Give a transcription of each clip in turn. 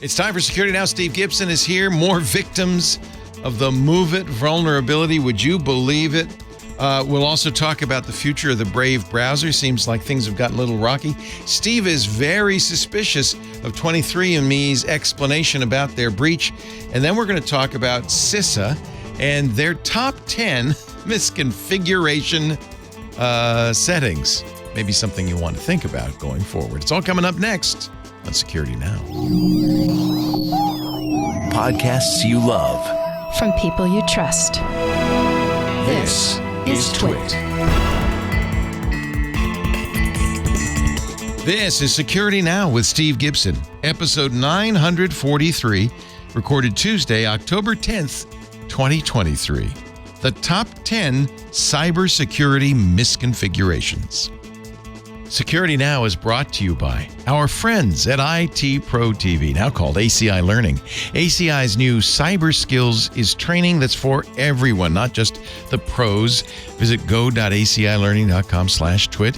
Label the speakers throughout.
Speaker 1: It's time for Security Now. Steve Gibson is here. More victims of the MOVEit vulnerability. Would you believe it? We'll also talk about the future of the Brave browser. Seems like things have gotten a little rocky. Steve is very suspicious of 23andMe's explanation about their breach. And then we're going to talk about CISA and their top 10 misconfiguration settings. Maybe something you want to think about going forward. It's all coming up next on Security Now.
Speaker 2: Podcasts you love.
Speaker 3: From people you trust.
Speaker 2: This is Twit.
Speaker 1: This is Security Now with Steve Gibson, episode 943, recorded Tuesday, October 10th, 2023. The top 10 cybersecurity misconfigurations. Security Now is brought to you by our friends at IT Pro TV, now called ACI Learning. ACI's new cyber skills is training that's for everyone, not just the pros. Visit go.acilearning.com/twit.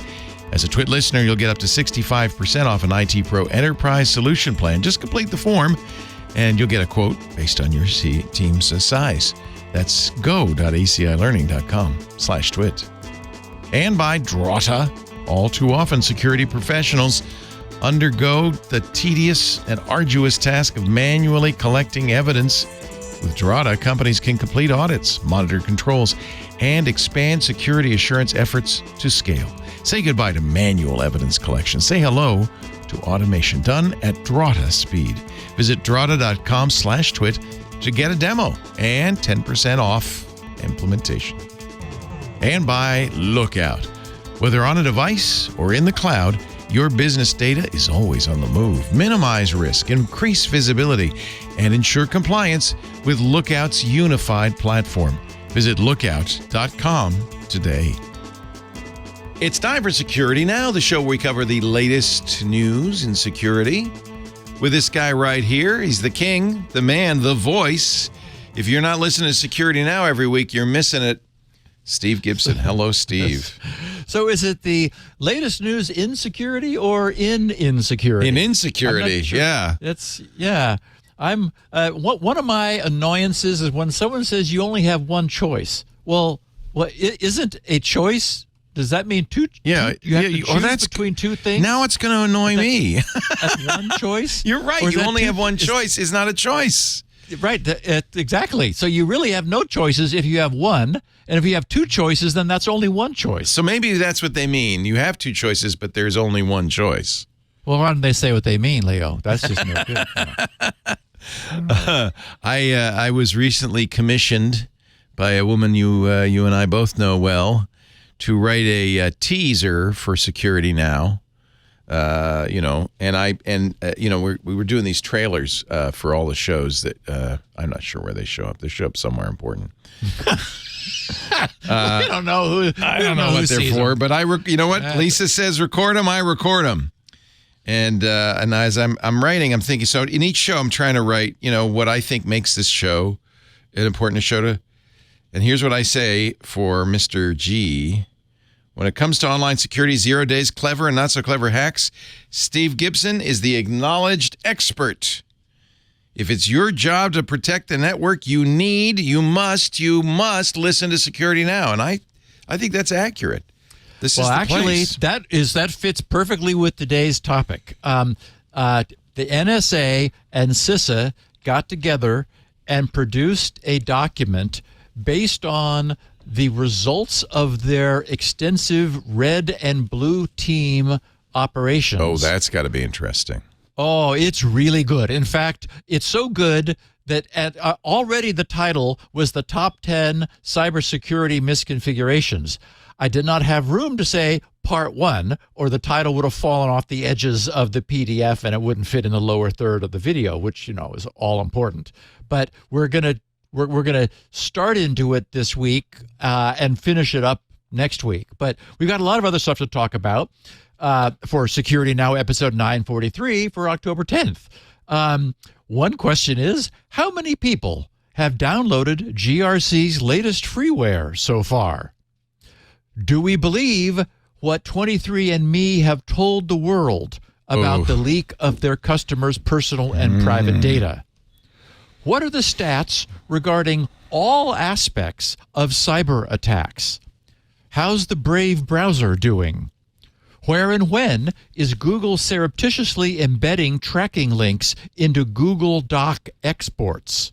Speaker 1: As a Twit listener, you'll get up to 65% off an IT Pro Enterprise Solution Plan. Just complete the form, and you'll get a quote based on your team's size. That's go.acilearning.com/twit. And by Drata. All too often, security professionals undergo the tedious and arduous task of manually collecting evidence. With Drata, companies can complete audits, monitor controls, and expand security assurance efforts to scale. Say goodbye to manual evidence collection. Say hello to automation done at Drata speed. Visit drata.com/twit to get a demo and 10% off implementation. And by Lookout. Whether on a device or in the cloud, your business data is always on the move. Minimize risk, increase visibility, and ensure compliance with Lookout's unified platform. Visit lookout.com today. It's time for Security Now, the show where we cover the latest news in security. With this guy right here, he's the king, the man, the voice. If you're not listening to Security Now every week, you're missing it. Steve Gibson. Hello, Steve.
Speaker 4: So is it the latest news in security or in insecurity?
Speaker 1: In insecurity,
Speaker 4: sure.
Speaker 1: yeah.
Speaker 4: I'm one of my annoyances is when someone says you only have one choice. Well, isn't a choice? Does that mean two?
Speaker 1: Yeah,
Speaker 4: you have to choose between two things.
Speaker 1: Now it's going to annoy me.
Speaker 4: That's one choice.
Speaker 1: You're right. You only have one choice. It's not a choice.
Speaker 4: Right, exactly. So you really have no choices if you have one, and if you have two choices, then that's only one choice.
Speaker 1: So maybe that's what they mean. You have two choices, but there's only one choice.
Speaker 4: Well, why don't they say what they mean, Leo? That's just no good.
Speaker 1: I was recently commissioned by a woman you and I both know well to write a teaser for Security Now. We were doing these trailers for all the shows that I'm not sure where they show up. They show up somewhere important.
Speaker 4: We don't know who.
Speaker 1: I don't know what they're for, but you know what? Lisa says record them. I record them, and as I'm writing, I'm thinking. So in each show, I'm trying to write, what I think makes this show an important show to. And here's what I say for Mr. G. When it comes to online security, 0 days, clever and not so clever hacks, Steve Gibson is the acknowledged expert. If it's your job to protect the network, you must listen to Security Now. And I think that's accurate. This is the place.
Speaker 4: that fits perfectly with today's topic. The NSA and CISA got together and produced a document based on the results of their extensive red and blue team operations.
Speaker 1: Oh, that's got to be interesting.
Speaker 4: Oh, it's really good. In fact, it's so good that already the title was the top 10 cybersecurity misconfigurations. I did not have room to say part 1, or the title would have fallen off the edges of the PDF and it wouldn't fit in the lower third of the video, which, is all important. But we're going to start into it this week and finish it up next week. But we've got a lot of other stuff to talk about for Security Now, episode 943 for October 10th. One question is, how many people have downloaded GRC's latest freeware so far? Do we believe what 23andMe have told the world about the leak of their customers' personal and private data. What are the stats regarding all aspects of cyber attacks? How's the Brave browser doing? Where and when is Google surreptitiously embedding tracking links into Google Doc exports?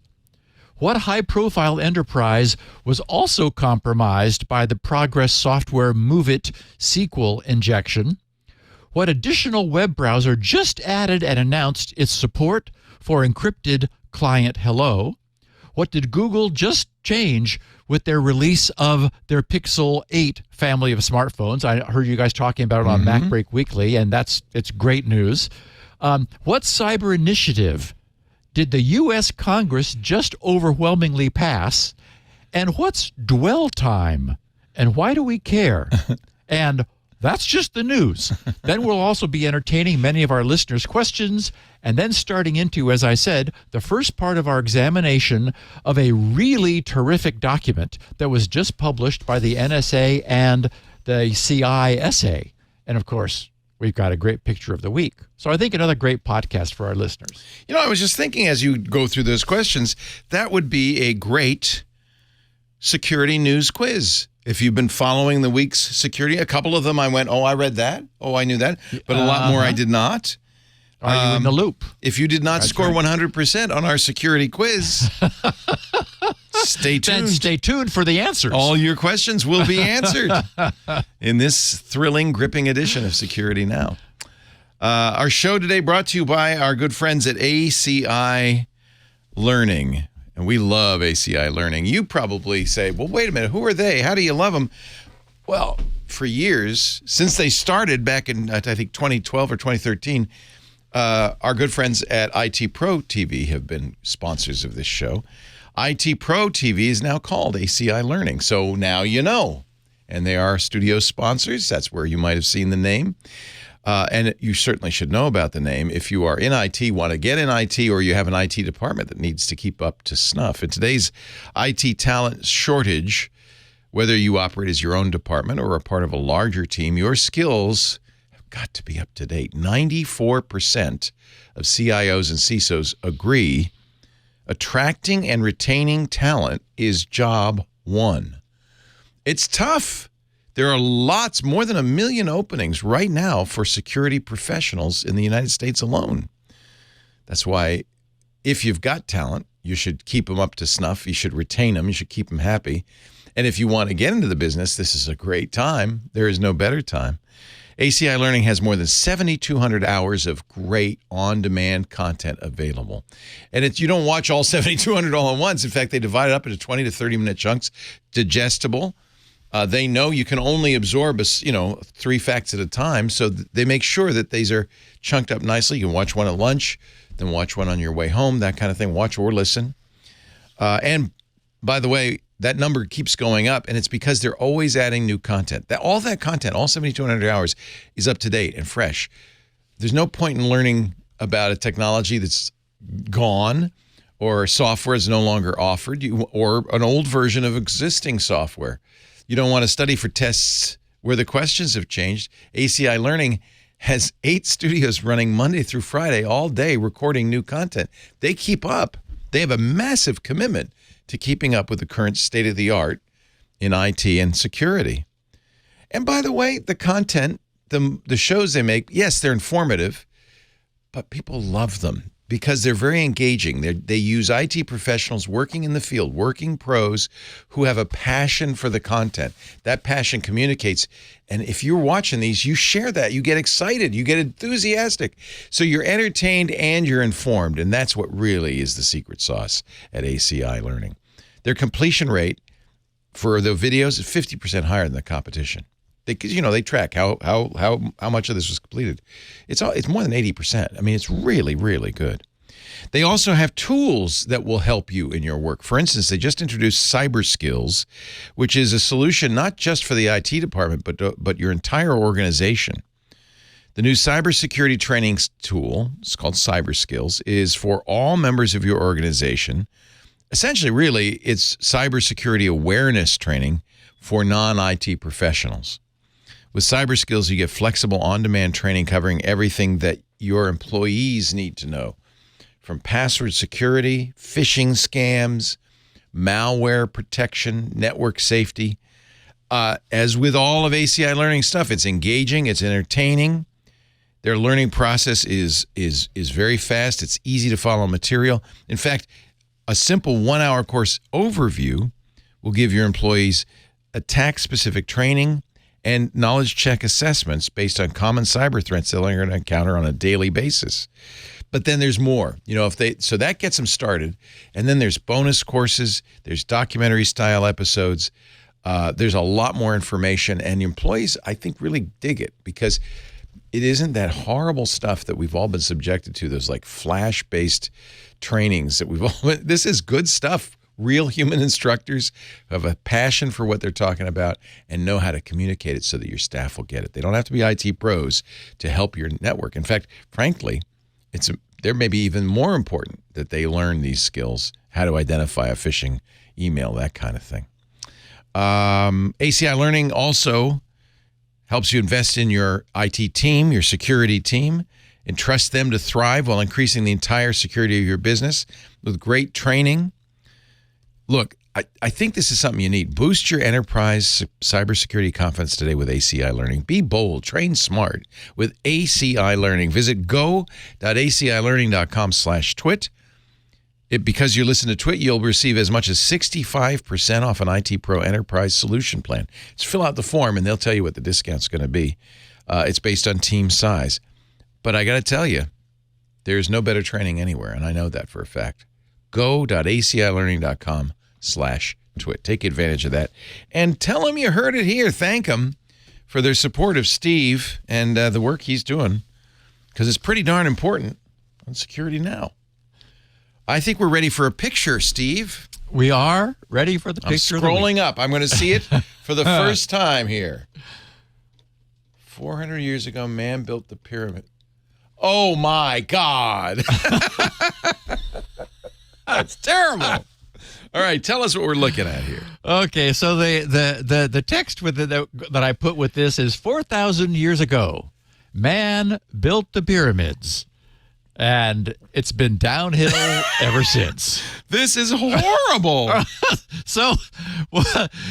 Speaker 4: What high-profile enterprise was also compromised by the Progress Software MOVEit SQL injection? What additional web browser just added and announced its support for Encrypted Client Hello? What did Google just change with their release of their Pixel 8 family of smartphones? I heard you guys talking about it on MacBreak Weekly, and it's great news. What cyber initiative did the U.S. Congress just overwhelmingly pass? And what's dwell time? And why do we care? And that's just the news. Then we'll also be entertaining many of our listeners' questions and then starting into, as I said, the first part of our examination of a really terrific document that was just published by the NSA and the CISA. And, of course, we've got a great picture of the week. So I think another great podcast for our listeners.
Speaker 1: You know, I was just thinking as you go through those questions, that would be a great security news quiz. If you've been following the week's security, a couple of them I went, I read that. I knew that. But a lot more I did not.
Speaker 4: Are you in the loop?
Speaker 1: If you did not score 100% on our security quiz, stay tuned.
Speaker 4: Then stay tuned for the answers.
Speaker 1: All your questions will be answered in this thrilling, gripping edition of Security Now. Our show today brought to you by our good friends at ACI Learning. And we love ACI Learning. You probably say, well, wait a minute, who are they? How do you love them? Well, for years, since they started back in, I think, 2012 or 2013, our good friends at IT Pro TV have been sponsors of this show. IT Pro TV is now called ACI Learning. So now you know. And they are studio sponsors. That's where you might have seen the name. And you certainly should know about the name if you are in IT, want to get in IT, or you have an IT department that needs to keep up to snuff. In today's IT talent shortage, whether you operate as your own department or a part of a larger team, your skills have got to be up to date. 94% of CIOs and CISOs agree attracting and retaining talent is job one. It's tough. There are lots, more than 1 million openings right now for security professionals in the United States alone. That's why if you've got talent, you should keep them up to snuff. You should retain them. You should keep them happy. And if you want to get into the business, this is a great time. There is no better time. ACI Learning has more than 7,200 hours of great on-demand content available. And you don't watch all 7,200 all at once. In fact, they divide it up into 20 to 30-minute chunks, digestible. They know you can only absorb 3 facts at a time, so they make sure that these are chunked up nicely. You can watch one at lunch, then watch one on your way home, that kind of thing. Watch or listen. And by the way, that number keeps going up, and it's because they're always adding new content. All that content, all 7,200 hours, is up to date and fresh. There's no point in learning about a technology that's gone, or software is no longer offered, or an old version of existing software. You don't want to study for tests where the questions have changed. ACI Learning has 8 studios running Monday through Friday all day recording new content. They keep up. They have a massive commitment to keeping up with the current state of the art in IT and security. And by the way, the content, the shows they make, yes, they're informative, but people love them because they're very engaging. They use IT professionals working in the field, working pros who have a passion for the content. That passion communicates. And if you're watching these, you share that. You get excited. You get enthusiastic. So you're entertained and you're informed. And that's what really is the secret sauce at ACI Learning. Their completion rate for the videos is 50% higher than the competition. They track how much of this was completed. It's more than 80%. I mean, it's really, really good. They also have tools that will help you in your work. For instance, they just introduced Cyberskills, which is a solution not just for the IT department, but your entire organization. The new cybersecurity training tool, it's called Cyberskills, is for all members of your organization. Essentially, really, it's cybersecurity awareness training for non-IT professionals. With cyber skills, you get flexible on-demand training covering everything that your employees need to know, from password security, phishing scams, malware protection, network safety. As with all of ACI Learning stuff, it's engaging, it's entertaining. Their learning process is very fast. It's easy to follow material. In fact, a simple 1-hour course overview will give your employees attack-specific training and knowledge check assessments based on common cyber threats they're going to encounter on a daily basis. But then there's more, so that gets them started. And then there's bonus courses, there's documentary style episodes. There's a lot more information, and employees, I think, really dig it because it isn't that horrible stuff that we've all been subjected to, those like flash-based trainings that this is good stuff. Real human instructors who have a passion for what they're talking about and know how to communicate it so that your staff will get it. They don't have to be IT pros to help your network. In fact, frankly, they're maybe even more important that they learn these skills, how to identify a phishing email, that kind of thing. ACI Learning also helps you invest in your IT team, your security team, and trust them to thrive while increasing the entire security of your business with great training. Look, I think this is something you need. Boost your enterprise cybersecurity confidence today with ACI Learning. Be bold, train smart with ACI Learning. Visit go.acilearning.com/twit. Because you listen to Twit, you'll receive as much as 65% off an IT Pro Enterprise Solution Plan. Just fill out the form, and they'll tell you what the discount's going to be. It's based on team size. But I got to tell you, there's no better training anywhere, and I know that for a fact. Go.acilearning.com/twit. Take advantage of that. And tell them you heard it here. Thank them for their support of Steve and the work he's doing, because it's pretty darn important on Security Now. I think we're ready for a picture, Steve.
Speaker 4: We are ready for the picture.
Speaker 1: I'm scrolling up. I'm going to see it for the first time here. 400 years ago, man built the pyramid. Oh, my God. That's terrible. All right, tell us what we're looking at here.
Speaker 4: Okay, so the text that I put with this is 4,000 years ago, man built the pyramids. And it's been downhill ever since.
Speaker 1: This is horrible.
Speaker 4: So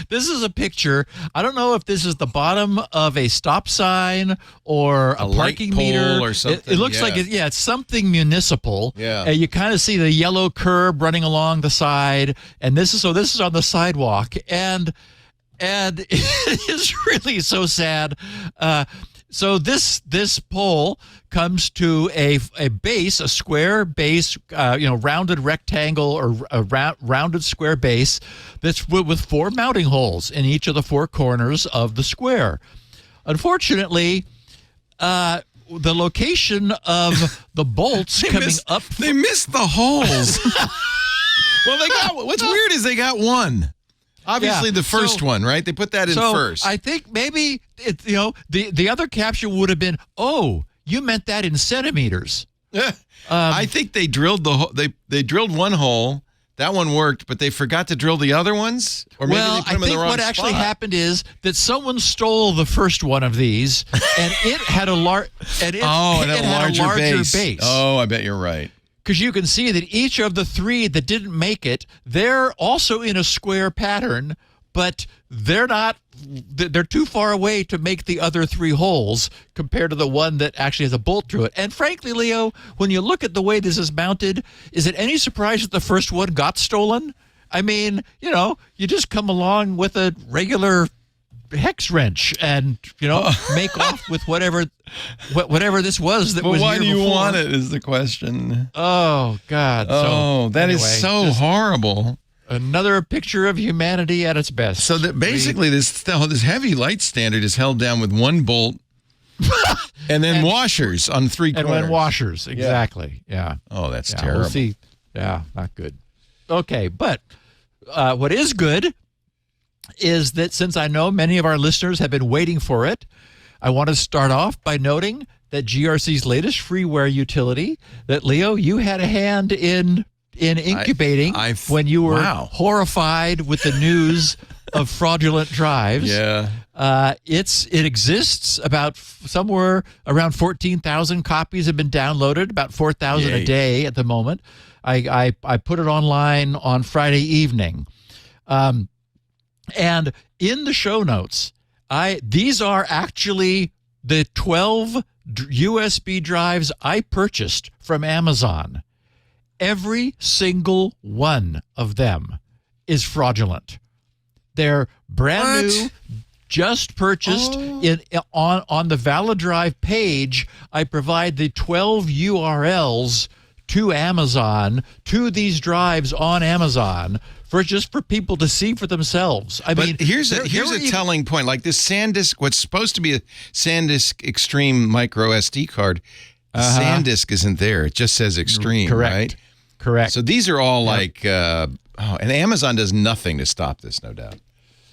Speaker 4: this is a picture. I don't know if this is the bottom of a stop sign or a parking meter
Speaker 1: or something.
Speaker 4: It looks like it's something municipal.
Speaker 1: Yeah.
Speaker 4: You kind of see the yellow curb running along the side, and this is on the sidewalk, and it is really so sad. So this pole comes to a base, a square base, rounded rectangle or a rounded square base that's with 4 mounting holes in each of the 4 corners of the square. Unfortunately, the location of the bolts
Speaker 1: They missed the holes. Well, what's weird is they got one. Obviously, the first one, right? They put that in first.
Speaker 4: I think maybe the other caption would have been, "Oh, you meant that in centimeters."
Speaker 1: I think they drilled they drilled one hole. That one worked, but they forgot to drill the other ones. Or maybe they put them in the wrong
Speaker 4: what
Speaker 1: spot.
Speaker 4: Actually happened is that someone stole the first one of these, and it had a larger base.
Speaker 1: Oh, I bet you're right.
Speaker 4: Because you can see that each of the 3 that didn't make it, they're also in a square pattern, but they're too far away to make the other 3 holes compared to the one that actually has a bolt through it. And frankly, Leo, when you look at the way this is mounted, is it any surprise that the first one got stolen? I mean, you just come along with a regular hex wrench and make off with whatever this was that was here before.
Speaker 1: But why do you want it is the question.
Speaker 4: Oh God.
Speaker 1: That is so horrible.
Speaker 4: Another picture of humanity at its best.
Speaker 1: So that basically this heavy light standard is held down with 1 bolt and then washers on 3 corners.
Speaker 4: And then washers, exactly. Yeah.
Speaker 1: Oh, that's terrible.
Speaker 4: We'll see. Yeah, not good. Okay, but what is good is that since I know many of our listeners have been waiting for it, I want to start off by noting that GRC's latest freeware utility, that Leo, you had a hand in incubating when you were horrified with the news of fraudulent drives.
Speaker 1: Yeah.
Speaker 4: It exists about somewhere around 14,000 copies have been downloaded, about 4,000 a day at the moment. I put it online on Friday evening. And in the show notes, these are actually the 12 USB drives I purchased from Amazon. Every single one of them is fraudulent. They're brand new, just purchased. On the ValidDrive page, I provide the 12 URLs to Amazon, to these drives on Amazon, for people to see for themselves. I mean,
Speaker 1: here's a telling point. Like this SanDisk, what's supposed to be a SanDisk Extreme micro SD card, SanDisk isn't there. It just says Extreme,
Speaker 4: correct.
Speaker 1: right?
Speaker 4: Correct.
Speaker 1: So these are all and Amazon does nothing to stop this, no doubt.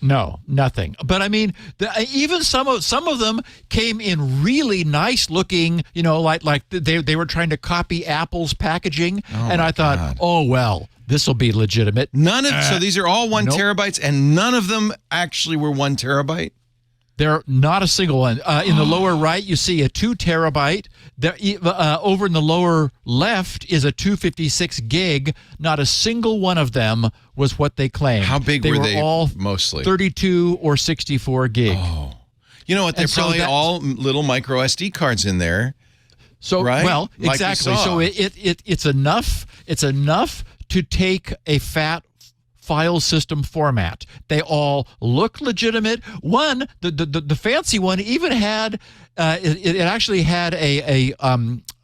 Speaker 4: No, nothing. But I mean, even some of them came in really nice looking, like they were trying to copy Apple's packaging, and I thought,
Speaker 1: God.
Speaker 4: oh well, this will be legitimate.
Speaker 1: So these are all 1 terabytes, and none of them actually were 1 terabyte.
Speaker 4: They're not a single one. In the lower right, you see a 2 terabyte. Over in the lower left is a 256 gig. Not a single one of them was what they claimed.
Speaker 1: How big were they
Speaker 4: all
Speaker 1: mostly?
Speaker 4: 32 or 64 gig.
Speaker 1: Oh. You know what? They're probably all little micro SD cards in there.
Speaker 4: So,
Speaker 1: right?
Speaker 4: well,
Speaker 1: Like
Speaker 4: exactly. So it's enough. It's enough to take a fat file system format. They all look legitimate. One, the fancy one, even had it actually had a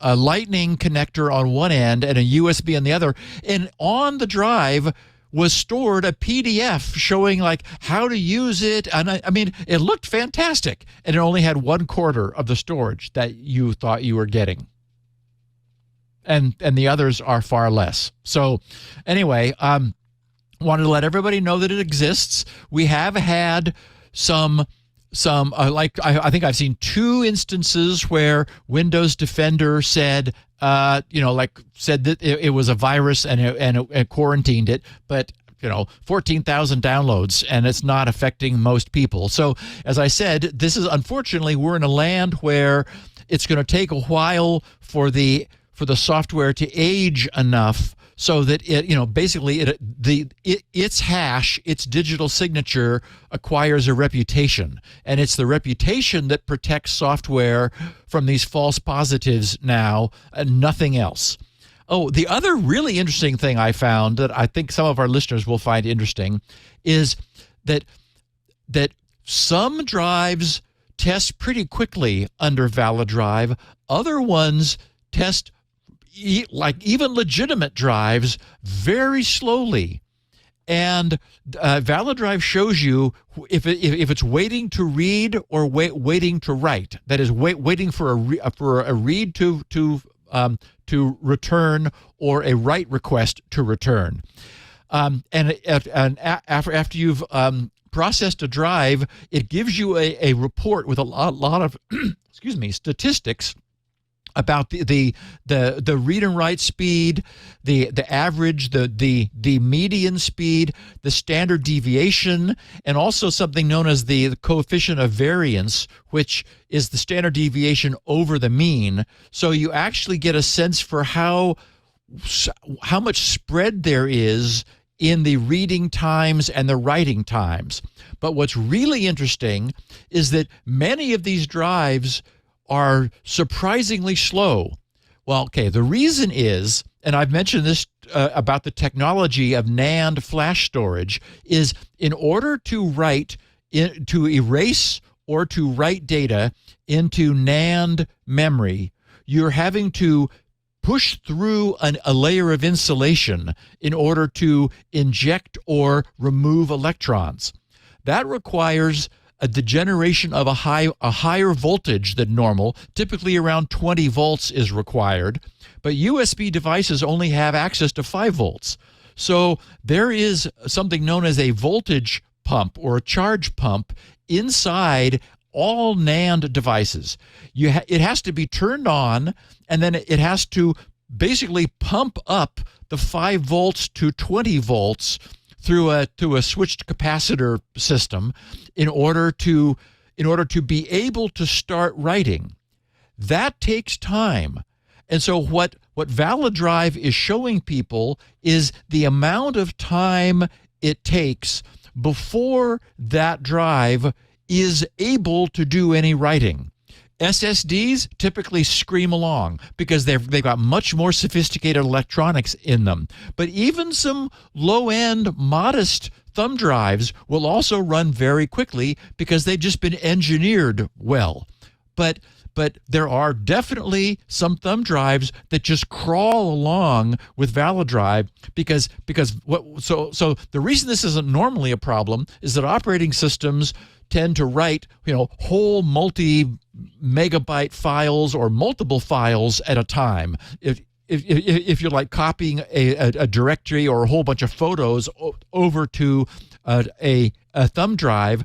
Speaker 4: lightning connector on one end and a USB on the other, and on the drive was stored a PDF showing like how to use it. And I mean, it looked fantastic, and it only had 1/4 of the storage that you thought you were getting. And the others are far less. So anyway, wanted to let everybody know that it exists. We have had some I think I've seen 2 instances where Windows Defender said that it was a virus and it quarantined it, but 14,000 downloads, and it's not affecting most people. So as I said, this is, unfortunately, we're in a land where it's going to take a while for the software to age enough so that its hash, its digital signature, acquires a reputation, and it's the reputation that protects software from these false positives now, and nothing else. Oh, the other really interesting thing I found that I think some of our listeners will find interesting is that some drives test pretty quickly under ValidDrive. Other ones test, like even legitimate drives, very slowly. And ValidDrive shows you if it's waiting to read or waiting to write. That is, waiting for a read to return or a write request to return. And after you've processed a drive, it gives you a report with a lot of statistics about the read and write speed, the average, the median speed, the standard deviation, and also something known as the coefficient of variance, which is the standard deviation over the mean. So you actually get a sense for how much spread there is in the reading times and the writing times. But what's really interesting is that many of these drives are surprisingly slow. Well, okay, the reason is, and I've mentioned this about the technology of NAND flash storage, is in order to erase or to write data into NAND memory, you're having to push through a layer of insulation in order to inject or remove electrons. That requires the generation of a higher voltage than normal. Typically around 20 volts is required, but USB devices only have access to 5 volts. So there is something known as a voltage pump or a charge pump inside all NAND devices. It has to be turned on, and then it has to basically pump up the 5 volts to 20 volts through a switched capacitor system in order to be able to start writing. That takes time. And so what ValidDrive is showing people is the amount of time it takes before that drive is able to do any writing. SSDs typically scream along because they've got much more sophisticated electronics in them. But even some low-end, modest thumb drives will also run very quickly because they've just been engineered well. But there are definitely some thumb drives that just crawl along with ValidDrive because the reason this isn't normally a problem is that operating systems tend to write, whole multi-megabyte files or multiple files at a time. If you're like copying a directory or a whole bunch of photos over to a thumb drive,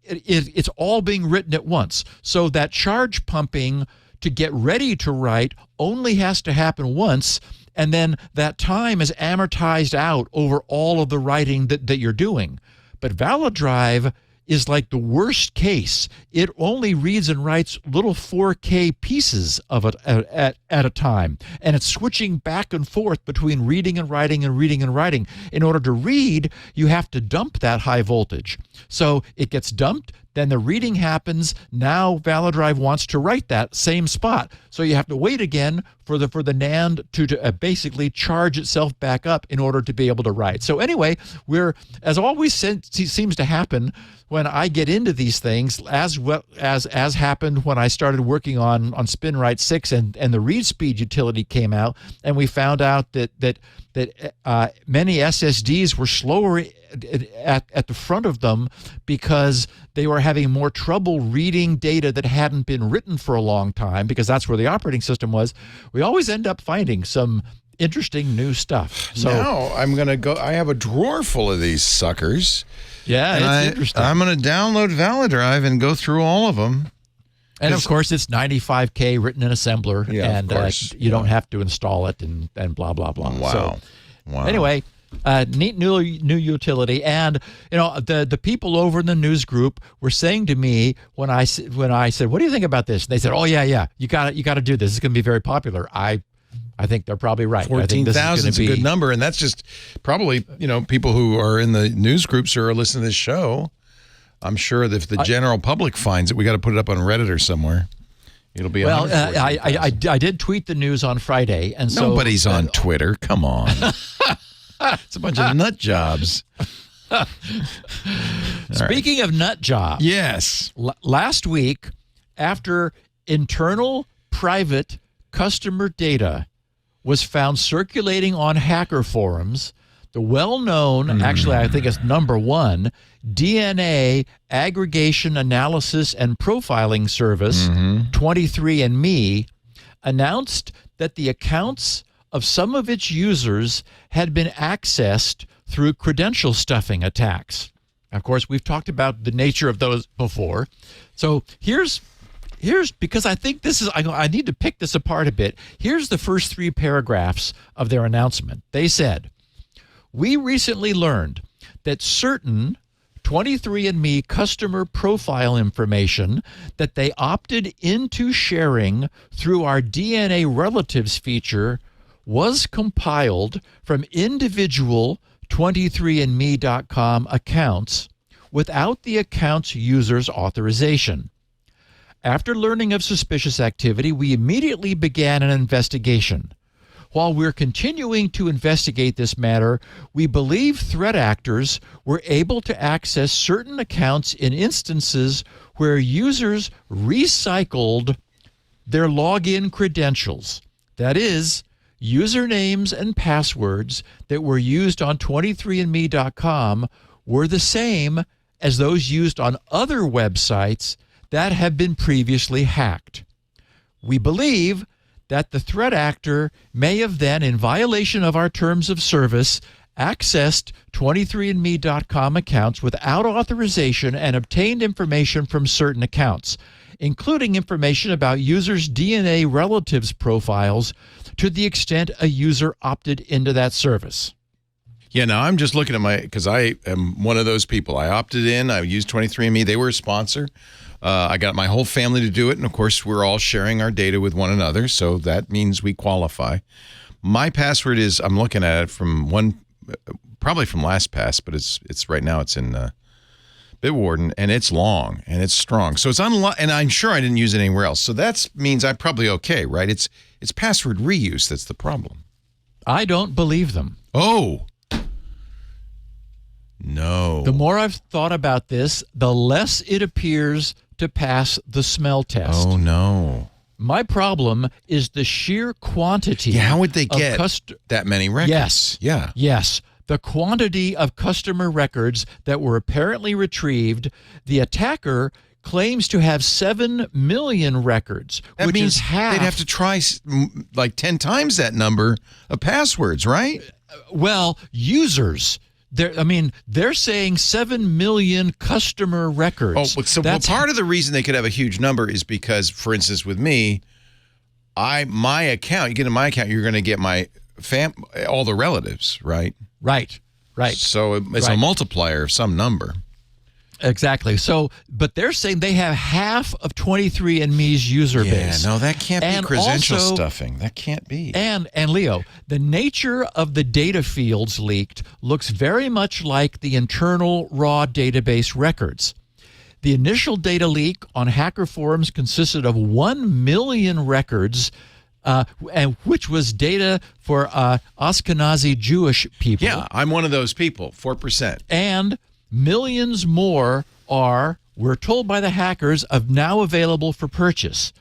Speaker 4: it's all being written at once. So that charge pumping to get ready to write only has to happen once, and then that time is amortized out over all of the writing that you're doing. But ValidDrive is like the worst case. It only reads and writes little 4K pieces of it at a time. And it's switching back and forth between reading and writing and reading and writing. In order to read, you have to dump that high voltage. So it gets dumped, then the reading happens. Now ValidDrive wants to write that same spot. So you have to wait again for the NAND to basically charge itself back up in order to be able to write. So anyway, we're, as always seems to happen when I get into these things, as happened when I started working on SpinRite 6 and the read speed utility came out, and we found out that many SSDs were slower at the front of them because they were having more trouble reading data that hadn't been written for a long time, because that's where the operating system was. We always end up finding some interesting new stuff. So
Speaker 1: now I'm going to go. I have a drawer full of these suckers.
Speaker 4: Yeah, it's interesting.
Speaker 1: I'm going to download ValidDrive and go through all of them.
Speaker 4: And of course, it's 95K written in assembler,
Speaker 1: and
Speaker 4: you don't have to install it and blah, blah, blah.
Speaker 1: Wow.
Speaker 4: So, anyway, neat new utility. And, the people over in the news group were saying to me when I said, what do you think about this? And they said, oh, yeah, you got to do this. It's going to be very popular. I think they're probably right.
Speaker 1: 14,000 is a good number, and that's just probably, people who are in the news groups or are listening to this show. I'm sure that if the general public finds it, we got to put it up on Reddit or somewhere. It'll be
Speaker 4: I did tweet the news on Friday, and so
Speaker 1: nobody's on Twitter. Come on, it's a bunch of nut jobs.
Speaker 4: Speaking of nut jobs,
Speaker 1: yes,
Speaker 4: last week, after internal private customer data was found circulating on hacker forums, the well-known, actually I think it's number one, DNA aggregation analysis and profiling service, 23andMe, announced that the accounts of some of its users had been accessed through credential stuffing attacks. Of course, we've talked about the nature of those before. So here's because I think this is, I need to pick this apart a bit. Here's the first three paragraphs of their announcement. They said, "We recently learned that certain 23andMe customer profile information that they opted into sharing through our DNA relatives feature was compiled from individual 23andMe.com accounts without the account's user's authorization. After learning of suspicious activity, we immediately began an investigation. While we're continuing to investigate this matter, we believe threat actors were able to access certain accounts in instances where users recycled their login credentials. That is, usernames and passwords that were used on 23andMe.com were the same as those used on other websites that have been previously hacked. We believe that the threat actor may have then, in violation of our terms of service, accessed 23andMe.com accounts without authorization and obtained information from certain accounts, including information about users' DNA relatives profiles to the extent a user opted into that service."
Speaker 1: Yeah, now I'm just looking at because I am one of those people. I opted in. I used 23andMe. They were a sponsor. I got my whole family to do it. And, of course, we're all sharing our data with one another. So that means we qualify. My password is, I'm looking at it from probably from LastPass, but it's right now it's in Bitwarden, and it's long and it's strong. So it's and I'm sure I didn't use it anywhere else. So that means I'm probably okay, right? It's password reuse that's the problem.
Speaker 4: I don't believe them.
Speaker 1: Oh. No.
Speaker 4: The more I've thought about this, the less it appears to pass the smell test.
Speaker 1: Oh, no.
Speaker 4: My problem is the sheer quantity.
Speaker 1: Yeah, how would they get that many records?
Speaker 4: Yes.
Speaker 1: Yeah.
Speaker 4: Yes. The quantity of customer records that were apparently retrieved. The attacker claims to have 7 million records,
Speaker 1: which means
Speaker 4: is half.
Speaker 1: They'd have to try like 10 times that number of passwords, right?
Speaker 4: Well, users. They're saying 7 million customer records.
Speaker 1: Oh, so part of the reason they could have a huge number is because, for instance, with me, my account, you get in my account, you're going to get my all the relatives, right?
Speaker 4: Right.
Speaker 1: So it's a multiplier of some number.
Speaker 4: Exactly. So, but they're saying they have half of 23andMe's user base.
Speaker 1: Yeah, no, that can't be credential stuffing. That can't be.
Speaker 4: And Leo, the nature of the data fields leaked looks very much like the internal raw database records. The initial data leak on hacker forums consisted of 1 million records, and which was data for Ashkenazi Jewish people.
Speaker 1: Yeah, I'm one of those people, 4%.
Speaker 4: And millions more are, we're told by the hackers, of now available for purchase.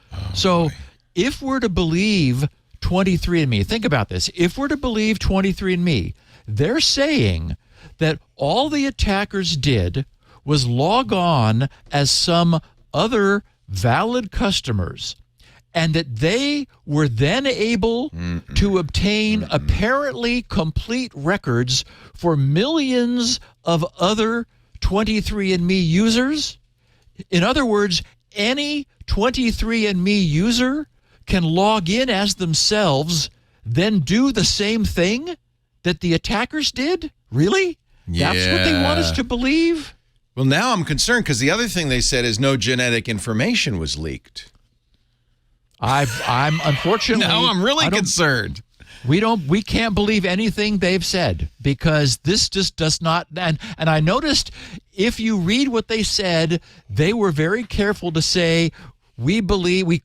Speaker 4: If we're to believe 23andMe, think about this. If we're to believe 23andMe, they're saying that all the attackers did was log on as some other valid customers, and that they were then able to obtain apparently complete records for millions of other 23andMe users. In other words, any 23andMe user can log in as themselves, then do the same thing that the attackers did? Really?
Speaker 1: Yeah.
Speaker 4: That's what they want us to believe?
Speaker 1: Well, now I'm concerned because the other thing they said is no genetic information was leaked.
Speaker 4: I'm unfortunately.
Speaker 1: Now I'm really concerned.
Speaker 4: We can't believe anything they've said because this just does not. And I noticed if you read what they said, they were very careful to say, we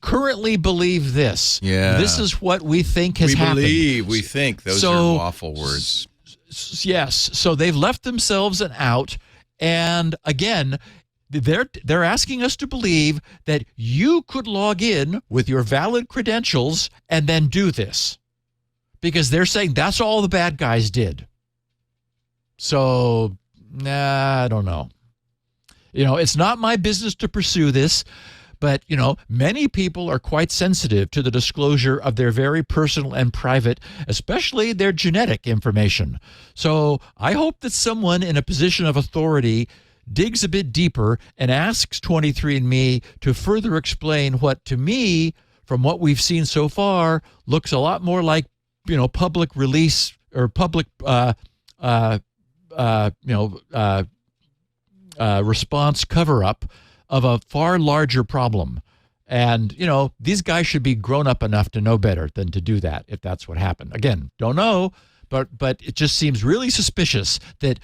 Speaker 4: currently believe this.
Speaker 1: Yeah.
Speaker 4: This is what we think has happened.
Speaker 1: We think. Those are awful words.
Speaker 4: Yes. So they've left themselves an out. And again, they're asking us to believe that you could log in with your valid credentials and then do this, because they're saying that's all the bad guys did. So, I don't know. It's not my business to pursue this, but, many people are quite sensitive to the disclosure of their very personal and private, especially their genetic information. So I hope that someone in a position of authority digs a bit deeper and asks 23andMe to further explain what, to me, from what we've seen so far, looks a lot more like, public release or public, response cover-up of a far larger problem. And, these guys should be grown up enough to know better than to do that if that's what happened. Again, don't know, but it just seems really suspicious that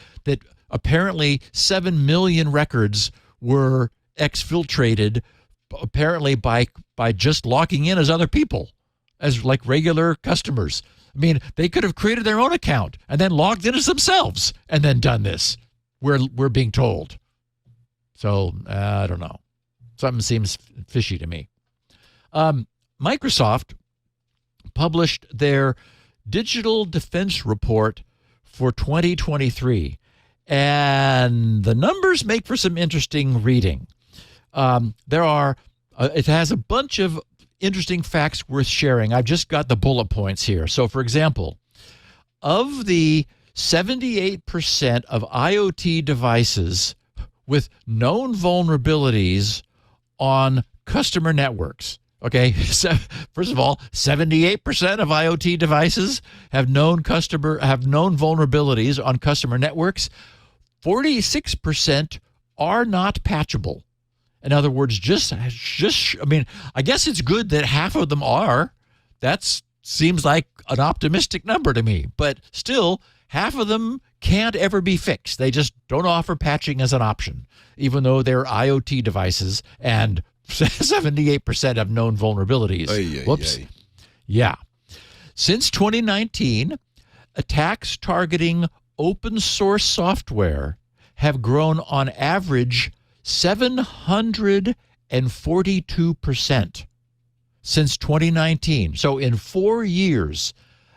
Speaker 4: apparently 7 million records were exfiltrated, apparently by just logging in as other people, as like regular customers. I mean, they could have created their own account and then logged in as themselves and then done this. We're being told. So I don't know. Something seems fishy to me. Microsoft published their Digital Defense Report for 2023. And the numbers make for some interesting reading. It has a bunch of interesting facts worth sharing. I've just got the bullet points here. So, for example, of the 78% of IoT devices with known vulnerabilities on customer networks, Okay, so first of all, 78% of IoT devices have known vulnerabilities on customer networks. 46% are not patchable. In other words, I guess it's good that half of them are. That seems like an optimistic number to me. But still, half of them can't ever be fixed. They just don't offer patching as an option, even though they're IoT devices and 78% have known vulnerabilities. Whoops. Yeah. Since 2019, attacks targeting open source software have grown on average 742% since 2019. So in 4 years,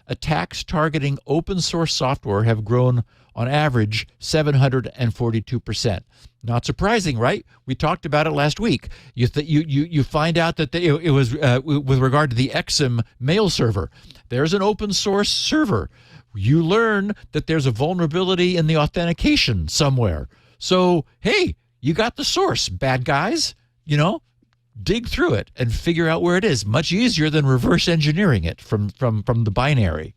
Speaker 4: attacks targeting open source software have grown on average 742%. Not surprising, right? We talked about it last week. You find out that it was with regard to the Exim mail server. There's an open source server. You learn that there's a vulnerability in the authentication somewhere. So, hey, you got the source, bad guys. Dig through it and figure out where it is. Much easier than reverse engineering it from the binary.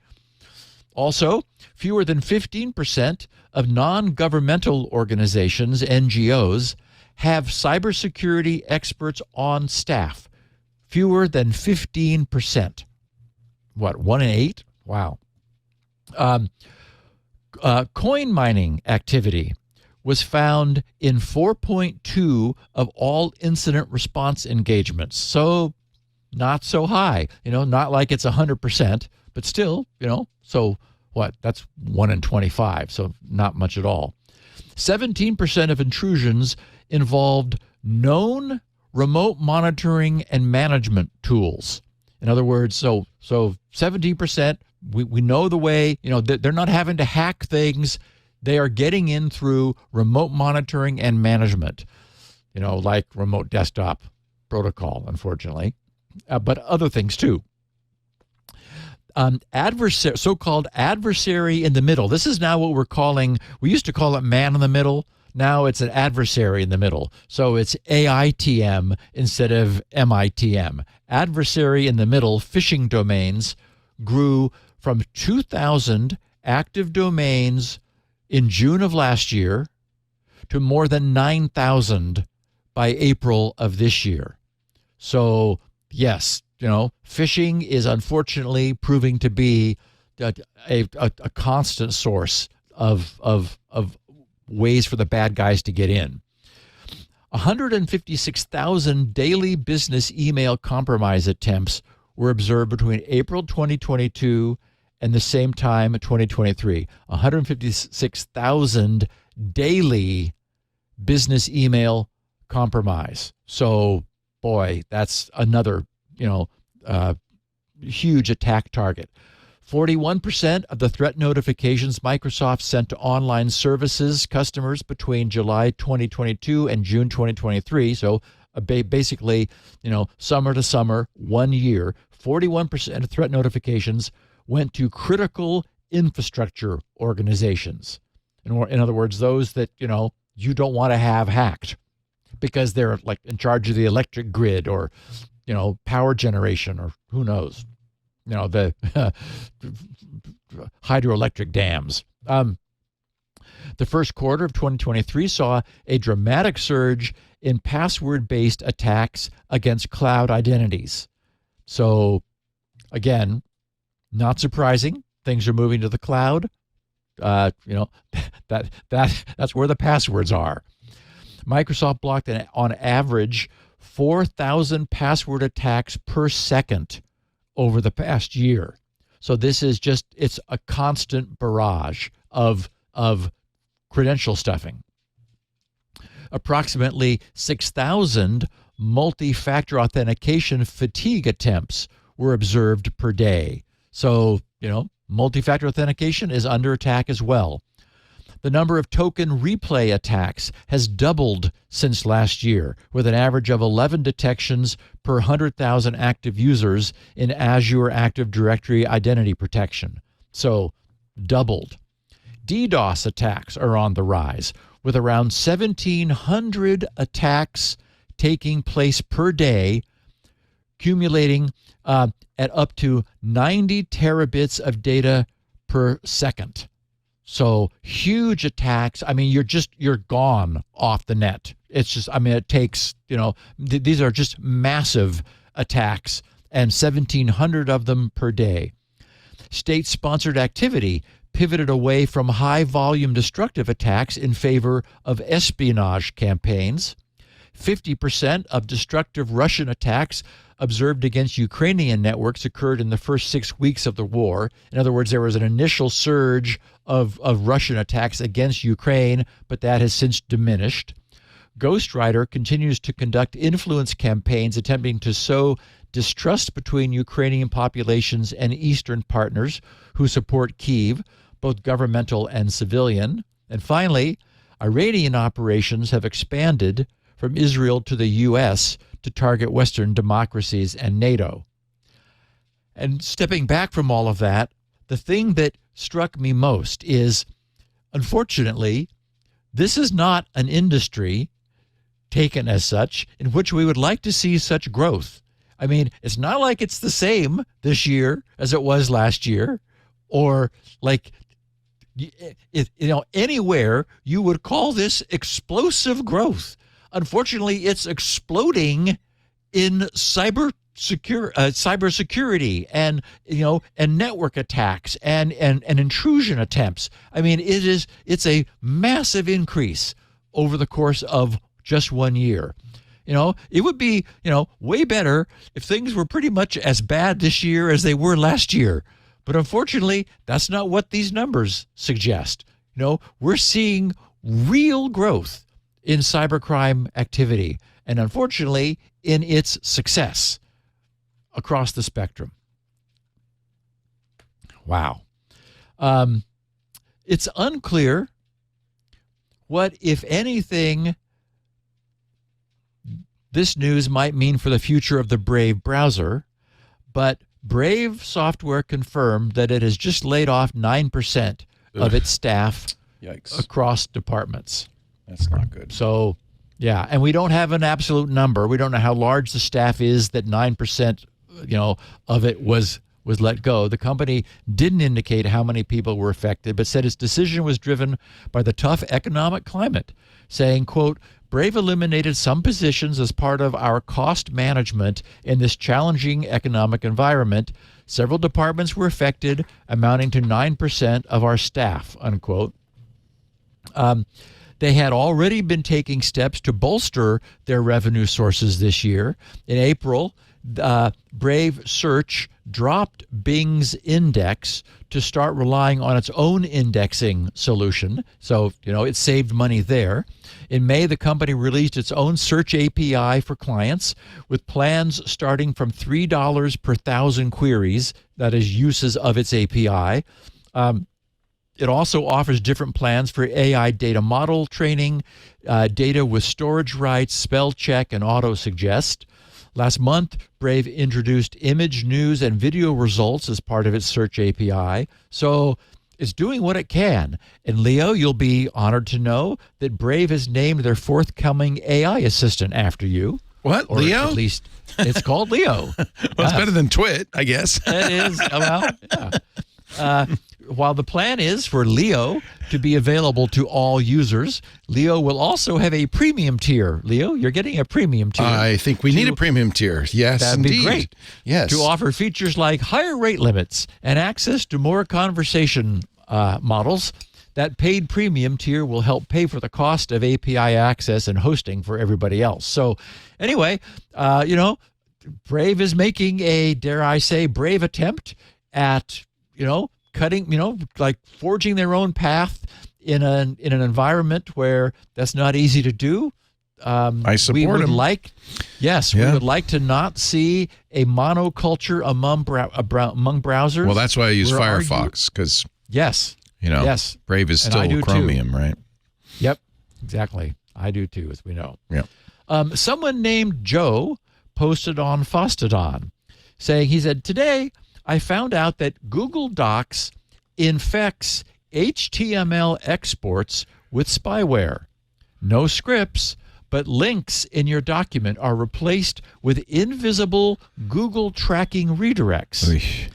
Speaker 4: Also, fewer than 15% of non-governmental organizations, NGOs, have cybersecurity experts on staff. Fewer than 15%. What, 1 in 8? Wow. Coin mining activity was found in 4.2 of all incident response engagements. So not so high, not like it's 100%, but still, so what? That's 1 in 25, so not much at all. 17% of intrusions involved known remote monitoring and management tools. In other words, so 17%, we know the way, they're not having to hack things. They are getting in through remote monitoring and management, like remote desktop protocol, unfortunately, but other things too. So-called adversary in the middle. This is now what we used to call it man in the middle. Now it's an adversary in the middle. So it's AITM instead of MITM. Adversary in the middle phishing domains grew from 2,000 active domains in June of last year to more than 9,000 by April of this year. So, yes, phishing is unfortunately proving to be a constant source of ways for the bad guys to get in. 156,000 daily business email compromise attempts were observed between April 2022 and the same time 2023. 156,000 daily business email compromise. So, boy, that's another, huge attack target. 41% of the threat notifications Microsoft sent to online services customers between July 2022 and June 2023, so basically, summer to summer, 1 year, 41% of threat notifications went to critical infrastructure organizations. In other words, those that, you don't want to have hacked because they're like in charge of the electric grid or, power generation or who knows, the hydroelectric dams. The first quarter of 2023 saw a dramatic surge in password-based attacks against cloud identities. So, again, not surprising. Things are moving to the cloud. That's where the passwords are. Microsoft blocked on average 4,000 password attacks per second over the past year. So this is it's a constant barrage of credential stuffing. Approximately 6,000 multi-factor authentication fatigue attempts were observed per day. So, multi-factor authentication is under attack as well. The number of token replay attacks has doubled since last year, with an average of 11 detections per 100,000 active users in Azure Active Directory Identity Protection. So, doubled. DDoS attacks are on the rise, with around 1,700 attacks taking place per day, accumulating at up to 90 terabits of data per second. So huge attacks. I mean, you're gone off the net. It's just, I mean, it takes, these are just massive attacks, and 1,700 of them per day. State-sponsored activity pivoted away from high-volume destructive attacks in favor of espionage campaigns. 50% of destructive Russian attacks observed against Ukrainian networks occurred in the first 6 weeks of the war. In other words, there was an initial surge of Russian attacks against Ukraine, but that has since diminished. Ghostwriter continues to conduct influence campaigns attempting to sow distrust between Ukrainian populations and Eastern partners who support Kyiv, both governmental and civilian. And finally, Iranian operations have expanded from Israel to the U.S. to target Western democracies and NATO. And stepping back from all of that, the thing that struck me most is, unfortunately, this is not an industry taken as such in which we would like to see such growth. I mean, it's not like it's the same this year as it was last year, or like, anywhere you would call this explosive growth. Unfortunately, it's exploding in cybersecurity and network attacks and intrusion attempts. I mean, it's a massive increase over the course of just 1 year. It would be, way better if things were pretty much as bad this year as they were last year. But unfortunately, that's not what these numbers suggest. We're seeing real growth in cybercrime activity, and unfortunately, in its success across the spectrum. Wow. It's unclear what, if anything, this news might mean for the future of the Brave browser, but Brave software confirmed that it has just laid off 9% of its staff.
Speaker 1: Yikes.
Speaker 4: Across departments.
Speaker 1: That's not good.
Speaker 4: So, yeah, and we don't have an absolute number. We don't know how large the staff is that 9%, of it was let go. The company didn't indicate how many people were affected, but said its decision was driven by the tough economic climate, saying, quote, Brave eliminated some positions as part of our cost management in this challenging economic environment. Several departments were affected, amounting to 9% of our staff, unquote. They had already been taking steps to bolster their revenue sources this year. In April, Brave Search dropped Bing's index to start relying on its own indexing solution. So, it saved money there. In May, the company released its own search API for clients with plans starting from $3 per 1,000 queries, that is, uses of its API. It also offers different plans for AI data model training, data with storage rights, spell check, and auto-suggest. Last month, Brave introduced image, news, and video results as part of its search API. So it's doing what it can. And Leo, you'll be honored to know that Brave has named their forthcoming AI assistant after you.
Speaker 1: What,
Speaker 4: or
Speaker 1: Leo?
Speaker 4: At least it's called Leo.
Speaker 1: Well, it's better than Twit, I guess.
Speaker 4: It is. Well, yeah. While the plan is for Leo to be available to all users, Leo will also have a premium tier. Leo, you're getting a premium tier.
Speaker 1: I think we need a premium tier. Yes,
Speaker 4: that'd
Speaker 1: indeed.
Speaker 4: be great.
Speaker 1: Yes.
Speaker 4: To offer features like higher rate limits and access to more conversation models. That paid premium tier will help pay for the cost of API access and hosting for everybody else. So anyway, Brave is making a, dare I say, brave attempt at, cutting, like forging their own path in an environment where that's not easy to do.
Speaker 1: I support them.
Speaker 4: We would like to not see a monoculture among browsers.
Speaker 1: Well, that's why I use Firefox, because
Speaker 4: yes,
Speaker 1: Brave is still Chromium, right?
Speaker 4: Yep, exactly. I do too, as we know.
Speaker 1: Yeah.
Speaker 4: Someone named Joe posted on Fostodon saying, he said, today I found out that Google Docs infects HTML exports with spyware. No scripts, but links in your document are replaced with invisible Google tracking redirects.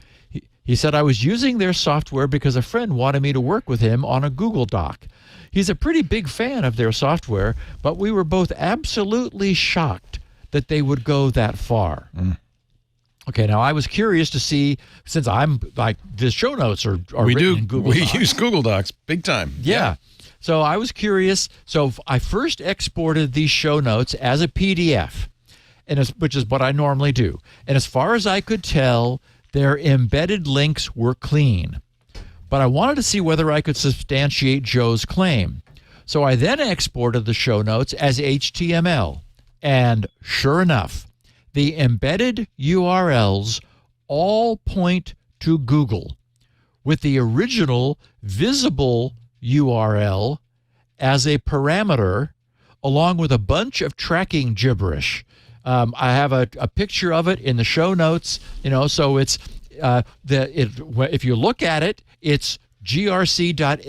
Speaker 4: He said, I was using their software because a friend wanted me to work with him on a Google Doc. He's a pretty big fan of their software, but we were both absolutely shocked that they would go that far. Okay, now I was curious to see, since I'm like, the show notes are written in Google Docs.
Speaker 1: We use Google Docs big time.
Speaker 4: Yeah. So I was curious. So I first exported these show notes as a PDF, which is what I normally do. And as far as I could tell, their embedded links were clean. But I wanted to see whether I could substantiate Joe's claim. So I then exported the show notes as HTML. And sure enough, the embedded URLs all point to Google, with the original visible URL as a parameter, along with a bunch of tracking gibberish. I have a picture of it in the show notes. So it's if you look at it, it's grc.sc/.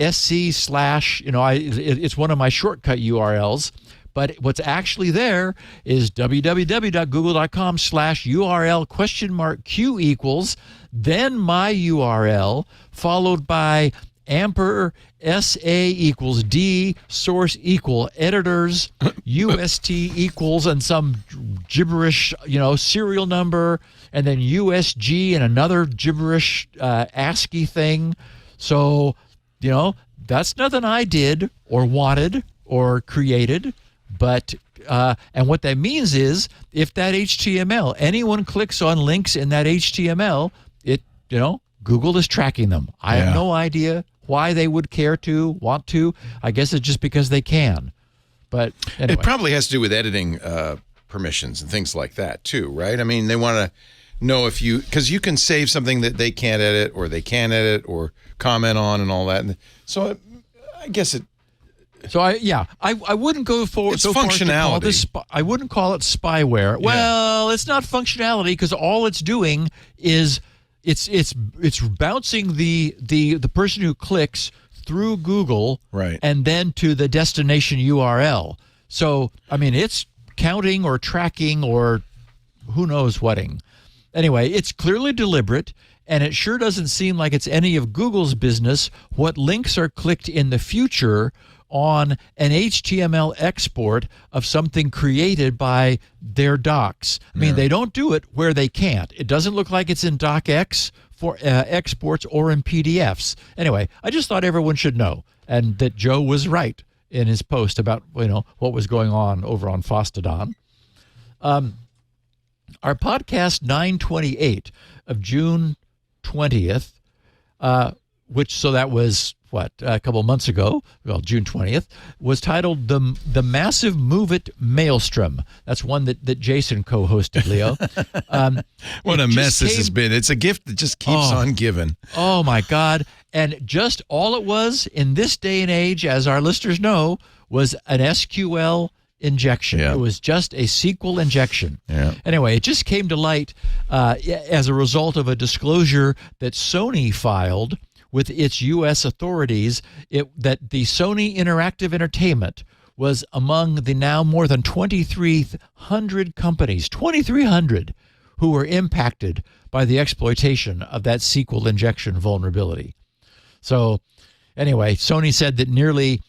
Speaker 4: It's one of my shortcut URLs. But what's actually there is www.google.com/URL ? Q then my URL, followed by amper SA = D, source editors, UST = and some gibberish, serial number, and then USG and another gibberish ASCII thing. So, that's nothing I did or wanted or created. But and what that means is, if that HTML, anyone clicks on links in that HTML, Google is tracking them. I have no idea why they would want to. I guess it's just because they can. But anyway.
Speaker 1: It probably has to do with editing permissions and things like that too, right? I mean, they want to know because you can save something that they can't edit or they can edit or comment on and all that. And so I guess it.
Speaker 4: So I wouldn't go for
Speaker 1: it's
Speaker 4: so far as to call
Speaker 1: functionality.
Speaker 4: this. I wouldn't call it spyware. Well, it's not functionality because all it's doing is it's bouncing the person who clicks through Google,
Speaker 1: right,
Speaker 4: and then to the destination URL. So I mean, it's counting or tracking or who knows whating. Anyway, it's clearly deliberate. And it sure doesn't seem like it's any of Google's business what links are clicked in the future on an HTML export of something created by their docs. I mean, they don't do it where they can't. It doesn't look like it's in DocX for exports or in PDFs. Anyway, I just thought everyone should know, and that Joe was right in his post about what was going on over on Fostodon. Our podcast 928 of June 20th, so that was a couple of months ago, June 20th, was titled the Massive MOVEit Maelstrom. That's one that Jason co-hosted, Leo.
Speaker 1: What a mess this has been. It's a gift that just keeps on giving.
Speaker 4: Oh, my God. And just all it was in this day and age, as our listeners know, was an SQL injection. It was just a SQL injection. Anyway, it just came to light as a result of a disclosure that Sony filed with its U.S. authorities, that the Sony Interactive Entertainment was among the now more than 2,300 companies, 2,300, who were impacted by the exploitation of that SQL injection vulnerability. So anyway, Sony said that nearly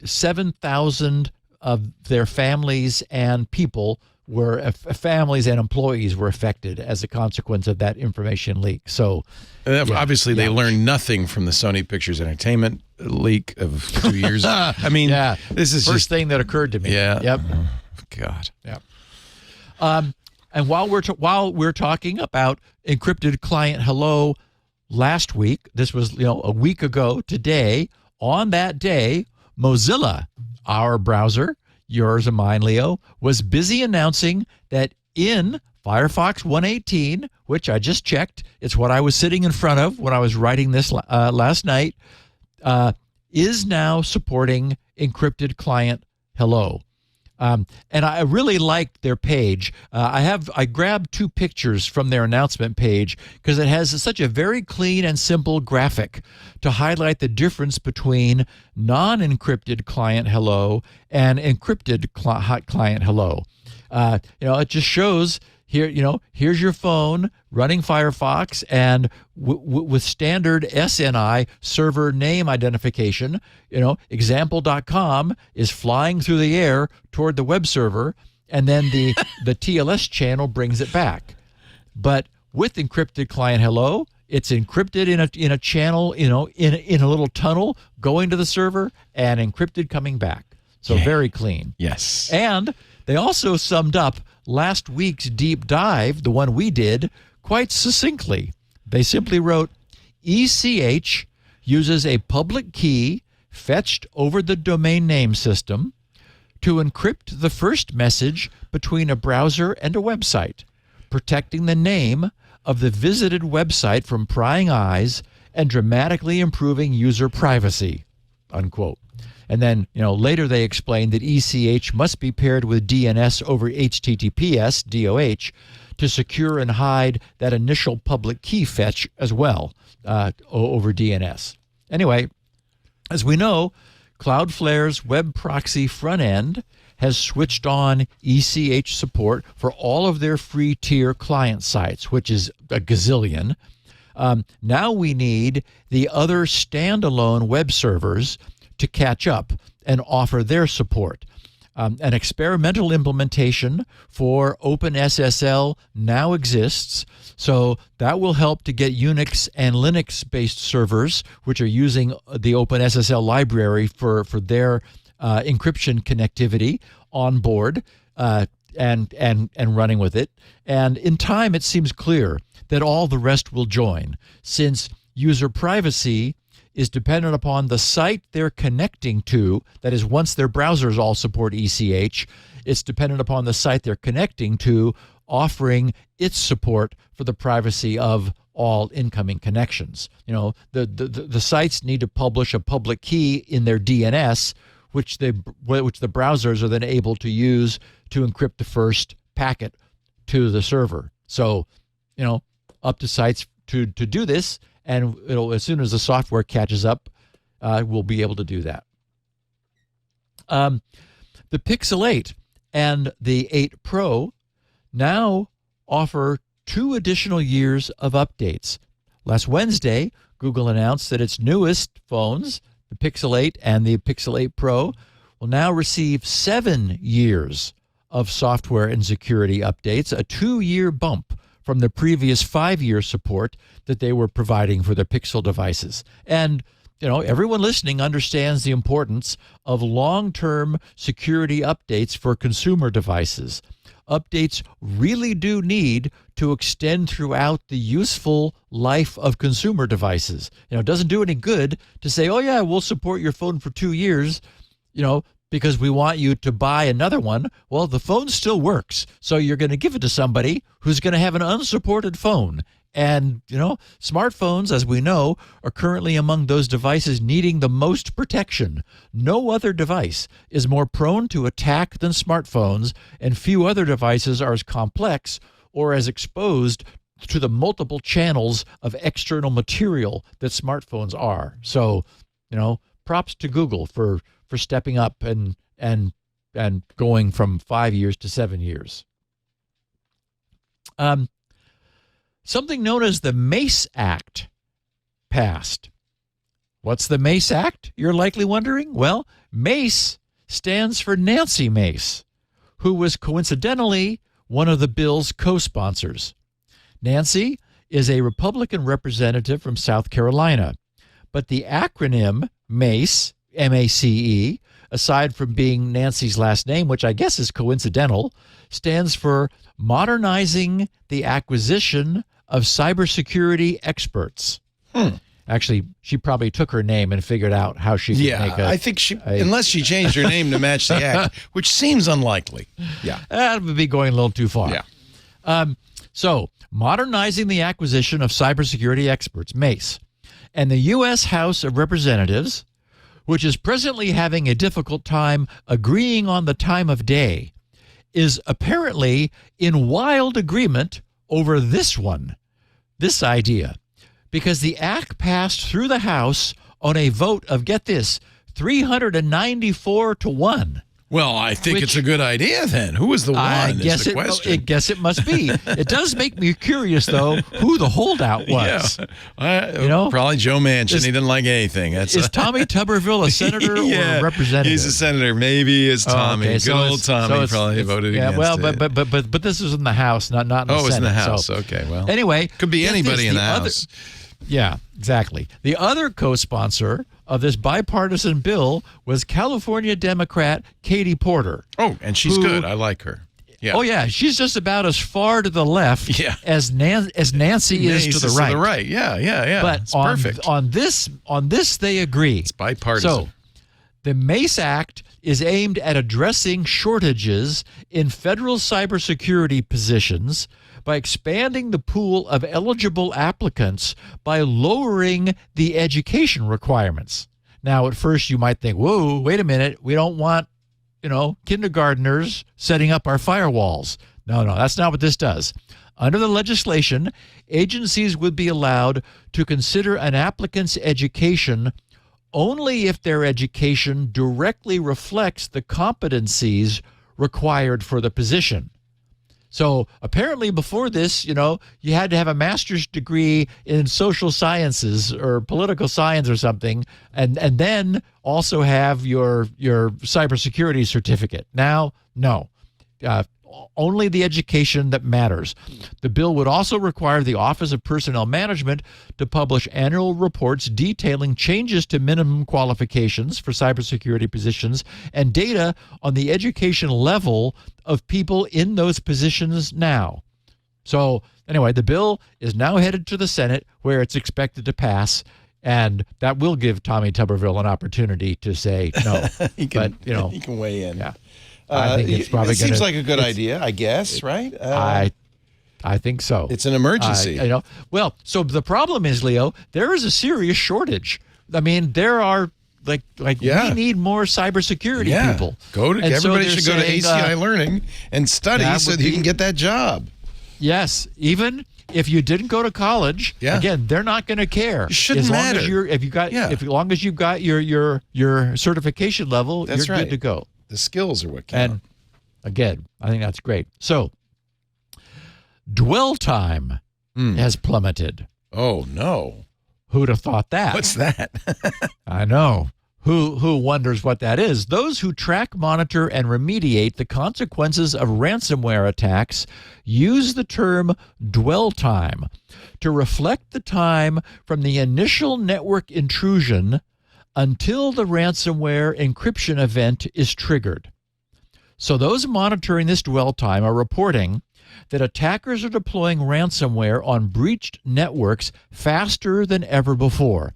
Speaker 4: 7,000 of their families and families and employees were affected as a consequence of that information leak. So
Speaker 1: obviously they learned nothing from the Sony Pictures Entertainment leak of 2 years. I mean, this is
Speaker 4: first thing that occurred to me.
Speaker 1: Yeah.
Speaker 4: Yep.
Speaker 1: God.
Speaker 4: Yep. And while we're talking about Encrypted Client Hello last week, this was a week ago today, on that day, Mozilla, our browser, yours and mine, Leo, was busy announcing that in Firefox 118, which I just checked, it's what I was sitting in front of when I was writing this last night, is now supporting Encrypted Client Hello. And I really liked their page. I grabbed 2 pictures from their announcement page because it has such a very clean and simple graphic to highlight the difference between non-encrypted client hello and encrypted client hello. It just shows here, here's your phone running Firefox, and with standard SNI, server name identification, example.com is flying through the air toward the web server, and then the TLS channel brings it back. But with encrypted client hello, it's encrypted in a channel, in a little tunnel going to the server, and encrypted coming back. So very clean.
Speaker 1: Yes.
Speaker 4: And they also summed up last week's deep dive, the one we did, quite succinctly. They simply wrote, ECH uses a public key fetched over the domain name system to encrypt the first message between a browser and a website, protecting the name of the visited website from prying eyes and dramatically improving user privacy, unquote. And then, later they explained that ECH must be paired with DNS over HTTPS, DOH, to secure and hide that initial public key fetch as well over DNS. Anyway, as we know, Cloudflare's web proxy front end has switched on ECH support for all of their free tier client sites, which is a gazillion. Now we need the other standalone web servers to catch up and offer their support. An experimental implementation for OpenSSL now exists, so that will help to get Unix and Linux-based servers, which are using the OpenSSL library for their encryption connectivity, on board and running with it. And in time, it seems clear that all the rest will join, since user privacy is dependent upon the site they're connecting to. That is, once their browsers all support ECH, it's dependent upon the site they're connecting to offering its support for the privacy of all incoming connections. The sites need to publish a public key in their DNS, which the browsers are then able to use to encrypt the first packet to the server. So, up to sites to do this. And as soon as the software catches up, we'll be able to do that. The Pixel 8 and the 8 Pro now offer 2 additional years of updates. Last Wednesday, Google announced that its newest phones, the Pixel 8 and the Pixel 8 Pro, will now receive 7 years of software and security updates, a 2-year bump from the previous 5-year support that they were providing for their Pixel devices. And, everyone listening understands the importance of long-term security updates for consumer devices. Updates really do need to extend throughout the useful life of consumer devices. It doesn't do any good to say, oh yeah, we'll support your phone for 2 years, because we want you to buy another one. Well, the phone still works, so you're going to give it to somebody who's going to have an unsupported phone. And, smartphones, as we know, are currently among those devices needing the most protection. No other device is more prone to attack than smartphones, and few other devices are as complex or as exposed to the multiple channels of external material that smartphones are. So, props to Google for stepping up and going from 5 years to 7 years. Something known as the MACE Act passed. What's the MACE Act, you're likely wondering? Well, MACE stands for Nancy Mace, who was coincidentally one of the bill's co-sponsors. Nancy is a Republican representative from South Carolina, but the acronym MACE, M-A-C-E, aside from being Nancy's last name, which I guess is coincidental, stands for Modernizing the Acquisition of Cybersecurity Experts. Actually, she probably took her name and figured out how she could make
Speaker 1: I think unless she changed her name to match the act, which seems unlikely. Yeah.
Speaker 4: That would be going a little too far.
Speaker 1: Yeah.
Speaker 4: So, Modernizing the Acquisition of Cybersecurity Experts, MACE. And the U.S. House of Representatives, which is presently having a difficult time agreeing on the time of day, is apparently in wild agreement over this idea, because the act passed through the House on a vote of, get this, 394 to 1.
Speaker 1: Well, I think it's a good idea then. Who was the one?
Speaker 4: I guess it must be. It does make me curious, though, who the holdout was.
Speaker 1: Yeah. Probably Joe Manchin. He didn't like anything.
Speaker 4: Is Tommy Tuberville a senator or a representative?
Speaker 1: He's a senator. Maybe it's Tommy.
Speaker 4: Okay.
Speaker 1: Good old Tommy probably voted against it.
Speaker 4: But this is in the House, not in the Senate.
Speaker 1: Oh, it's in the House. Okay, well.
Speaker 4: Anyway.
Speaker 1: Could be anybody in the House.
Speaker 4: Yeah, exactly. The other co-sponsor of this bipartisan bill was California Democrat Katie Porter.
Speaker 1: Oh, and she's good. I like her. Yeah.
Speaker 4: Oh, yeah. She's just about as far to the left as Nancy is to the right.
Speaker 1: To the right. Yeah.
Speaker 4: But
Speaker 1: it's perfect.
Speaker 4: on this, they agree.
Speaker 1: It's bipartisan.
Speaker 4: So the MACE Act is aimed at addressing shortages in federal cybersecurity positions by expanding the pool of eligible applicants by lowering the education requirements. Now, at first you might think, whoa, wait a minute, we don't want, kindergartners setting up our firewalls. No, that's not what this does. Under the legislation, agencies would be allowed to consider an applicant's education only if their education directly reflects the competencies required for the position. So apparently before this, you had to have a master's degree in social sciences or political science or something, and then also have your cybersecurity certificate. Now, no. Only the education that matters. The bill would also require the Office of Personnel Management to publish annual reports detailing changes to minimum qualifications for cybersecurity positions and data on the education level of people in those positions now. So anyway, the bill is now headed to the Senate, where it's expected to pass, and that will give Tommy Tuberville an opportunity to say no.
Speaker 1: he can weigh in.
Speaker 4: Yeah. I think it's probably
Speaker 1: it seems like a good idea, I guess, right?
Speaker 4: I think so.
Speaker 1: It's an emergency.
Speaker 4: Well, so the problem is, Leo, there is a serious shortage. I mean, there are we need more cybersecurity people.
Speaker 1: Everybody should go to ACI Learning and study so that you can get that job.
Speaker 4: Yes, even if you didn't go to college, again, they're not going to care.
Speaker 1: It shouldn't matter.
Speaker 4: As long as you've got your certification level, you're good to go.
Speaker 1: The skills are what count.
Speaker 4: And again, I think that's great. So, dwell time has plummeted.
Speaker 1: Oh, no.
Speaker 4: Who'd have thought that?
Speaker 1: What's that?
Speaker 4: I know. Who wonders what that is? Those who track, monitor, and remediate the consequences of ransomware attacks use the term dwell time to reflect the time from the initial network intrusion until the ransomware encryption event is triggered. So those monitoring this dwell time are reporting that attackers are deploying ransomware on breached networks faster than ever before.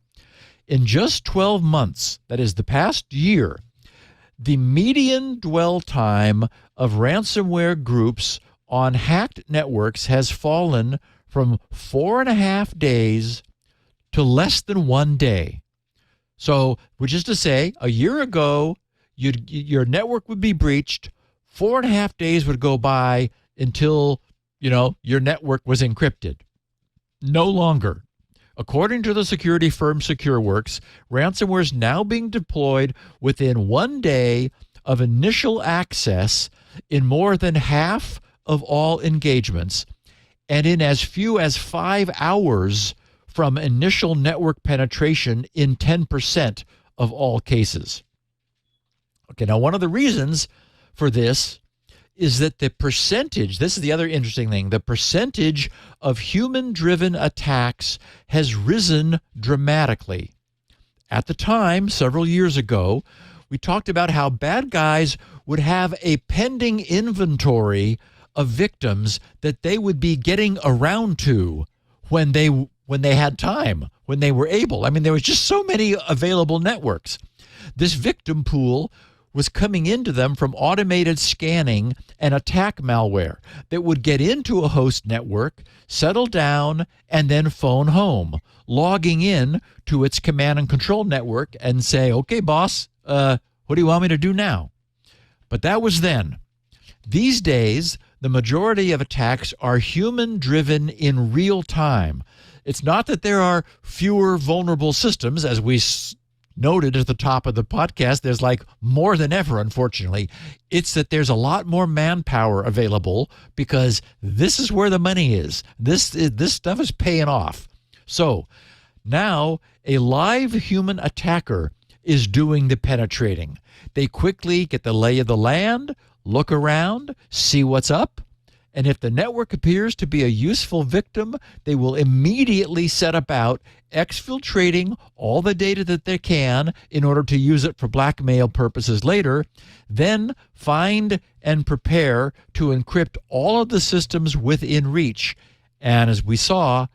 Speaker 4: In just 12 months, that is the past year, the median dwell time of ransomware groups on hacked networks has fallen from 4.5 days to less than 1 day. So, which is to say, a year ago, your network would be breached, 4.5 days would go by until, your network was encrypted. No longer. According to the security firm SecureWorks, ransomware is now being deployed within 1 day of initial access in more than half of all engagements, and in as few as 5 hours from initial network penetration in 10% of all cases. Okay, now one of the reasons for this is that the percentage, this is the other interesting thing, the percentage of human-driven attacks has risen dramatically. At the time, several years ago, we talked about how bad guys would have a pending inventory of victims that they would be getting around to when they had time, when they were able. I mean, there was just so many available networks. This victim pool was coming into them from automated scanning and attack malware that would get into a host network, settle down, and then phone home, logging in to its command and control network and say, okay, boss, what do you want me to do now? But that was then. These days, the majority of attacks are human-driven in real time. It's not that there are fewer vulnerable systems, as we noted at the top of the podcast. There's like more than ever, unfortunately. It's that there's a lot more manpower available because this is where the money is. This stuff is paying off. So now a live human attacker is doing the penetrating. They quickly get the lay of the land, look around, see what's up, and if the network appears to be a useful victim, they will immediately set about exfiltrating all the data that they can in order to use it for blackmail purposes later, then find and prepare to encrypt all of the systems within reach. And as we saw,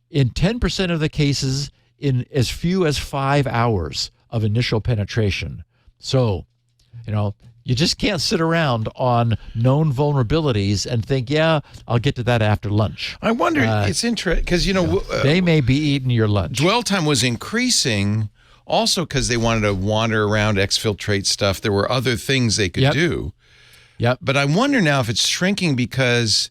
Speaker 4: in 10% of the cases, in as few as 5 hours of initial penetration. So, you just can't sit around on known vulnerabilities and think, yeah, I'll get to that after lunch.
Speaker 1: I wonder, it's interesting, because,
Speaker 4: they may be eating your lunch.
Speaker 1: Dwell time was increasing also because they wanted to wander around, exfiltrate stuff. There were other things they could do.
Speaker 4: Yep.
Speaker 1: But I wonder now if it's shrinking because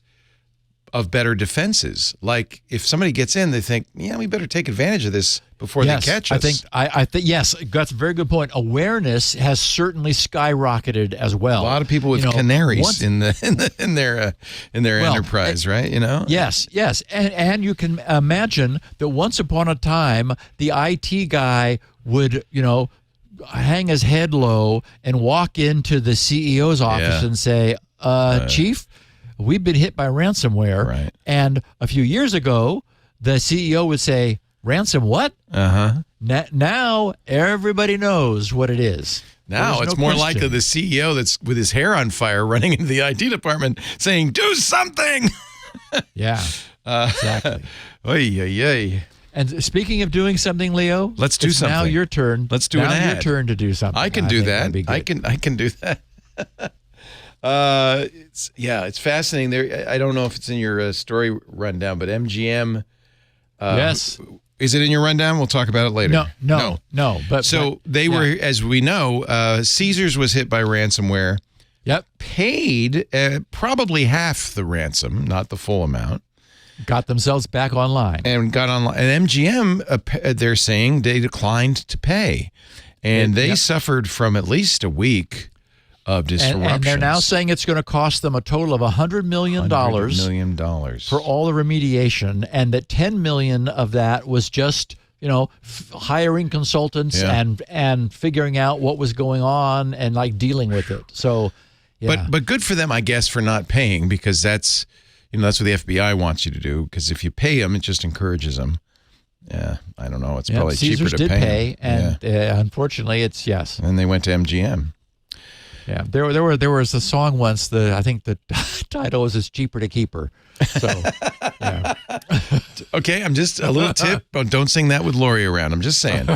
Speaker 1: of better defenses. Like if somebody gets in, they think, yeah, we better take advantage of this before they catch us.
Speaker 4: I think yes, that's a very good point. Awareness has certainly skyrocketed as well.
Speaker 1: A lot of people with canaries in their enterprise, right?
Speaker 4: Yes, and you can imagine that once upon a time, the IT guy would hang his head low and walk into the CEO's office and say, "Chief, we've been hit by ransomware."
Speaker 1: Right.
Speaker 4: And a few years ago, the CEO would say, "Ransom what?" Now everybody knows what it is.
Speaker 1: Now it's more likely the CEO that's with his hair on fire running into the IT department saying, "Do something."
Speaker 4: Yeah, exactly.
Speaker 1: Oy, oy, oy.
Speaker 4: And speaking of doing something, Leo,
Speaker 1: let's do something.
Speaker 4: Now your turn.
Speaker 1: Let's do an ad.
Speaker 4: Your turn to do something.
Speaker 1: I can do that. I can do that. It's fascinating. There, I don't know if it's in your story rundown, but MGM.
Speaker 4: Yes.
Speaker 1: Is it in your rundown? We'll talk about it later.
Speaker 4: No. But
Speaker 1: they were, as we know, Caesars was hit by ransomware.
Speaker 4: Yep.
Speaker 1: Paid probably half the ransom, not the full amount.
Speaker 4: Got themselves back online.
Speaker 1: And got online. And MGM, they're saying they declined to pay. And they suffered from at least a week of disruptions.
Speaker 4: And they're now saying it's going to cost them a total of $100 million.
Speaker 1: $100 million.
Speaker 4: For all the remediation, and that $10 million of that was just, hiring consultants and figuring out what was going on and like dealing with it. So, yeah.
Speaker 1: But good for them, I guess, for not paying, because that's what the FBI wants you to do, because if you pay them, it just encourages them. Yeah, I don't know. It's probably
Speaker 4: Caesars
Speaker 1: cheaper to
Speaker 4: pay. And unfortunately, it's yes.
Speaker 1: And they went to MGM.
Speaker 4: Yeah, there was a song once. I think the title was "It's Cheaper to Keep Her." So, yeah.
Speaker 1: Okay, I'm just a little tip. Don't sing that with Lori around. I'm just saying.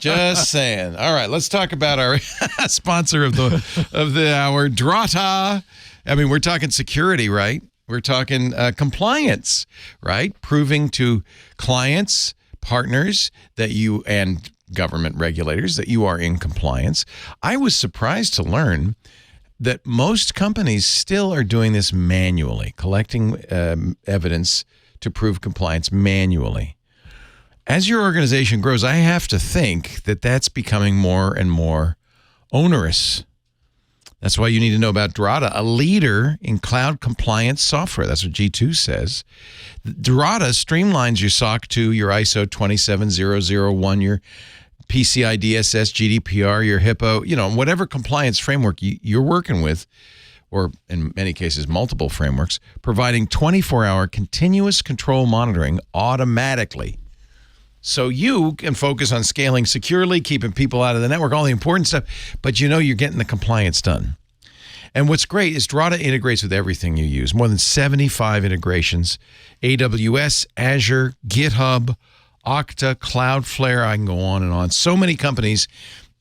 Speaker 1: Just saying. All right, let's talk about our sponsor of the hour, Drata. I mean, we're talking security, right? We're talking compliance, right? Proving to clients, partners that you and government regulators that you are in compliance. I was surprised to learn that most companies still are doing this manually, collecting evidence to prove compliance manually. As your organization grows, I have to think that that's becoming more and more onerous. That's why you need to know about Drata, a leader in cloud compliance software. That's what G2 says. Drata streamlines your SOC 2, your ISO 27001, your PCI DSS, GDPR, your HIPAA, whatever compliance framework you're working with, or in many cases, multiple frameworks, providing 24-hour continuous control monitoring automatically. So you can focus on scaling securely, keeping people out of the network, all the important stuff, but you're getting the compliance done. And what's great is Drata integrates with everything you use. More than 75 integrations, AWS, Azure, GitHub, Okta, Cloudflare, I can go on and on. So many companies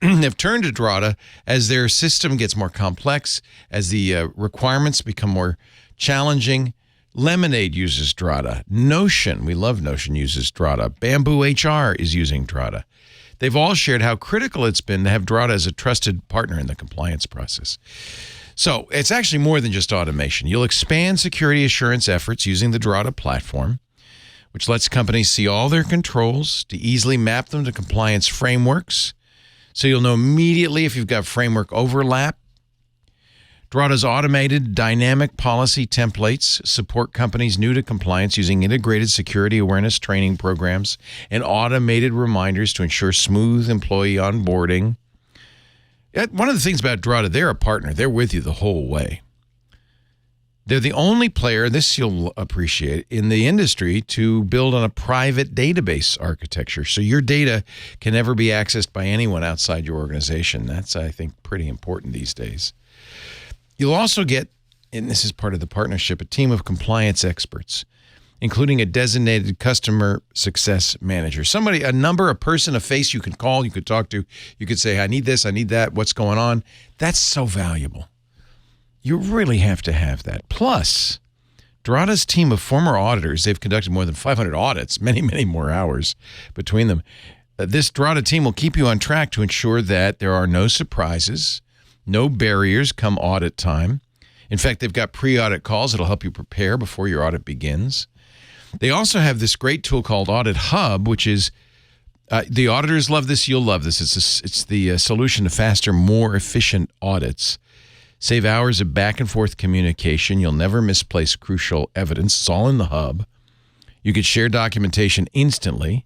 Speaker 1: have turned to Drata as their system gets more complex, as the requirements become more challenging. Lemonade uses Drata. Notion, we love Notion, uses Drata. Bamboo HR is using Drata. They've all shared how critical it's been to have Drata as a trusted partner in the compliance process. So it's actually more than just automation. You'll expand security assurance efforts using the Drata platform, which lets companies see all their controls to easily map them to compliance frameworks. So you'll know immediately if you've got framework overlap. Drata's automated dynamic policy templates support companies new to compliance using integrated security awareness training programs and automated reminders to ensure smooth employee onboarding. One of the things about Drata, they're a partner. They're with you the whole way. They're the only player, this you'll appreciate, in the industry to build on a private database architecture. So your data can never be accessed by anyone outside your organization. That's, I think, pretty important these days. You'll also get, and this is part of the partnership, a team of compliance experts, including a designated customer success manager. Somebody, a number, a person, a face you can call, you could talk to. You could say, I need this, I need that, what's going on? That's so valuable. You really have to have that. Plus, Drata's team of former auditors, they've conducted more than 500 audits, many, many more hours between them. This Drata team will keep you on track to ensure that there are no surprises, no barriers come audit time. In fact, they've got pre-audit calls that'll help you prepare before your audit begins. They also have this great tool called Audit Hub, which is, the auditors love this, you'll love this. It's the solution to faster, more efficient audits. Save hours of back and forth communication. You'll never misplace crucial evidence. It's all in the hub. You can share documentation instantly.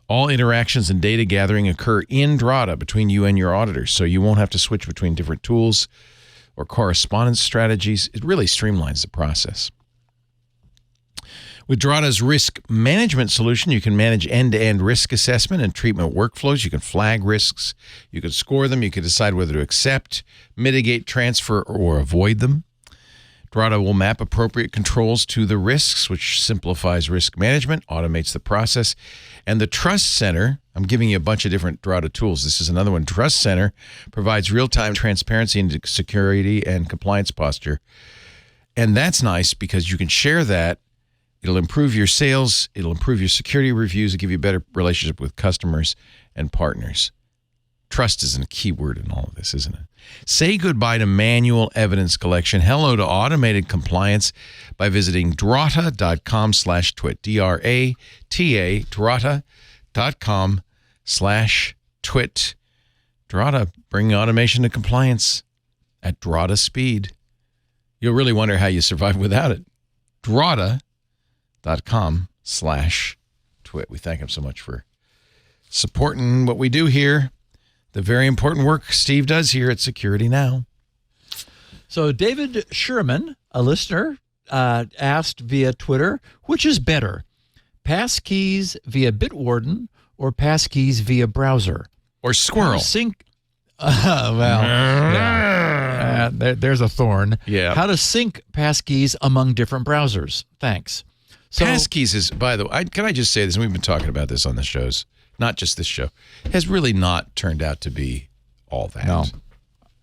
Speaker 1: All interactions and data gathering occur in Drata between you and your auditors, so you won't have to switch between different tools or correspondence strategies. It really streamlines the process. With Drata's risk management solution, you can manage end-to-end risk assessment and treatment workflows. You can flag risks. You can score them. You can decide whether to accept, mitigate, transfer, or avoid them. Drata will map appropriate controls to the risks, which simplifies risk management, automates the process. And the Trust Center, I'm giving you a bunch of different Drata tools. This is another one. Trust Center provides real-time transparency into security and compliance posture. And that's nice because you can share that. It'll improve your sales. It'll improve your security reviews. It'll give you a better relationship with customers and partners. Trust is a key word in all of this, isn't it? Say goodbye to manual evidence collection. Hello to automated compliance by visiting drata.com/twit. D-R-A-T-A, drata.com/twit. Drata, bringing automation to compliance at Drata speed. You'll really wonder how you survive without it. Drata.com/twit. We thank him so much for supporting what we do here. The very important work Steve does here at Security Now.
Speaker 4: So David Sherman, a listener, asked via Twitter, which is better, Passkeys via Bitwarden or Passkeys via browser?
Speaker 1: Or Squirrel.
Speaker 4: There's a thorn.
Speaker 1: Yeah.
Speaker 4: How to sync Passkeys among different browsers? Thanks. So,
Speaker 1: Passkeys is, by the way, can I just say this? And we've been talking about this on the shows, not just this show, has really not turned out to be all that.
Speaker 4: No,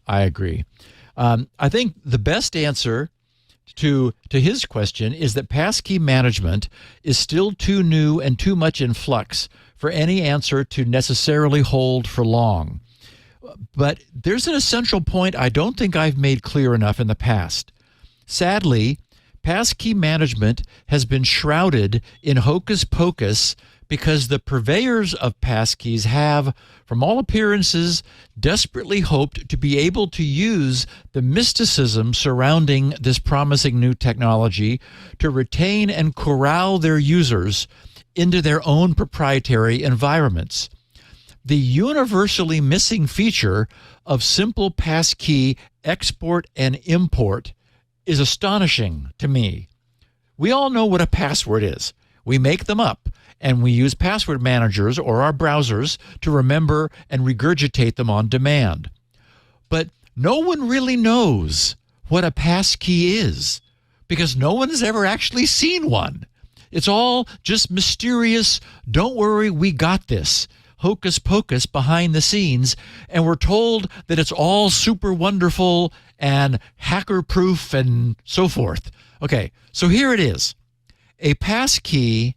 Speaker 4: I agree. I think the best answer to his question is that passkey management is still too new and too much in flux for any answer to necessarily hold for long. But there's an essential point I don't think I've made clear enough in the past. Sadly, passkey management has been shrouded in hocus pocus because the purveyors of passkeys have, from all appearances, desperately hoped to be able to use the mysticism surrounding this promising new technology to retain and corral their users into their own proprietary environments. The universally missing feature of simple passkey export and import is astonishing to me. We all know what a password is. We make them up, and we use password managers or our browsers to remember and regurgitate them on demand. But no one really knows what a passkey is because no one has ever actually seen one. It's all just mysterious, don't worry, we got this, hocus pocus behind the scenes, and we're told that it's all super wonderful and hacker proof and so forth. Okay, so here it is. A passkey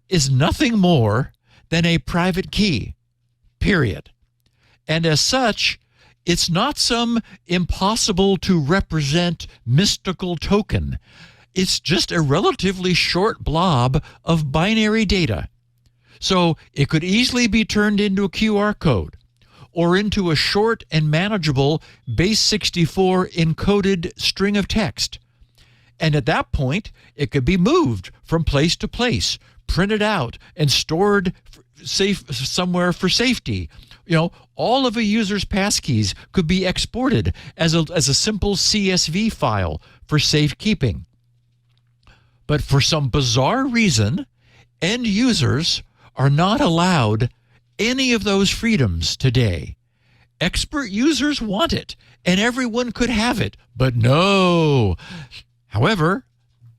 Speaker 4: is nothing more than a private key, period. And as such, it's not some impossible to represent mystical token. It's just a relatively short blob of binary data. So it could easily be turned into a QR code or into a short and manageable base 64 encoded string of text. And at that point, it could be moved from place to place, printed out, and stored safe somewhere for safety. You know, all of a user's passkeys could be exported as a simple CSV file for safekeeping. But for some bizarre reason, end users are not allowed any of those freedoms today. Expert users want it, and everyone could have it, but no. However,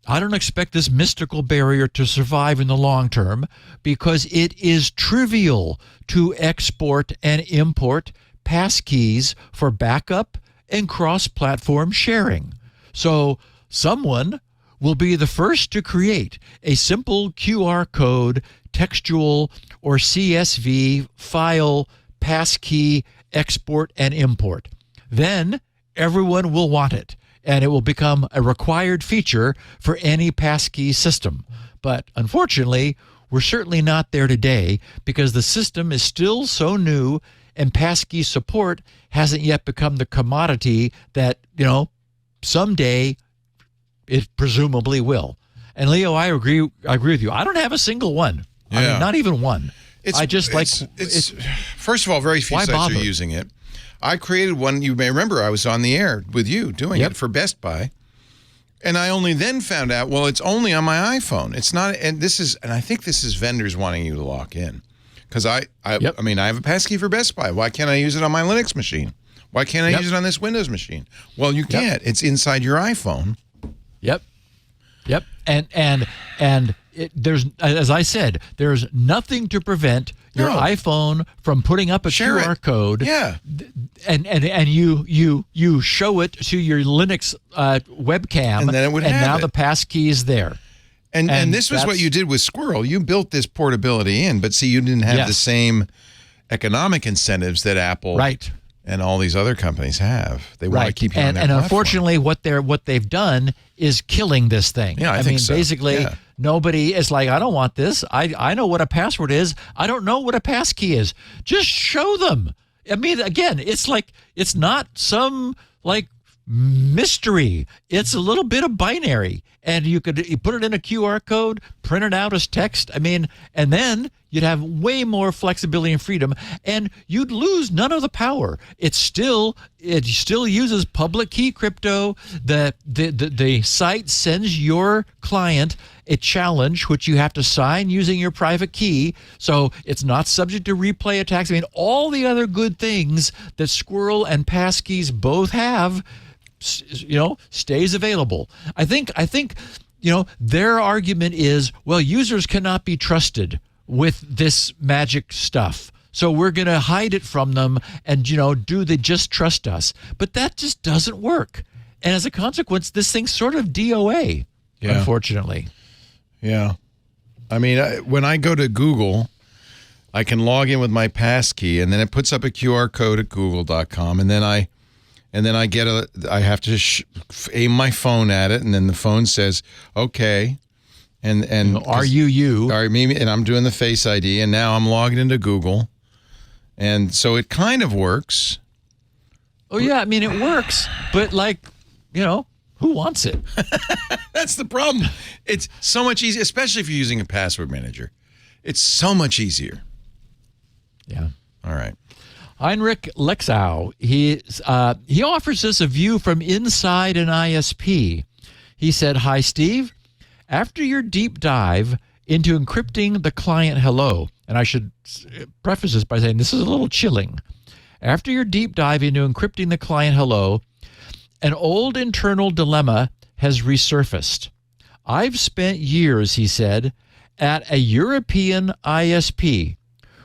Speaker 4: I don't expect this mystical barrier to survive in the long term because it is trivial to export and import passkeys for backup and cross-platform sharing. So someone will be the first to create a simple QR code, textual, or CSV file passkey export and import. Then everyone will want it, and it will become a required feature for any passkey system. But unfortunately, we're certainly not there today because the system is still so new and passkey support hasn't yet become the commodity that, you know, someday it presumably will. And Leo, I agree with you. I don't have a single one.
Speaker 1: Yeah.
Speaker 4: I mean, not even one.
Speaker 1: First of all, very few sites are using it. I created one. You may remember I was on the air with you doing it for Best Buy. And I only then found out, well, it's only on my iPhone. It's not, and I think this is vendors wanting you to lock in. Because I mean, I have a passkey for Best Buy. Why can't I use it on my Linux machine? Why can't I use it on this Windows machine? Well, you can't. It's inside your iPhone.
Speaker 4: Yep. And there's, as I said, there's nothing to prevent your iPhone from putting up a QR code.
Speaker 1: Yeah.
Speaker 4: And you show it to your Linux webcam,
Speaker 1: and then it would have
Speaker 4: now
Speaker 1: it.
Speaker 4: the passkey is there.
Speaker 1: And this was what you did with Squirrel. You built this portability in, but see, you didn't have the same economic incentives that Apple and all these other companies have. They want to keep you on their platform.
Speaker 4: Unfortunately, what they've done is killing this thing.
Speaker 1: Yeah, I think so.
Speaker 4: Basically, nobody is like, I don't want this. I know what a password is. I don't know what a passkey is. Just show them. I mean, again, it's like, it's not some like mystery. It's a little bit of binary, and you put it in a QR code, print it out as text. I mean, and then you'd have way more flexibility and freedom, and you'd lose none of the power. It still uses public key crypto. The site sends your client a challenge, which you have to sign using your private key, so it's not subject to replay attacks. I mean, all the other good things that Squirrel and Passkeys both have, stays available. I think their argument is, well, users cannot be trusted with this magic stuff, so we're going to hide it from them and do they just trust us? But that just doesn't work, and as a consequence, this thing's sort of DOA, unfortunately.
Speaker 1: Yeah, I mean, when I go to Google, I can log in with my passkey, and then it puts up a QR code at google.com, and then I have to aim my phone at it, and then the phone says, okay. And
Speaker 4: are you?
Speaker 1: Are me? And I'm doing the Face ID, and now I'm logged into Google, and so it kind of works.
Speaker 4: Oh yeah, I mean it works, but who wants it?
Speaker 1: That's the problem. It's so much easier, especially if you're using a password manager. It's so much easier.
Speaker 4: Yeah.
Speaker 1: All right.
Speaker 4: Heinrich Lexau, he offers us a view from inside an ISP. He said, "Hi, Steve. After your deep dive into encrypting the client hello," and I should preface this by saying this is a little chilling. After your deep dive into encrypting the client hello, an old internal dilemma has resurfaced. I've spent years, he said, at a European ISP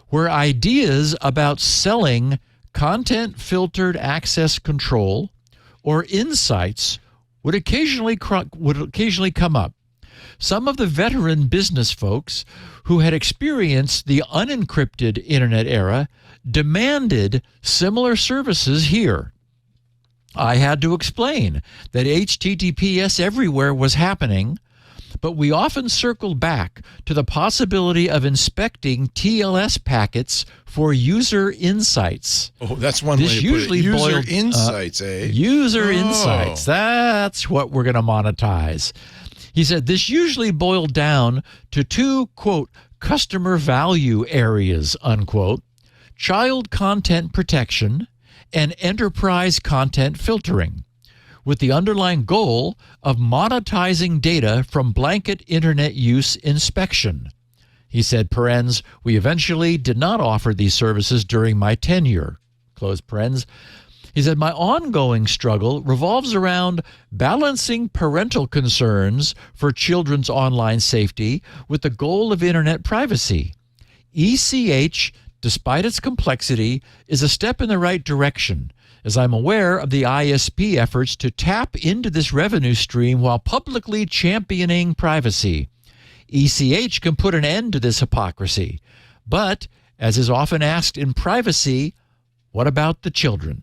Speaker 4: where ideas about selling content-filtered access control or insights would occasionally come up. Some of the veteran business folks who had experienced the unencrypted internet era demanded similar services here. I had to explain that HTTPS everywhere was happening, but we often circled back to the possibility of inspecting TLS packets for user insights.
Speaker 1: Oh, that's one way to put it. User insights, eh?
Speaker 4: User insights. That's what we're going to monetize. He said this usually boiled down to two, quote, customer value areas, unquote, child content protection and enterprise content filtering, with the underlying goal of monetizing data from blanket internet use inspection. He said, parens, we eventually did not offer these services during my tenure, close parens. He said, my ongoing struggle revolves around balancing parental concerns for children's online safety with the goal of internet privacy. ECH, despite its complexity, is a step in the right direction, as I'm aware of the ISP efforts to tap into this revenue stream while publicly championing privacy. ECH can put an end to this hypocrisy. But, as is often asked in privacy, what about the children?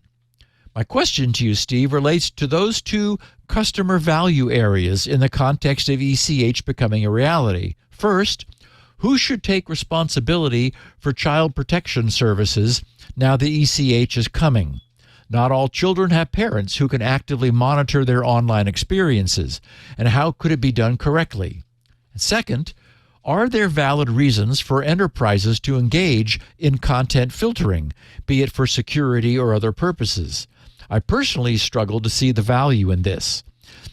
Speaker 4: My question to you, Steve, relates to those two customer value areas in the context of ECH becoming a reality. First, who should take responsibility for child protection services now the ECH is coming? Not all children have parents who can actively monitor their online experiences, and how could it be done correctly? And second, are there valid reasons for enterprises to engage in content filtering, be it for security or other purposes? I personally struggle to see the value in this.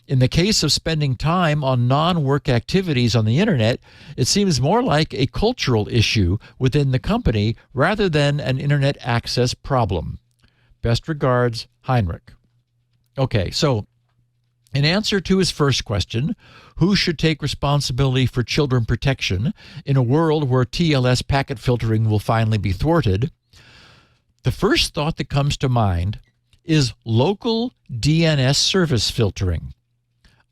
Speaker 4: In the case of spending time on non-work activities on the internet, it seems more like a cultural issue within the company rather than an internet access problem. Best regards, Heinrich. Okay, so in answer to his first question, who should take responsibility for children protection in a world where TLS packet filtering will finally be thwarted, the first thought that comes to mind is local DNS service filtering.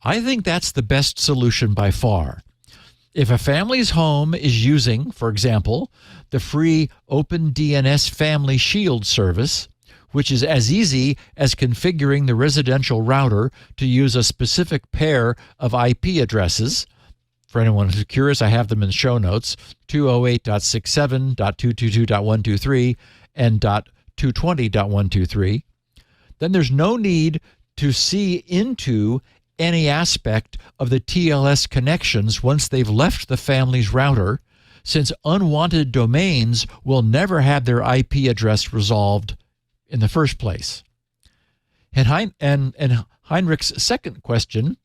Speaker 4: I think that's the best solution by far. If a family's home is using, for example, the free OpenDNS Family Shield service, which is as easy as configuring the residential router to use a specific pair of IP addresses. For anyone who's curious, I have them in show notes, 208.67.222.123 and .220.123. Then there's no need to see into any aspect of the TLS connections once they've left the family's router, since unwanted domains will never have their IP address resolved in the first place. And Heinrich's second question,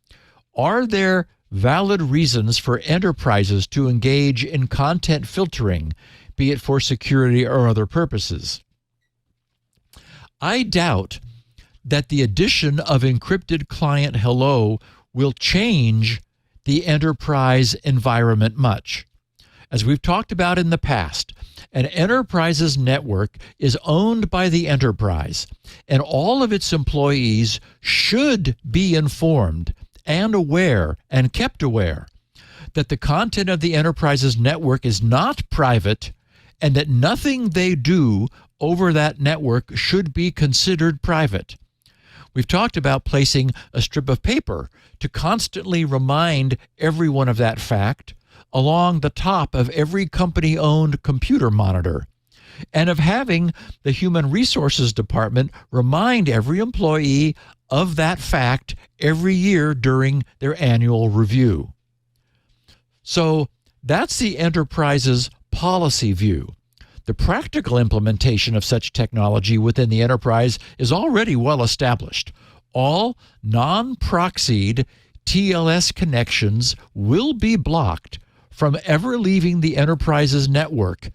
Speaker 4: are there valid reasons for enterprises to engage in content filtering, be it for security or other purposes? I doubt that the addition of Encrypted Client Hello will change the enterprise environment much. As we've talked about in the past, an enterprise's network is owned by the enterprise, and all of its employees should be informed and aware and kept aware that the content of the enterprise's network is not private and that nothing they do over that network should be considered private. We've talked about placing a strip of paper to constantly remind everyone of that fact along the top of every company-owned computer monitor, and of having the Human Resources Department remind every employee of that fact every year during their annual review. So that's the enterprise's policy view. The practical implementation of such technology within the enterprise is already well established. All non-proxied TLS connections will be blocked from ever leaving the enterprise's network,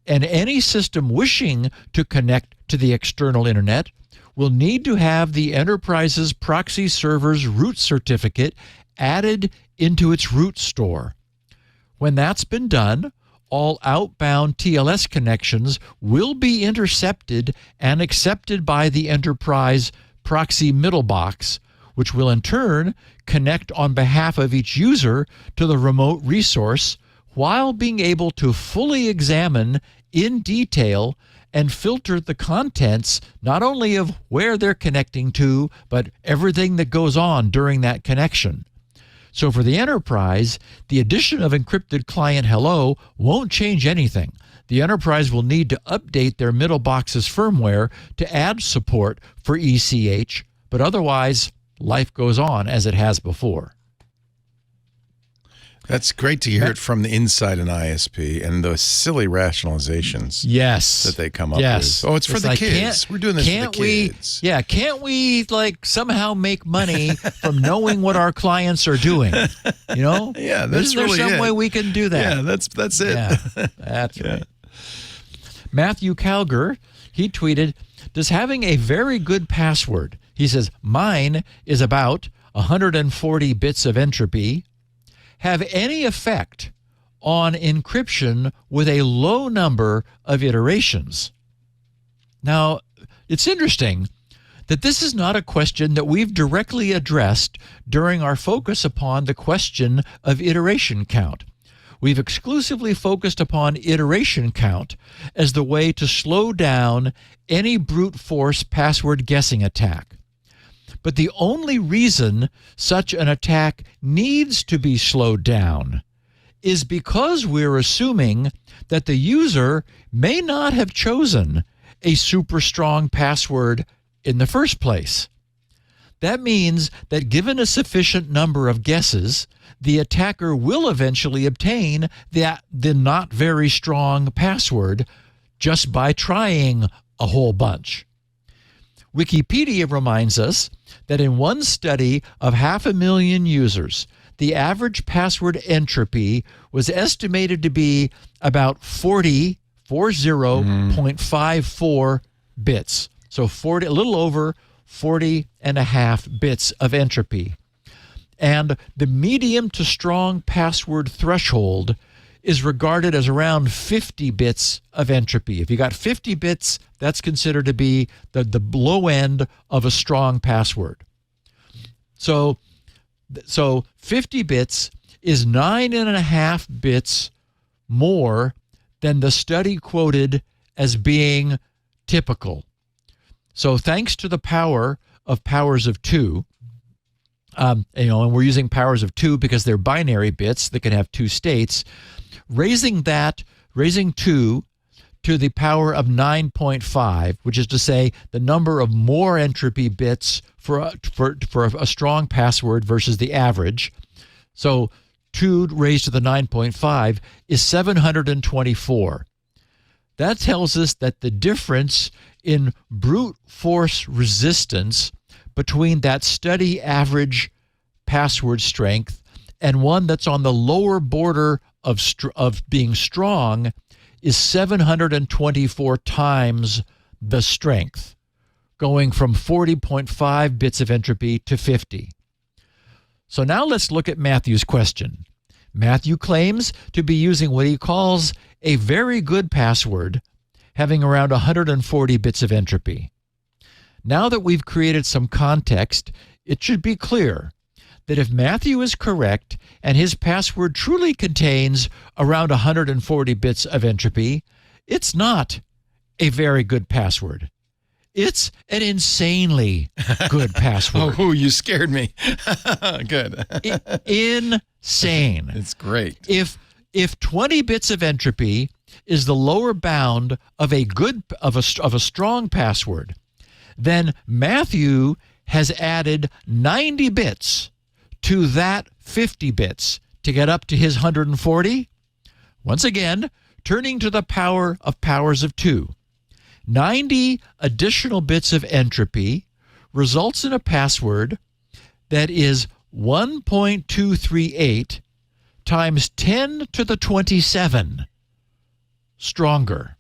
Speaker 4: and any system wishing to connect to the external internet will need to have the enterprise's proxy server's root certificate added into its root store. When that's been done, all outbound TLS connections will be intercepted and accepted by the enterprise proxy middle box, which will in turn connect on behalf of each user to the remote resource while being able to fully examine in detail and filter the contents, not only of where they're connecting to, but everything that goes on during that connection. So for the enterprise, the addition of Encrypted Client Hello won't change anything. The enterprise will need to update their middle box's firmware to add support for ECH, but otherwise, life goes on as it has before.
Speaker 1: That's great to hear it from the inside an ISP and those silly rationalizations that they come up with. Oh, it's for the kids. We're doing this for the kids.
Speaker 4: Can't we like somehow make money from knowing what our clients are doing? You know?
Speaker 1: Yeah, that's really
Speaker 4: some way we can do that?
Speaker 1: Yeah, that's it.
Speaker 4: Yeah, that's right. Matthew Calger, he tweeted, does having a very good password, he says, mine is about 140 bits of entropy, have any effect on encryption with a low number of iterations? Now, it's interesting that this is not a question that we've directly addressed during our focus upon the question of iteration count. We've exclusively focused upon iteration count as the way to slow down any brute force password guessing attack. But the only reason such an attack needs to be slowed down is because we're assuming that the user may not have chosen a super strong password in the first place. That means that given a sufficient number of guesses, the attacker will eventually obtain the not very strong password just by trying a whole bunch. Wikipedia reminds us that in one study of 500,000 users, the average password entropy was estimated to be about 40.54 bits. So a little over 40 and a half bits of entropy. And the medium to strong password threshold is regarded as around 50 bits of entropy. If you got 50 bits, that's considered to be the low end of a strong password. So 50 bits is 9.5 bits more than the study quoted as being typical. So thanks to the power of powers of 2, and we're using powers of 2 because they're binary bits that can have two states, raising 2 to the power of 9.5, which is to say the number of more entropy bits for a strong password versus the average. So 2 raised to the 9.5 is 724. That tells us that the difference in brute force resistance between that study average password strength and one that's on the lower border of being strong is 724 times the strength, going from 40.5 bits of entropy to 50. So now let's look at Matthew's question. Matthew claims to be using what he calls a very good password, having around 140 bits of entropy. Now that we've created some context, it should be clear that if Matthew is correct and his password truly contains around 140 bits of entropy, it's not a very good password. It's an insanely good password.
Speaker 1: Oh, you scared me. Good.
Speaker 4: Insane.
Speaker 1: It's great.
Speaker 4: If 20 bits of entropy is the lower bound of a strong password, then Matthew has added 90 bits to that 50 bits to get up to his 140. Once again, turning to the power of powers of 2. 90 additional bits of entropy results in a password that is 1.238 times 10 to the 27 stronger.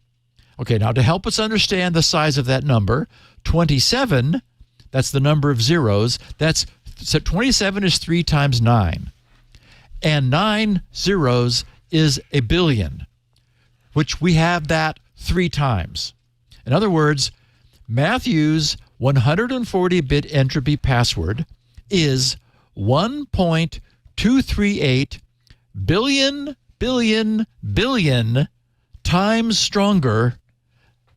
Speaker 4: Okay, now to help us understand the size of that number, 27, that's the number of zeros. So 27 is 3 times 9. And 9 zeros is a billion. which we have that 3 times. In other words, Matthew's 140-bit entropy password is 1.238 billion times stronger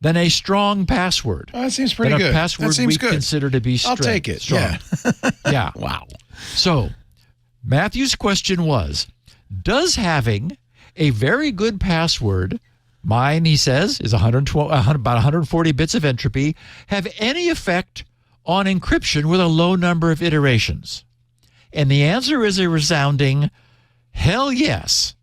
Speaker 4: than a strong password.
Speaker 1: Oh, that seems pretty good.
Speaker 4: A password we consider to be strong.
Speaker 1: I'll take it.
Speaker 4: Strong.
Speaker 1: Yeah.
Speaker 4: Yeah.
Speaker 1: Wow.
Speaker 4: So Matthew's question was, does having a very good password, mine, he says, is about 140 bits of entropy, have any effect on encryption with a low number of iterations? And the answer is a resounding hell yes.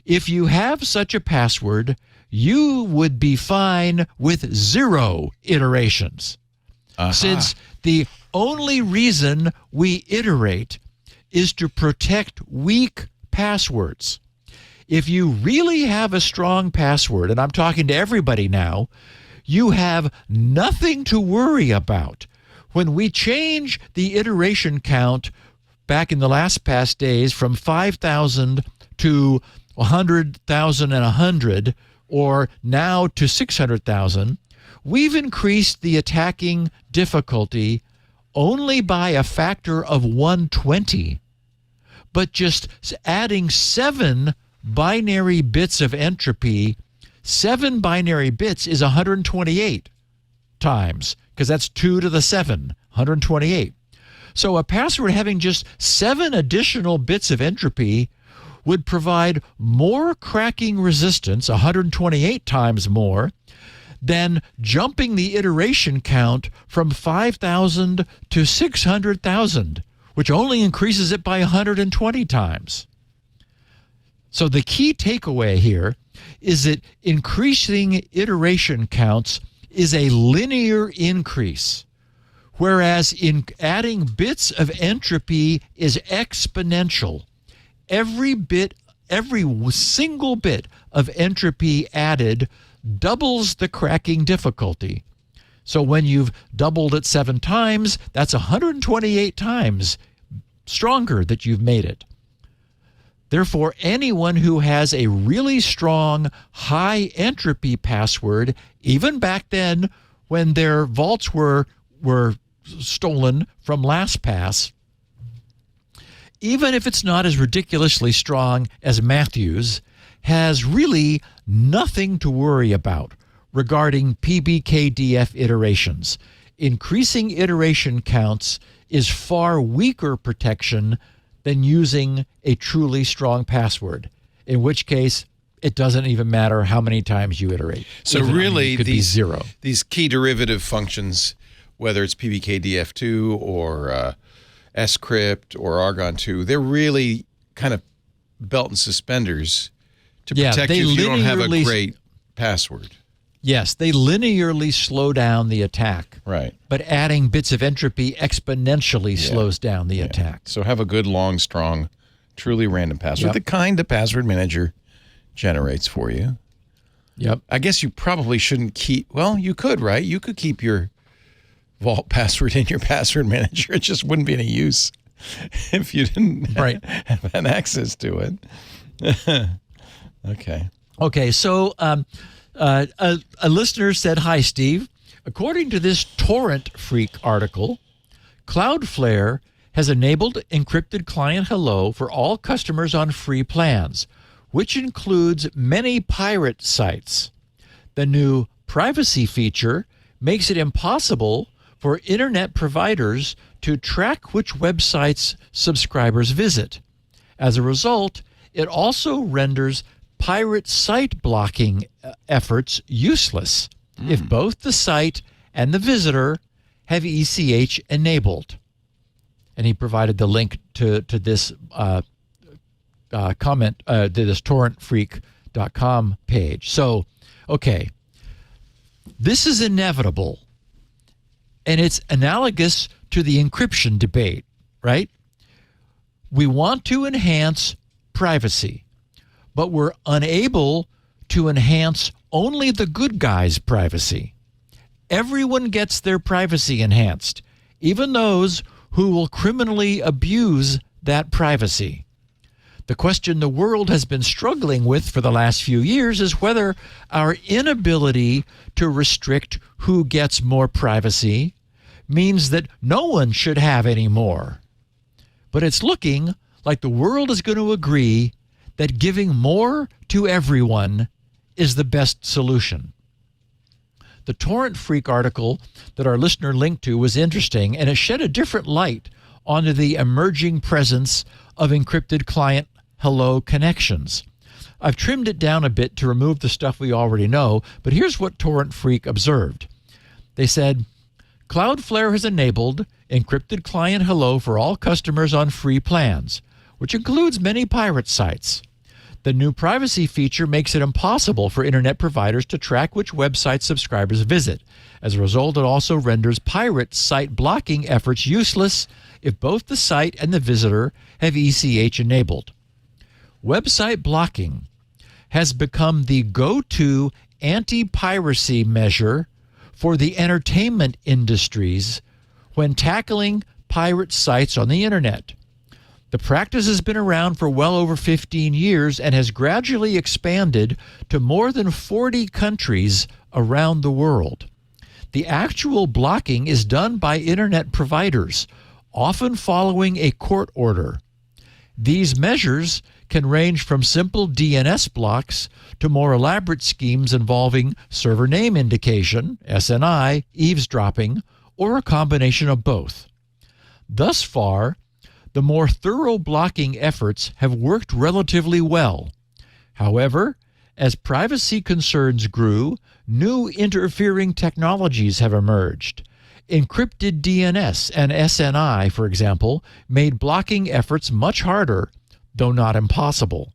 Speaker 4: If you have such a password, you would be fine with 0 iterations. Since the only reason we iterate is to protect weak passwords. If you really have a strong password, and I'm talking to everybody now, you have nothing to worry about. When we change the iteration count back in the last past days from 5,000 to 100,000 and 100, or now to 600,000, we've increased the attacking difficulty only by a factor of 120. But just adding 7 binary bits of entropy, 7 binary bits is 128 times, because that's 2 to the 7, 128. So a password having just 7 additional bits of entropy would provide more cracking resistance, 128 times more, than jumping the iteration count from 5,000 to 600,000, which only increases it by 120 times. So the key takeaway here is that increasing iteration counts is a linear increase, whereas in adding bits of entropy is exponential. Every single bit of entropy added doubles the cracking difficulty. So when you've doubled it 7 times, that's 128 times stronger that you've made it. Therefore, anyone who has a really strong, high entropy password, even back then when their vaults were stolen from LastPass, even if it's not as ridiculously strong as Matthew's, has really nothing to worry about regarding PBKDF iterations. Increasing iteration counts is far weaker protection than using a truly strong password, in which case it doesn't even matter how many times you iterate.
Speaker 1: So really,
Speaker 4: it could be 0.
Speaker 1: These key derivative functions, whether it's PBKDF2 or scrypt or Argon2, they're really kind of belt and suspenders to protect you if you don't have a great password.
Speaker 4: Yes, they linearly slow down the attack.
Speaker 1: Right.
Speaker 4: But adding bits of entropy exponentially slows down the attack.
Speaker 1: So have a good, long, strong, truly random password, the kind the password manager generates for you.
Speaker 4: Yep.
Speaker 1: I guess you probably shouldn't keep, well, you could, right? You could keep your vault password in your password manager. It just wouldn't be any use if you didn't have access to it. Okay, so a listener said, "Hi, Steve. According to this Torrent Freak article, Cloudflare has enabled Encrypted Client Hello for all customers on free plans, which includes many pirate sites. The new privacy feature makes it impossible for internet providers to track which websites subscribers visit. As a result, it also renders pirate site blocking efforts useless if both the site and the visitor have ECH enabled." And he provided the link to this comment, to this torrentfreak.com page. So, okay, this is inevitable. And it's analogous to the encryption debate, right? We want to enhance privacy, but we're unable to enhance only the good guys' privacy. Everyone gets their privacy enhanced, even those who will criminally abuse that privacy.
Speaker 4: The question the world has been struggling with for the last few years is whether our inability to restrict who gets more privacy means that no one should have any more. But it's looking like the world is going to agree that giving more to everyone is the best solution. The Torrent Freak article that our listener linked to was interesting, and it shed a different light onto the emerging presence of encrypted client hello connections. I've trimmed it down a bit to remove the stuff we already know, but here's what Torrent Freak observed. They said, Cloudflare has enabled Encrypted Client Hello for all customers on free plans, which includes many pirate sites. The new privacy feature makes it impossible for internet providers to track which websites subscribers visit. As a result, it also renders pirate site blocking efforts useless if both the site and the visitor have ECH enabled. Website blocking has become the go-to anti-piracy measure for the entertainment industries when tackling pirate sites on the internet. The practice has been around for well over 15 years and has gradually expanded to more than 40 countries around the world. The actual blocking is done by internet providers, often following a court order. These measures can range from simple DNS blocks to more elaborate schemes involving server name indication, SNI, eavesdropping, or a combination of both. Thus far, the more thorough blocking efforts have worked relatively well. However, as privacy concerns grew, new interfering technologies have emerged. Encrypted DNS and SNI, for example, made blocking efforts much harder, though not impossible.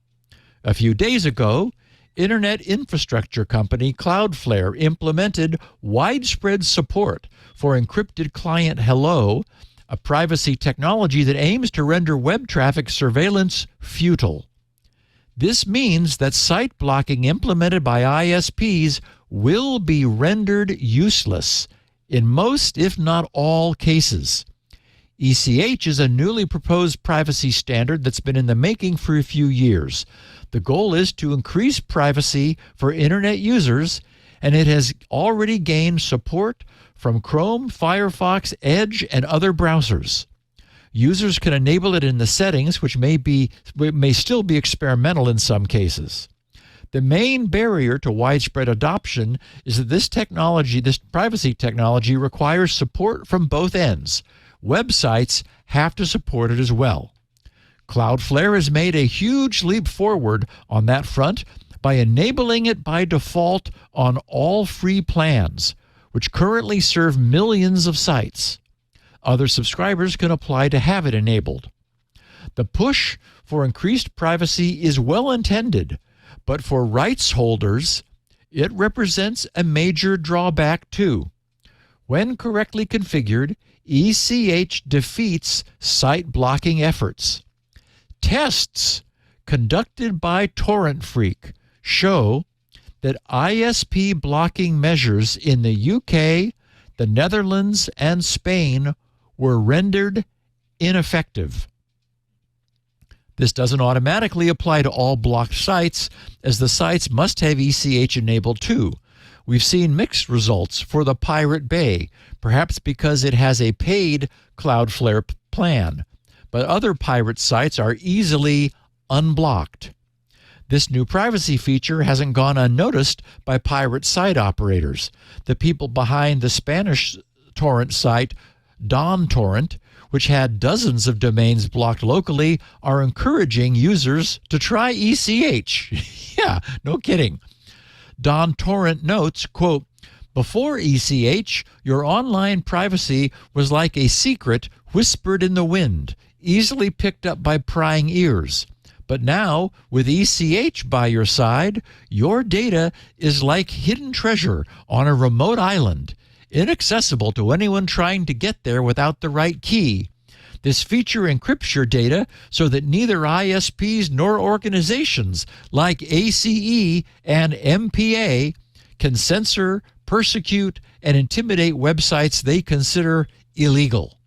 Speaker 4: A few days ago, internet infrastructure company Cloudflare implemented widespread support for Encrypted Client Hello, a privacy technology that aims to render web traffic surveillance futile. This means that site blocking implemented by ISPs will be rendered useless in most, if not all, cases. ECH is a newly proposed privacy standard that's been in the making for a few years. The goal is to increase privacy for internet users, and it has already gained support from Chrome, Firefox, Edge, and other browsers. Users can enable it in the settings, which may still be experimental in some cases. The main barrier to widespread adoption is that this privacy technology requires support from both ends. Websites have to support it as well. Cloudflare has made a huge leap forward on that front by enabling it by default on all free plans, which currently serve millions of sites. Other subscribers can apply to have it enabled. The push for increased privacy is well intended, but for rights holders, it represents a major drawback too. When correctly configured, ECH defeats site blocking efforts. Tests conducted by Torrent Freak show that ISP blocking measures in the UK, the Netherlands, and Spain were rendered ineffective. This doesn't automatically apply to all blocked sites, as the sites must have ECH enabled too. We've seen mixed results for the Pirate Bay, perhaps because it has a paid Cloudflare plan, but other pirate sites are easily unblocked. This new privacy feature hasn't gone unnoticed by pirate site operators. The people behind the Spanish torrent site DonTorrent, which had dozens of domains blocked locally, are encouraging users to try ECH. Yeah, no kidding. DonTorrent notes, quote, "Before ECH, your online privacy was like a secret whispered in the wind, easily picked up by prying ears. But now, with ECH by your side, your data is like hidden treasure on a remote island, inaccessible to anyone trying to get there without the right key. This feature encrypts your data so that neither ISPs nor organizations like ACE and MPA can censor, persecute, and intimidate websites they consider illegal."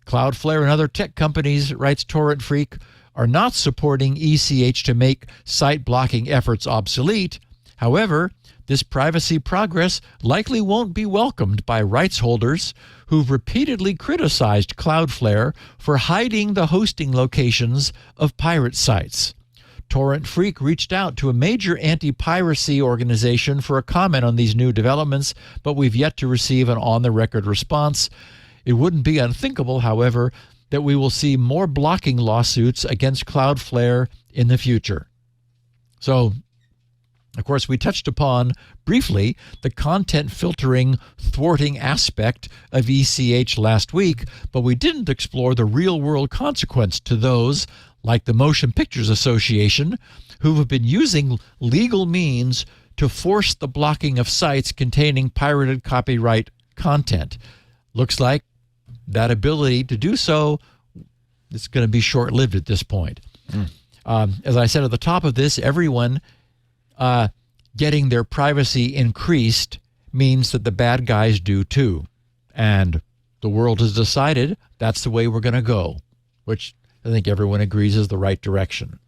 Speaker 4: Cloudflare and other tech companies, writes Torrent Freak, are not supporting ECH to make site blocking efforts obsolete. However, this privacy progress likely won't be welcomed by rights holders who've repeatedly criticized Cloudflare for hiding the hosting locations of pirate sites. Torrent Freak reached out to a major anti-piracy organization for a comment on these new developments, but we've yet to receive an on-the-record response. It wouldn't be unthinkable, however, that we will see more blocking lawsuits against Cloudflare in the future. So, of course, we touched upon briefly the content filtering thwarting aspect of ECH last week, but we didn't explore the real-world consequence to those like the Motion Pictures Association, who have been using legal means to force the blocking of sites containing pirated copyright content. Looks like that ability to do so is going to be short-lived at this point. As I said at the top of this, everyone getting their privacy increased means that the bad guys do too. And the world has decided that's the way we're going to go, which I think everyone agrees is the right direction.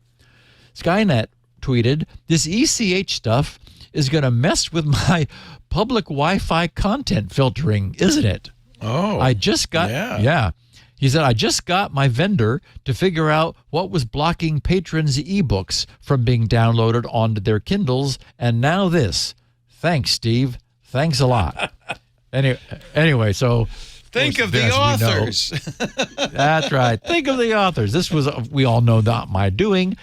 Speaker 4: Skynet tweeted, "This ECH stuff is going to mess with my public Wi-Fi content filtering, isn't it?"
Speaker 1: Oh,
Speaker 4: I just got, yeah. He said, "I just got my vendor to figure out what was blocking patrons' ebooks from being downloaded onto their Kindles, and now this. Thanks, Steve. Thanks a lot." Anyway, so
Speaker 1: think of the authors.
Speaker 4: That's right. Think of the authors. This was, we all know, not my doing.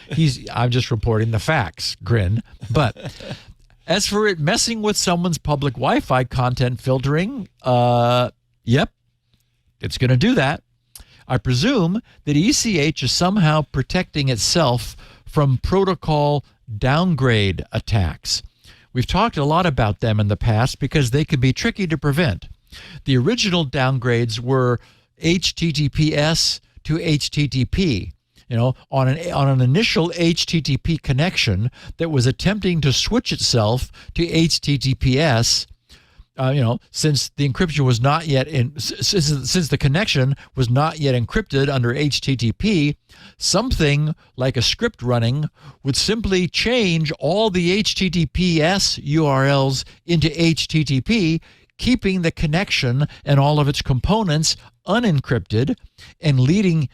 Speaker 4: I'm just reporting the facts. Grin. But as for it messing with someone's public Wi-Fi content filtering, yep, it's going to do that. I presume that ECH is somehow protecting itself from protocol downgrade attacks. We've talked a lot about them in the past because they can be tricky to prevent. The original downgrades were HTTPS to HTTP, on an initial HTTP connection that was attempting to switch itself to HTTPS. Since the encryption was not yet since the connection was not yet encrypted under HTTP, something like a script running would simply change all the HTTPS URLs into HTTP, keeping the connection and all of its components unencrypted, and leading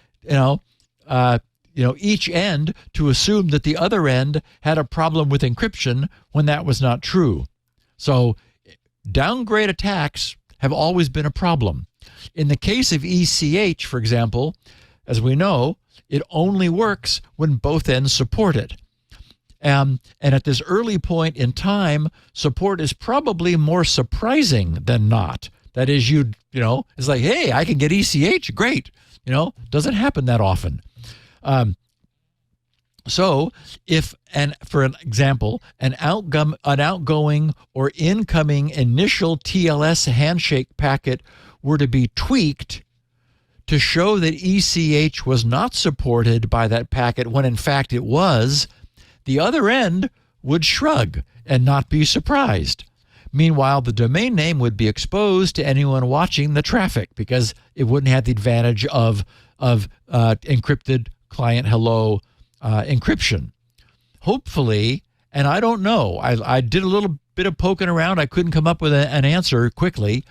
Speaker 4: each end to assume that the other end had a problem with encryption when that was not true. So downgrade attacks have always been a problem. In the case of ECH, for example, as we know, it only works when both ends support it. And at this early point in time, support is probably more surprising than not. That is, it's like, hey, I can get ECH, great. Doesn't happen that often. So if, for an example, an outgoing or incoming initial TLS handshake packet were to be tweaked to show that ECH was not supported by that packet when in fact it was, the other end would shrug and not be surprised. Meanwhile, the domain name would be exposed to anyone watching the traffic because it wouldn't have the advantage of encrypted client hello encryption. Hopefully, and I don't know, I did a little bit of poking around. I couldn't come up with an answer quickly.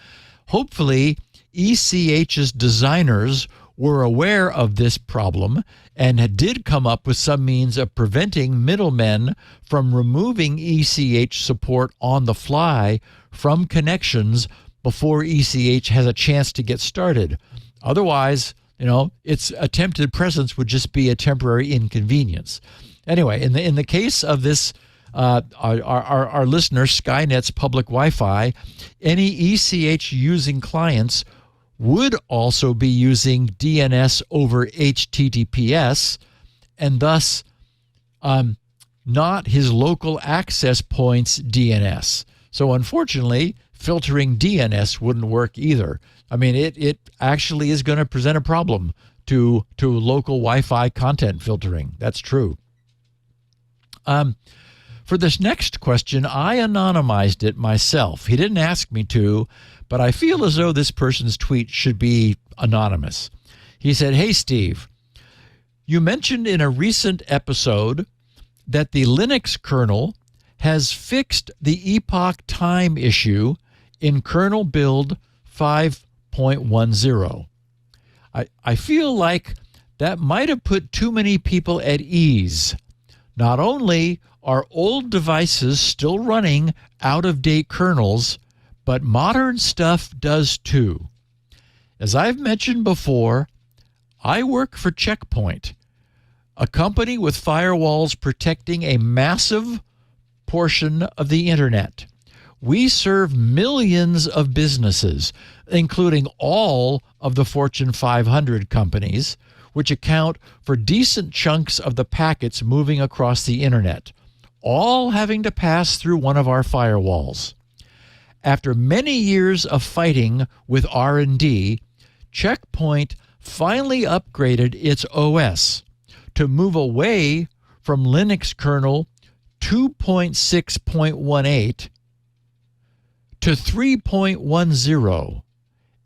Speaker 4: Hopefully, ECH's designers were aware of this problem and did come up with some means of preventing middlemen from removing ECH support on the fly from connections before ECH has a chance to get started. Otherwise, its attempted presence would just be a temporary inconvenience. Anyway, in the case of this, our listener, Skynet's public Wi-Fi, any ECH using clients would also be using DNS over HTTPS, and thus not his local access point's DNS. So unfortunately, filtering DNS wouldn't work either. I mean, it actually is going to present a problem to local Wi-Fi content filtering. That's true. For this next question, I anonymized it myself. He didn't ask me to, but I feel as though this person's tweet should be anonymous. He said, "Hey, Steve, You mentioned in a recent episode that the Linux kernel has fixed the epoch time issue in kernel build 5.10. I feel like that might have put too many people at ease. Not only are old devices still running out-of-date kernels, but modern stuff does too. As I've mentioned before, I work for Check Point, a company with firewalls protecting a massive portion of the internet. We serve millions of businesses, including all of the Fortune 500 companies, which account for decent chunks of the packets moving across the internet, all having to pass through one of our firewalls. After many years of fighting with R&D, Check Point finally upgraded its OS to move away from Linux kernel 2.6.18 to 3.10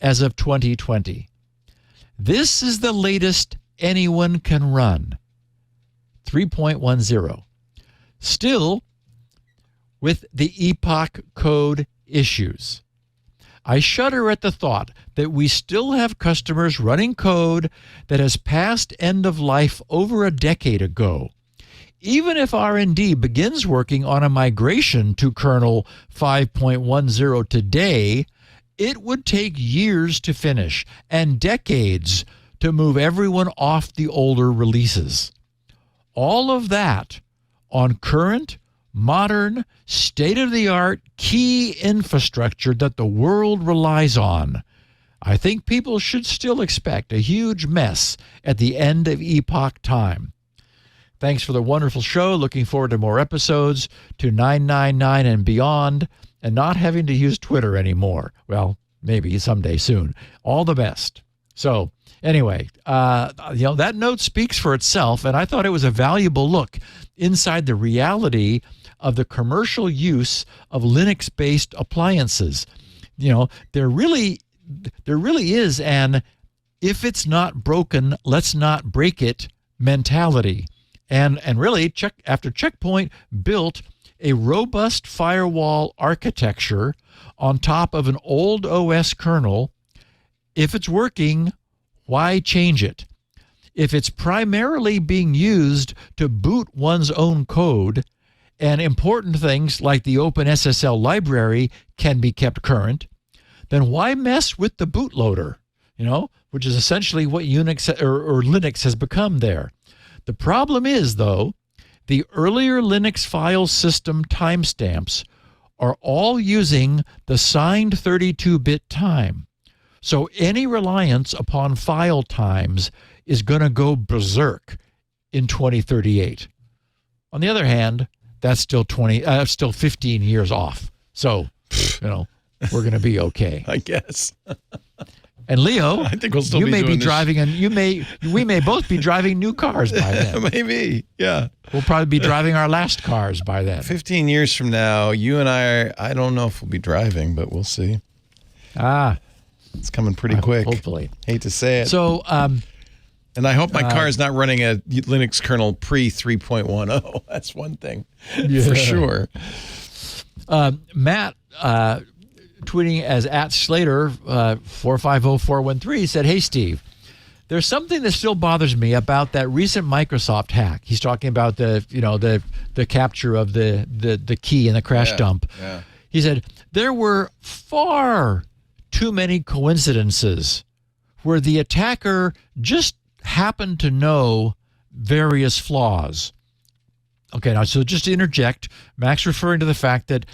Speaker 4: as of 2020. This is the latest anyone can run, 3.10. Still, with the epoch code issues. I shudder at the thought that we still have customers running code that has passed end of life over a decade ago. Even if R&D begins working on a migration to kernel 5.10 today, it would take years to finish and decades to move everyone off the older releases. All of that on current, modern, state-of-the-art key infrastructure that the world relies on. I think people should still expect a huge mess at the end of epoch time. Thanks for the wonderful show. Looking forward to more episodes, to 999 and beyond, and not having to use Twitter anymore. Well, maybe someday soon. All the best. So anyway, that note speaks for itself, and I thought it was a valuable look inside the reality of the commercial use of Linux-based appliances. There really is an if it's not broken, let's not break it mentality. And really, after Check Point built a robust firewall architecture on top of an old OS kernel, if it's working, why change it? If it's primarily being used to boot one's own code, and important things like the OpenSSL library can be kept current, then why mess with the bootloader, which is essentially what Unix or Linux has become there. The problem is, though, the earlier Linux file system timestamps are all using the signed 32-bit time. So any reliance upon file times is going to go berserk in 2038. On the other hand, that's still 15 years off. So, we're going to be okay.
Speaker 1: I guess.
Speaker 4: And Leo,
Speaker 1: I think we'll still be
Speaker 4: driving, and we may both be driving new cars by then.
Speaker 1: Maybe, yeah.
Speaker 4: We'll probably be driving our last cars by then.
Speaker 1: 15 years from now, you and I don't know if we'll be driving, but we'll see. It's coming pretty quick.
Speaker 4: Hopefully.
Speaker 1: Hate to say it.
Speaker 4: So,
Speaker 1: and I hope my car is not running a Linux kernel pre 3.10. That's one thing for sure.
Speaker 4: Matt, tweeting as @Slater 450413 said, "Hey Steve, there's something that still bothers me about that recent Microsoft hack." He's talking about the capture of the key in the crash dump.
Speaker 1: Yeah.
Speaker 4: He said there were far too many coincidences where the attacker just happened to know various flaws. Okay, now so just to interject, Mac's referring to the fact that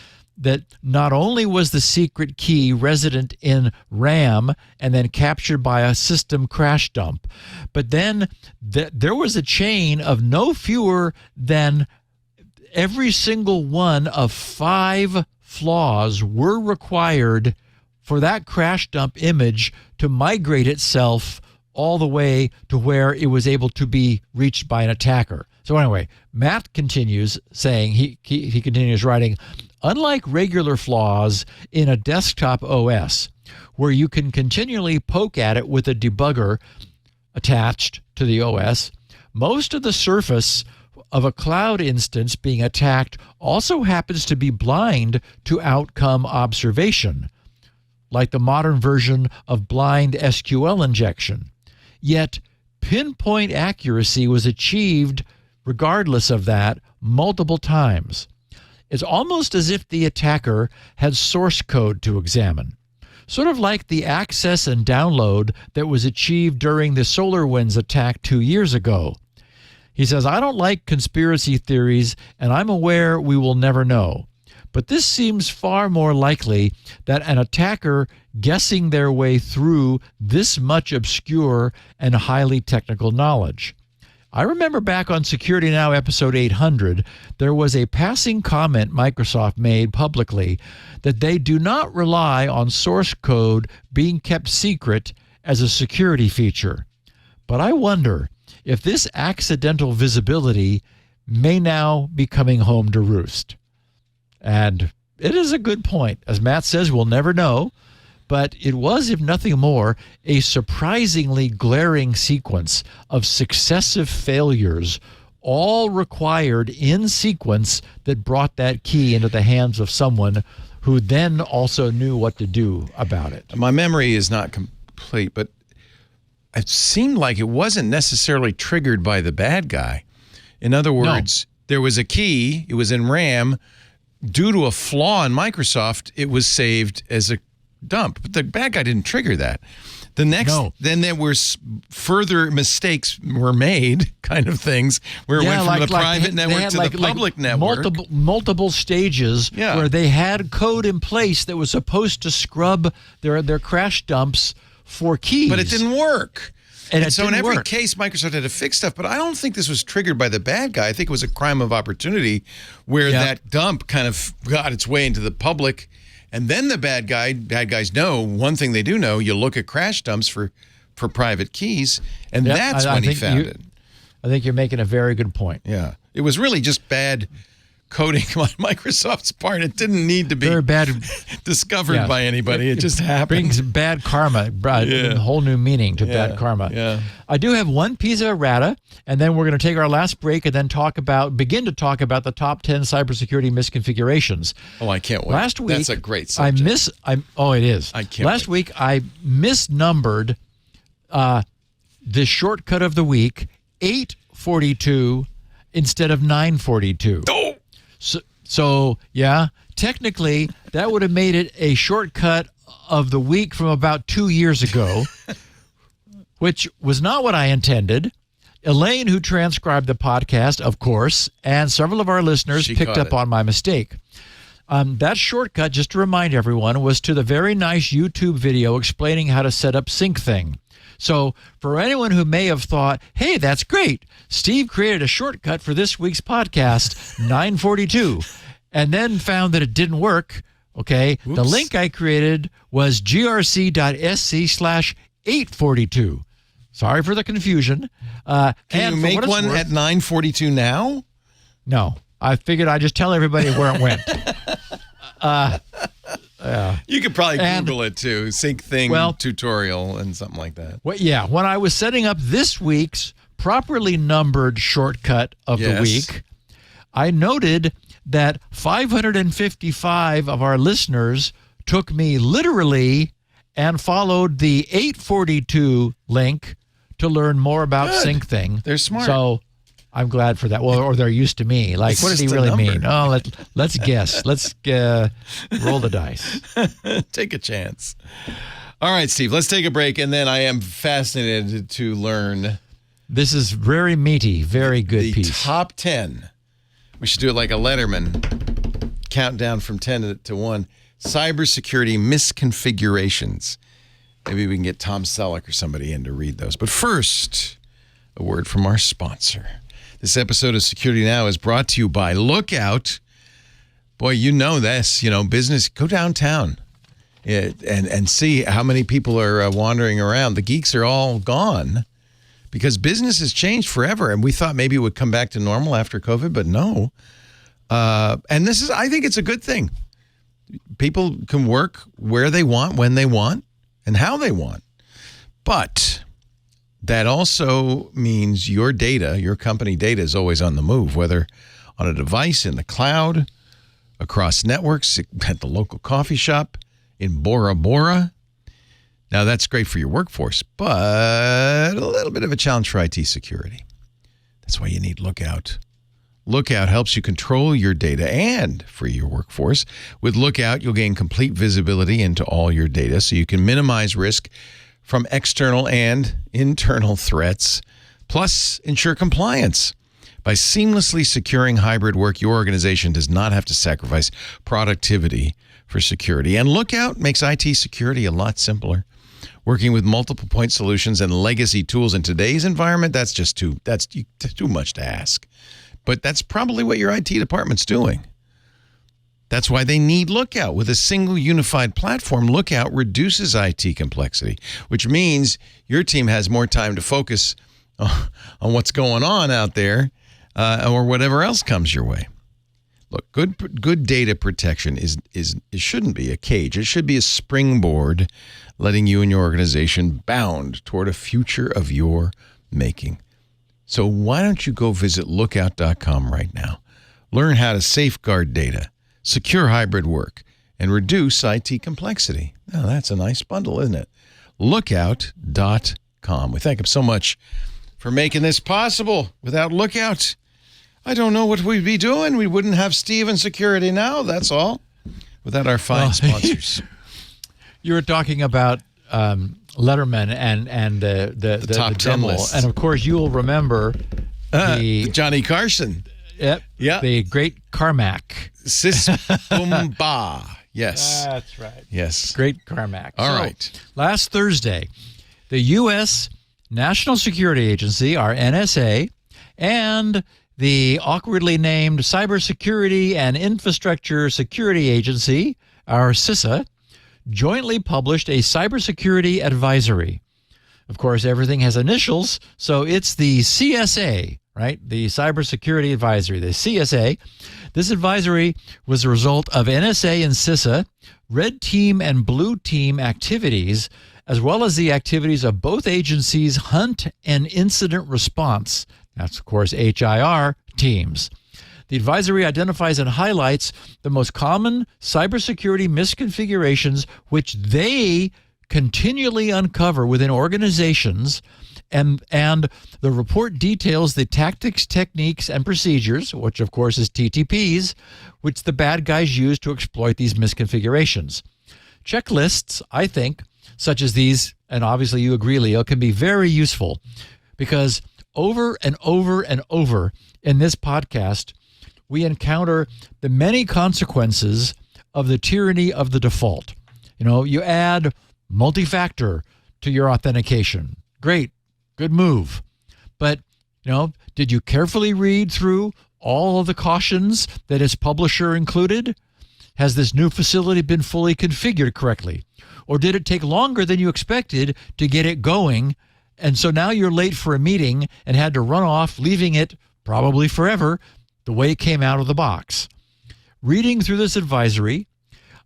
Speaker 4: not only was the secret key resident in RAM and then captured by a system crash dump, but then there was a chain of no fewer than every single one of 5 flaws were required for that crash dump image to migrate itself all the way to where it was able to be reached by an attacker. So anyway, Matt continues saying, he continues writing, unlike regular flaws in a desktop OS, where you can continually poke at it with a debugger attached to the OS, most of the surface of a cloud instance being attacked also happens to be blind to outcome observation, like the modern version of blind SQL injection. Yet, pinpoint accuracy was achieved regardless of that multiple times. It's almost as if the attacker had source code to examine, sort of like the access and download that was achieved during the SolarWinds attack 2 years ago. He says, I don't like conspiracy theories, and I'm aware we will never know. But this seems far more likely that an attacker guessing their way through this much obscure and highly technical knowledge. I remember back on Security Now episode 800, there was a passing comment Microsoft made publicly that they do not rely on source code being kept secret as a security feature. But I wonder if this accidental visibility may now be coming home to roost. And it is a good point. As Matt says, we'll never know. But it was, if nothing more, a surprisingly glaring sequence of successive failures, all required in sequence, that brought that key into the hands of someone who then also knew what to do about it.
Speaker 1: My memory is not complete, but it seemed like it wasn't necessarily triggered by the bad guy. In other words, there was a key, it was in RAM. Due to a flaw in Microsoft, it was saved as a dump. But the bad guy didn't trigger that. Then there were further mistakes were made, kind of things, where it went from the private network to the public network.
Speaker 4: Multiple stages where they had code in place that was supposed to scrub their crash dumps for keys.
Speaker 1: But it didn't work. And so in every
Speaker 4: work.
Speaker 1: case, Microsoft had to fix stuff, but I don't think this was triggered by the bad guy. I think it was a crime of opportunity where that dump kind of got its way into the public. And then the bad guys know, one thing they do know, you look at crash dumps for private keys, and that's when he found it.
Speaker 4: I think you're making a very good point.
Speaker 1: Yeah. It was really just bad coding on Microsoft's part. It didn't need to be
Speaker 4: very bad
Speaker 1: discovered by anybody. It just happened.
Speaker 4: Brings bad karma, a whole new meaning to bad karma.
Speaker 1: Yeah. I
Speaker 4: do have one piece of errata, and then we're going to take our last break and then begin to talk about the top 10 cybersecurity misconfigurations.
Speaker 1: Oh, I can't wait.
Speaker 4: Last week,
Speaker 1: that's a great subject.
Speaker 4: It is.
Speaker 1: I can't
Speaker 4: Last week, I misnumbered the shortcut of the week, 842 instead of 942.
Speaker 1: Oh!
Speaker 4: So, technically, that would have made it a shortcut of the week from about 2 years ago, which was not what I intended. Elaine, who transcribed the podcast, of course, and several of our listeners picked up on my mistake. That shortcut, just to remind everyone, was to the very nice YouTube video explaining how to set up SyncThing. So for anyone who may have thought, hey, that's great, Steve created a shortcut for this week's podcast, 942, and then found that it didn't work, okay, the link I created was grc.sc/842. Sorry for the confusion.
Speaker 1: Can you make one at 942 now?
Speaker 4: No. I figured I'd just tell everybody where it went.
Speaker 1: You could probably Google it too. SyncThing tutorial and something like that.
Speaker 4: Well, when I was setting up this week's properly numbered shortcut of the week, I noted that 555 of our listeners took me literally and followed the 842 link to learn more about SyncThing.
Speaker 1: They're smart.
Speaker 4: So I'm glad for that. Well, or they're used to me. Like,
Speaker 1: it's
Speaker 4: what did he really mean? Oh, let's guess. Let's roll the dice.
Speaker 1: Take a chance. All right, Steve, let's take a break, and then I am fascinated to learn.
Speaker 4: This is very meaty, very good piece.
Speaker 1: The top 10. We should do it like a Letterman. Countdown from 10 to 1. Cybersecurity misconfigurations. Maybe we can get Tom Selleck or somebody in to read those. But first, a word from our sponsor. This episode of Security Now is brought to you by Lookout. Boy, you know this. Business. Go downtown and see how many people are wandering around. The geeks are all gone because business has changed forever. And we thought maybe it would come back to normal after COVID, but no. And I think it's a good thing. People can work where they want, when they want, and how they want. But That also means your data, your company data, is always on the move, whether on a device, in the cloud, across networks, at the local coffee shop, in Bora Bora. Now, that's great for your workforce, but a little bit of a challenge for IT security. That's why you need Lookout. Lookout helps you control your data and free your workforce. With Lookout, you'll gain complete visibility into all your data so you can minimize risk from external and internal threats, plus ensure compliance. By seamlessly securing hybrid work, your organization does not have to sacrifice productivity for security. And Lookout makes IT security a lot simpler. Working with multiple point solutions and legacy tools in today's environment, that's too much to ask. But that's probably what your IT department's doing. That's why they need Lookout. With a single unified platform, Lookout reduces IT complexity, which means your team has more time to focus on what's going on out there or whatever else comes your way. Look, good data protection it shouldn't be a cage. It should be a springboard, letting you and your organization bound toward a future of your making. So why don't you go visit lookout.com right now? Learn how to safeguard data, secure hybrid work, and reduce IT complexity. Now, that's a nice bundle, isn't it? Lookout.com. We thank him so much for making this possible. Without Lookout, I don't know what we'd be doing. We wouldn't have Steve in security now, that's all. Without our fine sponsors.
Speaker 4: You were talking about Letterman and the
Speaker 1: top 10
Speaker 4: demo.
Speaker 1: lists.
Speaker 4: And, of course, you'll remember the
Speaker 1: Johnny Carson.
Speaker 4: Yep. The great Carmack.
Speaker 1: Sis-boom-ba. Yes.
Speaker 4: That's right.
Speaker 1: Yes.
Speaker 4: Great Carmack.
Speaker 1: All right.
Speaker 4: Last Thursday, the U.S. National Security Agency, our NSA, and the awkwardly named Cybersecurity and Infrastructure Security Agency, our CISA, jointly published a cybersecurity advisory. Of course, everything has initials, so it's the CSA, right? The Cybersecurity Advisory, the CSA. This advisory was a result of NSA and CISA, red team and blue team activities, as well as the activities of both agencies' hunt and incident response. That's, of course, HIR teams. The advisory identifies and highlights the most common cybersecurity misconfigurations which they continually uncover within organizations, and the report details the tactics, techniques, and procedures, which of course is TTPs, which the bad guys use to exploit these misconfigurations. Checklists, I think, such as these, and obviously you agree, Leo, can be very useful because over and over and over in this podcast, we encounter the many consequences of the tyranny of the default. You know, you add multi-factor to your authentication. Great, good move. But, you know, did you carefully read through all of the cautions that its publisher included? Has this new facility been fully configured correctly? Or did it take longer than you expected to get it going? And so now you're late for a meeting and had to run off, leaving it probably forever the way it came out of the box. Reading through this advisory,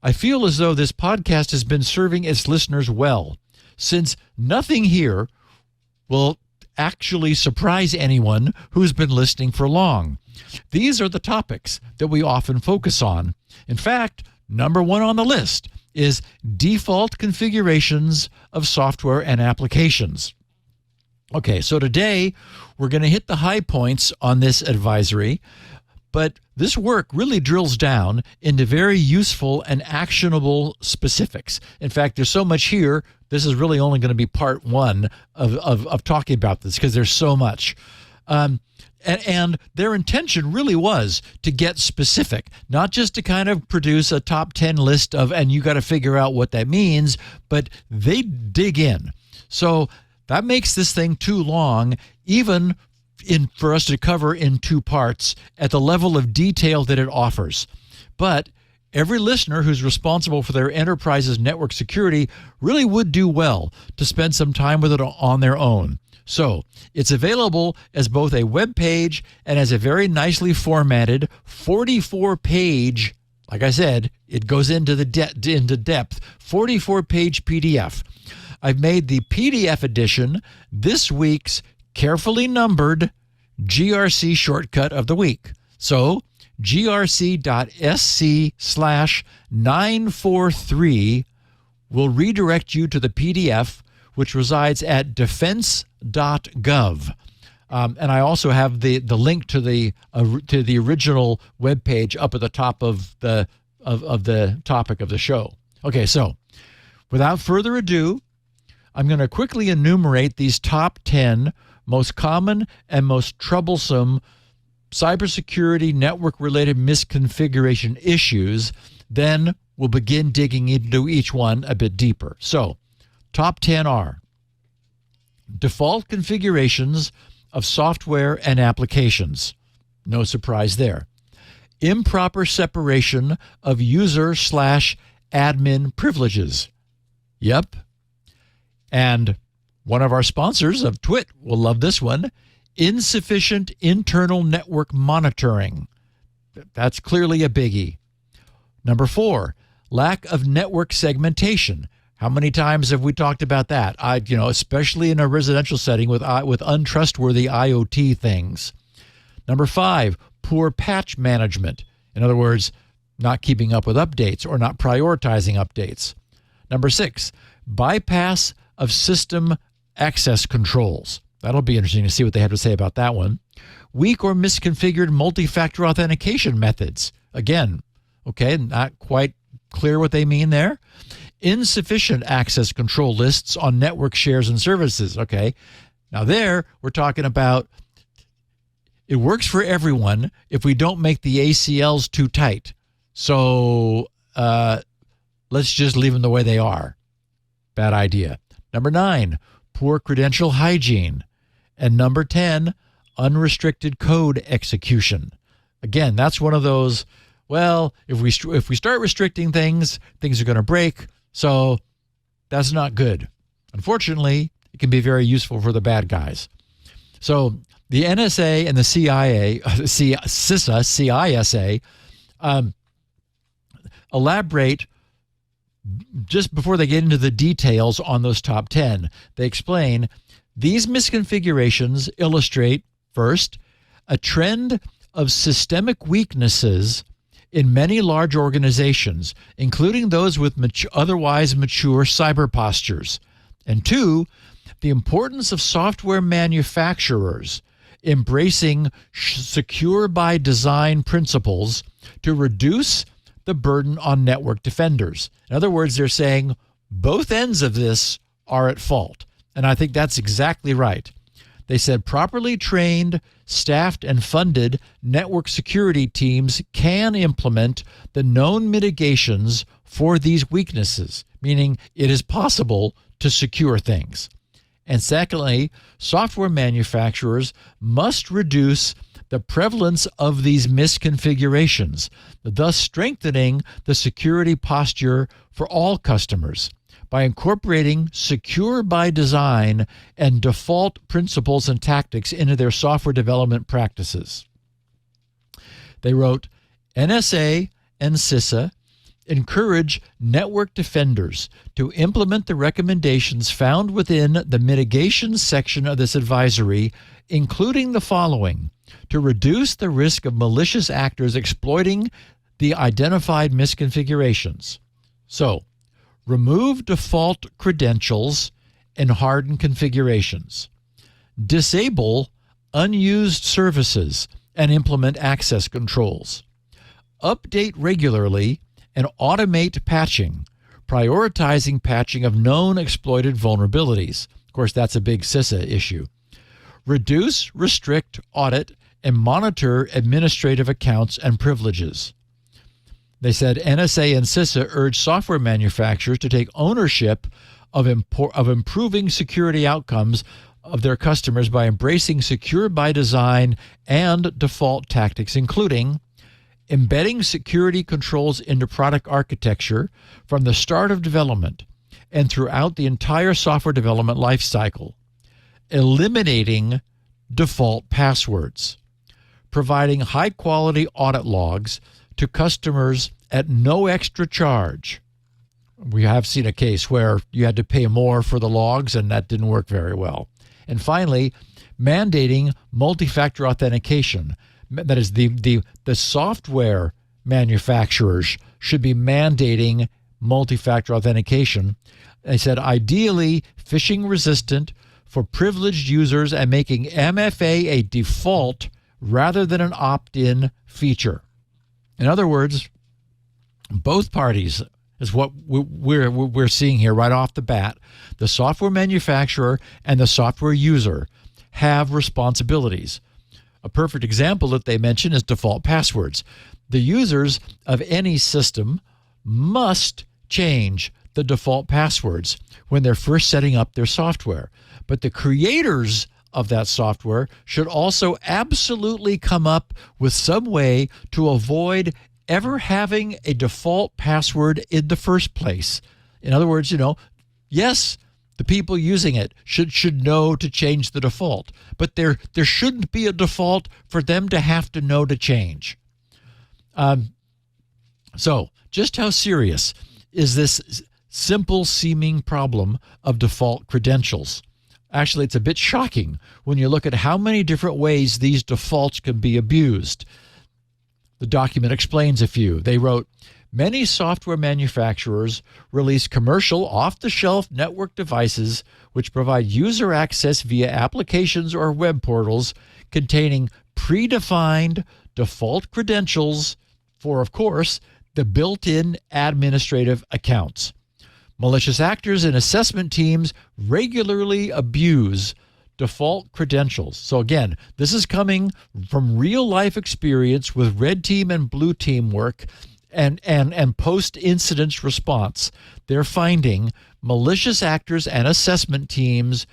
Speaker 4: I feel as though this podcast has been serving its listeners well, since nothing here will actually surprise anyone who's been listening for long. These are the topics that we often focus on. In fact, number one on the list is default configurations of software and applications. Okay, so today we're going to hit the high points on this advisory, but this work really drills down into very useful and actionable specifics. In fact, there's so much here, this is really only going to be part one of talking about this because there's so much. And their intention really was to get specific, not just to kind of produce a top 10 list of, and you got to figure out what that means, but they dig in. So that makes this thing too long, even for us to cover in two parts at the level of detail that it offers. But every listener who's responsible for their enterprise's network security really would do well to spend some time with it on their own. So it's available as both a web page and as a very nicely formatted 44-page, like I said, it goes into depth, 44-page PDF. I've made the PDF edition this week's carefully numbered GRC shortcut of the week. So grc.sc/943 will redirect you to the PDF, which resides at defense.gov. And I also have the link to the original webpage up at the top of the topic of the show. Okay, so without further ado, I'm going to quickly enumerate these top 10 most common and most troublesome cybersecurity network-related misconfiguration issues. Then we'll begin digging into each one a bit deeper. So, top 10 are default configurations of software and applications. No surprise there. Improper separation of user/admin privileges. Yep. And one of our sponsors of Twit will love this one. Insufficient internal network monitoring. That's clearly a biggie. Number 4, lack of network segmentation. How many times have we talked about that? Especially in a residential setting with untrustworthy IoT things. Number 5, poor patch management. In other words, not keeping up with updates or not prioritizing updates. Number 6, bypass of system access controls. That'll be interesting to see what they have to say about that one. Weak or misconfigured multi-factor authentication methods. Again, okay, not quite clear what they mean there. Insufficient access control lists on network shares and services. Okay, now there we're talking about it works for everyone if we don't make the ACLs too tight. So let's just leave them the way they are. Bad idea. Number 9, poor credential hygiene. And number 10, unrestricted code execution. Again, that's one of those, well, if we start restricting things, things are going to break. So that's not good. Unfortunately, it can be very useful for the bad guys. So the NSA and the CISA, elaborate just before they get into the details on those top 10. They explain these misconfigurations illustrate, first, a trend of systemic weaknesses in many large organizations, including those with otherwise mature cyber postures. And 2, the importance of software manufacturers embracing secure by design principles to reduce the burden on network defenders. In other words, they're saying both ends of this are at fault. And I think that's exactly right. They said properly trained, staffed, and funded network security teams can implement the known mitigations for these weaknesses, meaning it is possible to secure things. And secondly, software manufacturers must reduce the prevalence of these misconfigurations, thus strengthening the security posture for all customers by incorporating secure by design and default principles and tactics into their software development practices. They wrote, NSA and CISA encourage network defenders to implement the recommendations found within the mitigation section of this advisory, including the following: to reduce the risk of malicious actors exploiting the identified misconfigurations. So, remove default credentials and harden configurations. Disable unused services and implement access controls. Update regularly and automate patching, prioritizing patching of known exploited vulnerabilities. Of course, that's a big CISA issue. Reduce, restrict, audit, and monitor administrative accounts and privileges. They said NSA and CISA urge software manufacturers to take ownership of improving security outcomes of their customers by embracing secure by design and default tactics, including embedding security controls into product architecture from the start of development and throughout the entire software development lifecycle, eliminating default passwords, providing high-quality audit logs to customers at no extra charge. We have seen a case where you had to pay more for the logs, and that didn't work very well. And finally, mandating multi-factor authentication. That is, the software manufacturers should be mandating multi-factor authentication. They said ideally phishing resistant for privileged users and making MFA a default rather than an opt-in feature. In other words, both parties is what we're seeing here right off the bat. The software manufacturer and the software user have responsibilities. A perfect example that they mention is default passwords. The users of any system must change the default passwords when they're first setting up their software. But the creators of that software should also absolutely come up with some way to avoid ever having a default password in the first place. In other words, yes, the people using it should know to change the default, but there shouldn't be a default for them to have to know to change. So just how serious is this simple seeming problem of default credentials? Actually, it's a bit shocking when you look at how many different ways these defaults can be abused. The document explains a few. They wrote, many software manufacturers release commercial off-the-shelf network devices which provide user access via applications or web portals containing predefined default credentials for, of course, the built-in administrative accounts. Malicious actors and assessment teams regularly abuse default credentials. So again, this is coming from real-life experience with red team and blue team work and post-incident response. They're finding malicious actors and assessment teams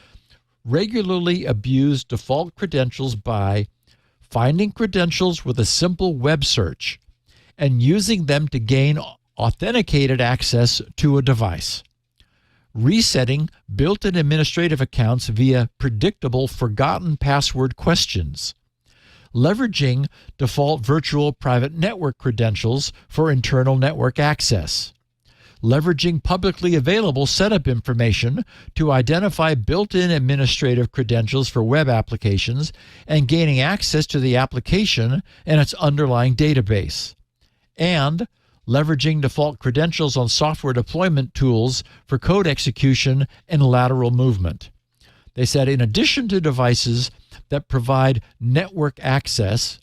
Speaker 4: regularly abuse default credentials by finding credentials with a simple web search and using them to gain authenticated access to a device, resetting built-in administrative accounts via predictable forgotten password questions, leveraging default virtual private network credentials for internal network access, leveraging publicly available setup information to identify built-in administrative credentials for web applications and gaining access to the application and its underlying database, and leveraging default credentials on software deployment tools for code execution and lateral movement. They said in addition to devices that provide network access,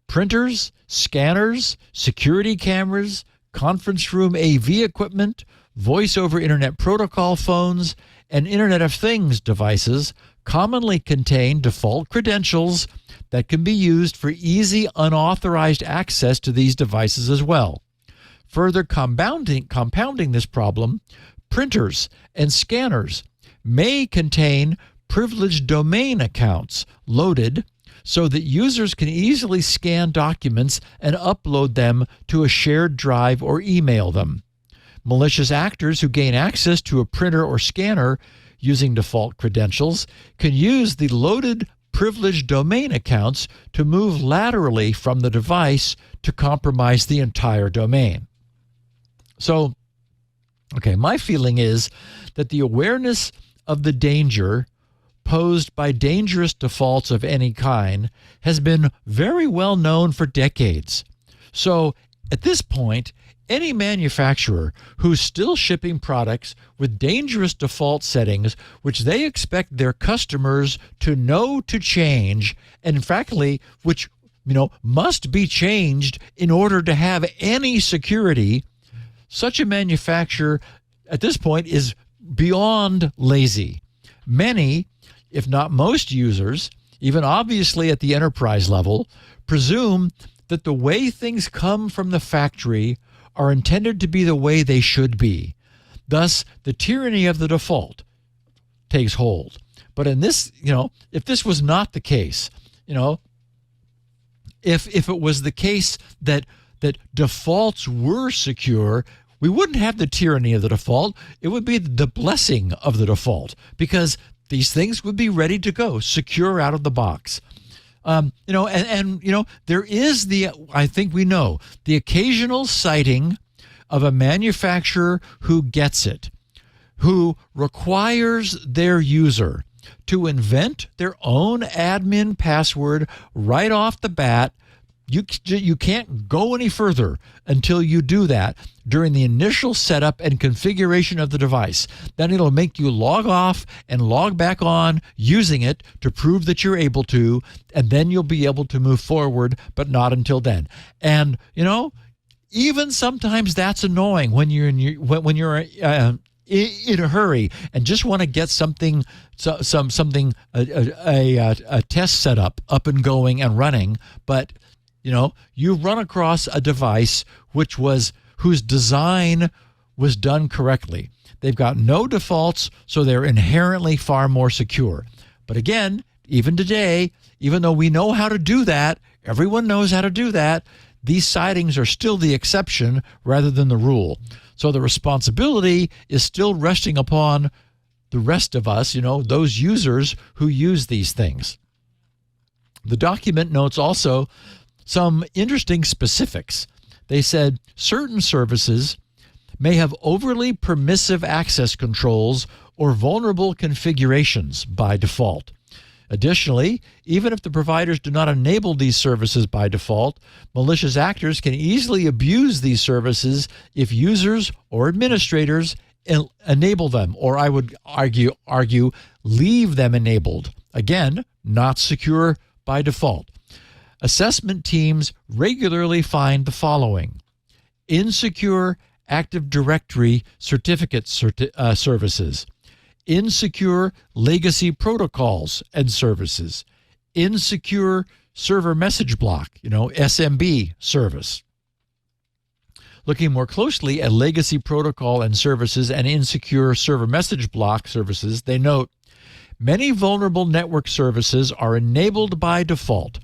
Speaker 4: printers, scanners, security cameras, conference room AV equipment, voice over Internet Protocol phones, and Internet of Things devices commonly contain default credentials that can be used for easy unauthorized access to these devices as well. Further compounding this problem, printers and scanners may contain privileged domain accounts loaded so that users can easily scan documents and upload them to a shared drive or email them. Malicious actors who gain access to a printer or scanner using default credentials can use the loaded privileged domain accounts to move laterally from the device to compromise the entire domain. So, okay, my feeling is that the awareness of the danger posed by dangerous defaults of any kind has been very well known for decades. So, at this point, any manufacturer who's still shipping products with dangerous default settings, which they expect their customers to know to change, and frankly, which must be changed in order to have any security, such a manufacturer at this point is beyond lazy. Many, if not most users, even obviously at the enterprise level, presume that the way things come from the factory are intended to be the way they should be. Thus, the tyranny of the default takes hold. But in this, if this was not the case, if it was the case that defaults were secure, we wouldn't have the tyranny of the default. It would be the blessing of the default, because these things would be ready to go, secure out of the box. There is I think we know, the occasional sighting of a manufacturer who gets it, who requires their user to invent their own admin password right off the bat. You can't go any further until you do that during the initial setup and configuration of the device. Then it'll make you log off and log back on using it to prove that you're able to, and then you'll be able to move forward, but not until then. And, even sometimes that's annoying when you're in a hurry and just want to get something, a test setup up and going and running, but you run across a device whose design was done correctly. They've got no defaults, so they're inherently far more secure. But again, even today, even though we know how to do that, everyone knows how to do that, these sightings are still the exception rather than the rule. So the responsibility is still resting upon the rest of us, those users who use these things. The document notes also some interesting specifics. They said certain services may have overly permissive access controls or vulnerable configurations by default. Additionally, even if the providers do not enable these services by default, malicious actors can easily abuse these services if users or administrators enable them, or I would argue leave them enabled. Again, not secure by default. Assessment teams regularly find the following: insecure Active Directory certificate services, insecure legacy protocols and services, insecure server message block, SMB service. Looking more closely at legacy protocol and services and insecure server message block services, they note many vulnerable network services are enabled by default,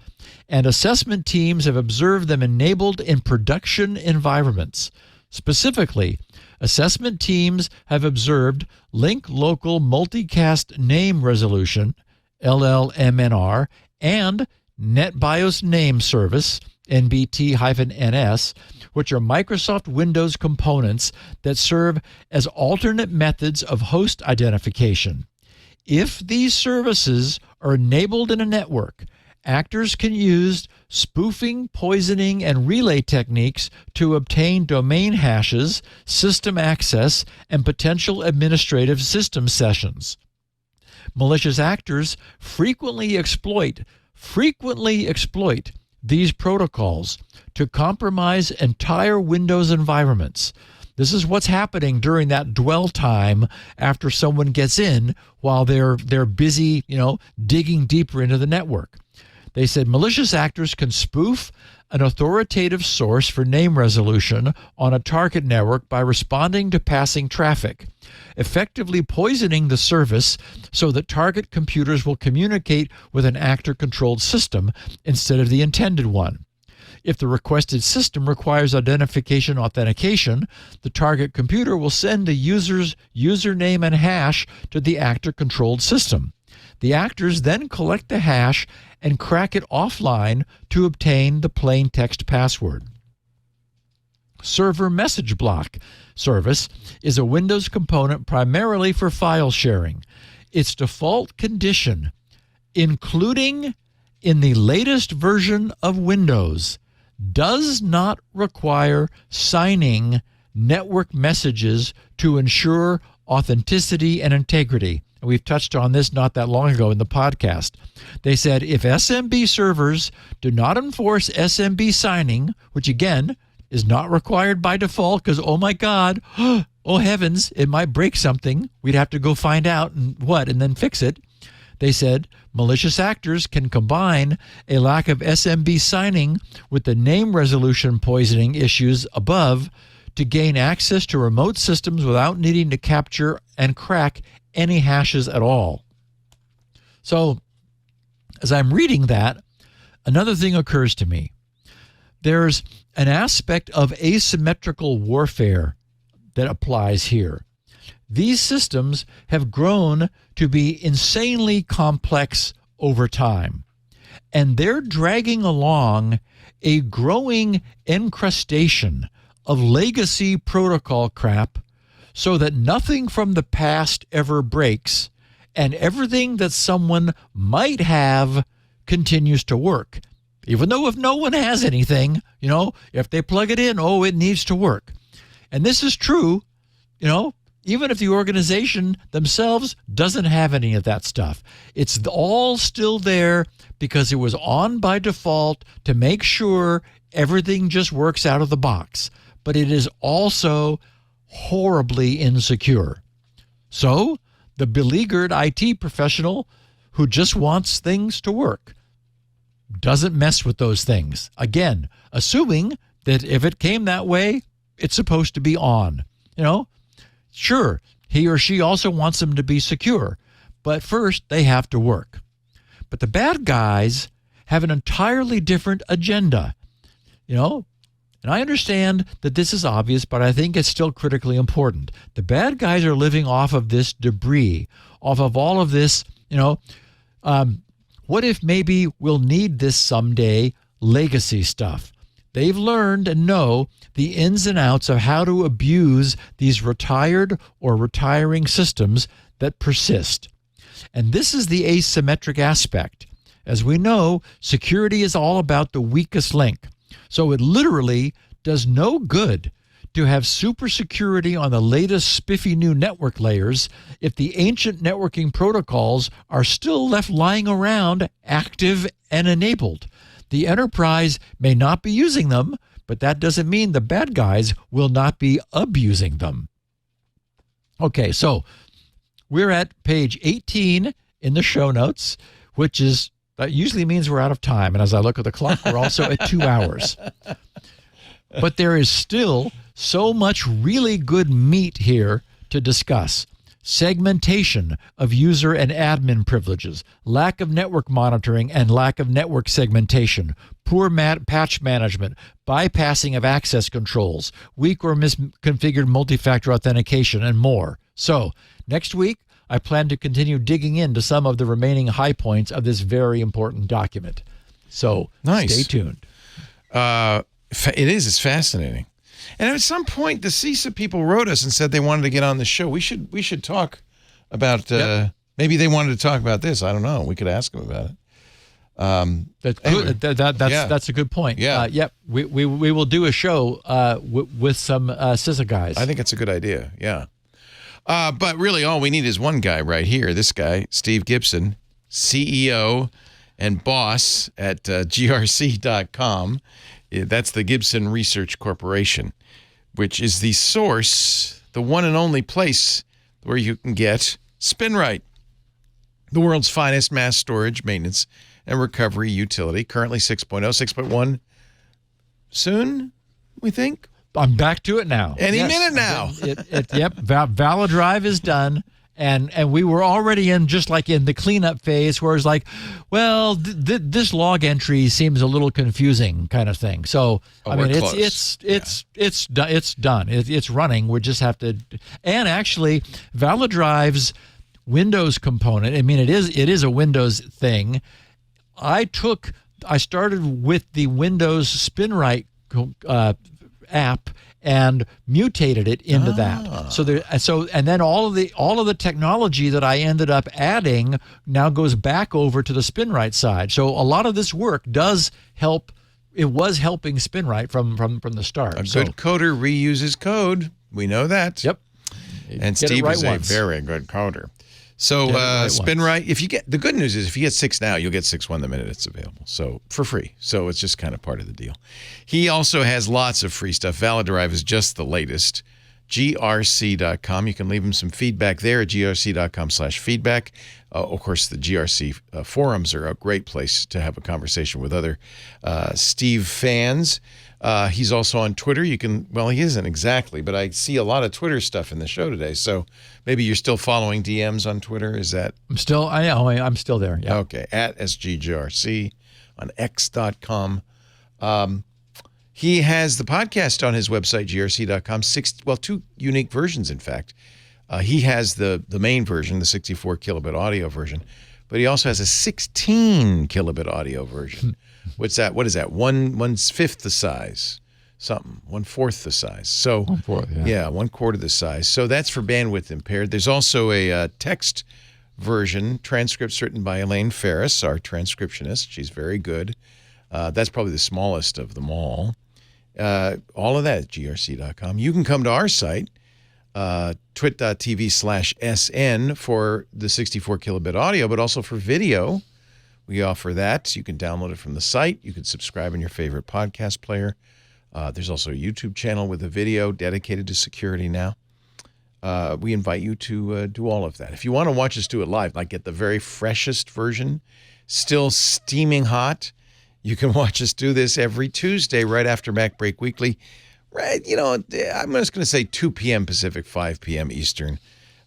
Speaker 4: and assessment teams have observed them enabled in production environments. Specifically, assessment teams have observed link local multicast name resolution, LLMNR, and NetBIOS name service, NBT-NS, which are Microsoft Windows components that serve as alternate methods of host identification. If these services are enabled in a network, actors can use spoofing, poisoning, and relay techniques to obtain domain hashes, system access, and potential administrative system sessions. Malicious actors frequently exploit these protocols to compromise entire Windows environments. This is what's happening during that dwell time after someone gets in while they're busy, digging deeper into the network. They said malicious actors can spoof an authoritative source for name resolution on a target network by responding to passing traffic, effectively poisoning the service so that target computers will communicate with an actor-controlled system instead of the intended one. If the requested system requires authentication, the target computer will send the user's username and hash to the actor-controlled system. The actors then collect the hash and crack it offline to obtain the plain text password. Server message block service is a Windows component primarily for file sharing. Its default condition, including in the latest version of Windows, does not require signing network messages to ensure authenticity and integrity. We've touched on this not that long ago in the podcast. They said if SMB servers do not enforce SMB signing, which again is not required by default because, oh my God, oh heavens, it might break something. We'd have to go find out and then fix it. They said malicious actors can combine a lack of SMB signing with the name resolution poisoning issues above to gain access to remote systems without needing to capture and crack any hashes at all. So, as I'm reading that, another thing occurs to me. There's an aspect of asymmetrical warfare that applies here. These systems have grown to be insanely complex over time, and they're dragging along a growing encrustation of legacy protocol crap so that nothing from the past ever breaks and everything that someone might have continues to work. Even though if no one has anything, if they plug it in, it needs to work. And this is true, even if the organization themselves doesn't have any of that stuff. It's all still there because it was on by default to make sure everything just works out of the box. But it is also horribly insecure. So the beleaguered IT professional who just wants things to work doesn't mess with those things. Again, assuming that if it came that way, it's supposed to be on. Sure, he or she also wants them to be secure, but first they have to work. But the bad guys have an entirely different agenda, and I understand that this is obvious, but I think it's still critically important. The bad guys are living off of this debris, off of all of this, what if maybe we'll need this someday legacy stuff? They've learned and know the ins and outs of how to abuse these retired or retiring systems that persist. And this is the asymmetric aspect. As we know, security is all about the weakest link. So it literally does no good to have super security on the latest spiffy new network layers if the ancient networking protocols are still left lying around active and enabled. The enterprise may not be using them, but that doesn't mean the bad guys will not be abusing them. Okay, so we're at page 18 in the show notes, which is that usually means we're out of time. And as I look at the clock, we're also at 2 hours. But there is still so much really good meat here to discuss. Segmentation of user and admin privileges, lack of network monitoring and lack of network segmentation, poor patch management, bypassing of access controls, weak or misconfigured multi-factor authentication, and more. So, next week, I plan to continue digging into some of the remaining high points of this very important document. So, Stay tuned.
Speaker 1: It's fascinating. And at some point, the CISA people wrote us and said they wanted to get on the show. We should talk about, maybe they wanted to talk about this. I don't know. We could ask them about it.
Speaker 4: That's a good point.
Speaker 1: Yeah.
Speaker 4: We will do a show with some CISA guys.
Speaker 1: I think it's a good idea. Yeah. But really, all we need is one guy right here. This guy, Steve Gibson, CEO and boss at GRC.com. That's the Gibson Research Corporation, which is the source, the one and only place where you can get SpinRite, the world's finest mass storage, maintenance, and recovery utility. Currently 6.0, 6.1 soon, we think.
Speaker 4: I'm back to it now.
Speaker 1: Any minute now.
Speaker 4: ValidDrive is done. And we were already in just like in the cleanup phase where it's like, well, this log entry seems a little confusing kind of thing. So, it's done. It's running. We just have to, and actually ValidDrive's Windows component, it is a Windows thing. I started with the Windows SpinRite app and mutated it into that. And then all of the technology that I ended up adding now goes back over to the SpinRite side. So a lot of this work does help. It was helping SpinRite from the start.
Speaker 1: A good coder reuses code. We know that.
Speaker 4: Yep.
Speaker 1: And Steve is a very good coder. So SpinRite, the good news is if you get 6 now, you'll get 6.1 the minute it's available. So for free. So it's just kind of part of the deal. He also has lots of free stuff. ValidDrive is just the latest. GRC.com. You can leave him some feedback there at grc.com/feedback. Of course, the GRC forums are a great place to have a conversation with other Steve fans. He's also on Twitter. He isn't exactly, but I see a lot of Twitter stuff in the show today. So maybe you're still following DMs on Twitter. Is that?
Speaker 4: I'm still there. Yeah.
Speaker 1: Okay. At SGGRC on X.com. He has the podcast on his website, grc.com. 2 unique versions, in fact. He has the main version, the 64 kilobit audio version, but he also has a 16 kilobit audio version. What's that? What is that? 1/5 the size. something, 1/4 the size. So
Speaker 4: 1/4, yeah.
Speaker 1: 1/4 the size. So that's for bandwidth impaired. There's also a text version, transcripts written by Elaine Ferris, our transcriptionist. She's very good. That's probably the smallest of them all. All of that at grc.com. You can come to our site, twit.tv/SN for the 64 kilobit audio, but also for video. We offer that. You can download it from the site. You can subscribe in your favorite podcast player. There's also a YouTube channel with a video dedicated to security now. We invite you to do all of that. If you want to watch us do it live, like get the very freshest version, still steaming hot, you can watch us do this every Tuesday right after Mac Break Weekly. Right, I'm just going to say 2 p.m. Pacific, 5 p.m. Eastern,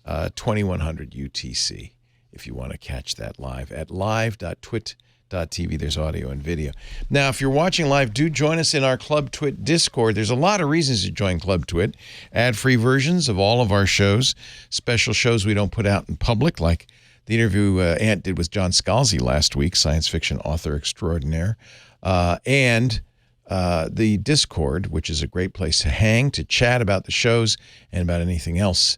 Speaker 1: 2100 UTC. If you want to catch that live at live.twit.tv. There's audio and video. Now, if you're watching live, do join us in our Club Twit Discord. There's a lot of reasons to join Club Twit. Ad-free versions of all of our shows, special shows we don't put out in public, like the interview Ant did with John Scalzi last week, science fiction author extraordinaire, and the Discord, which is a great place to hang, to chat about the shows and about anything else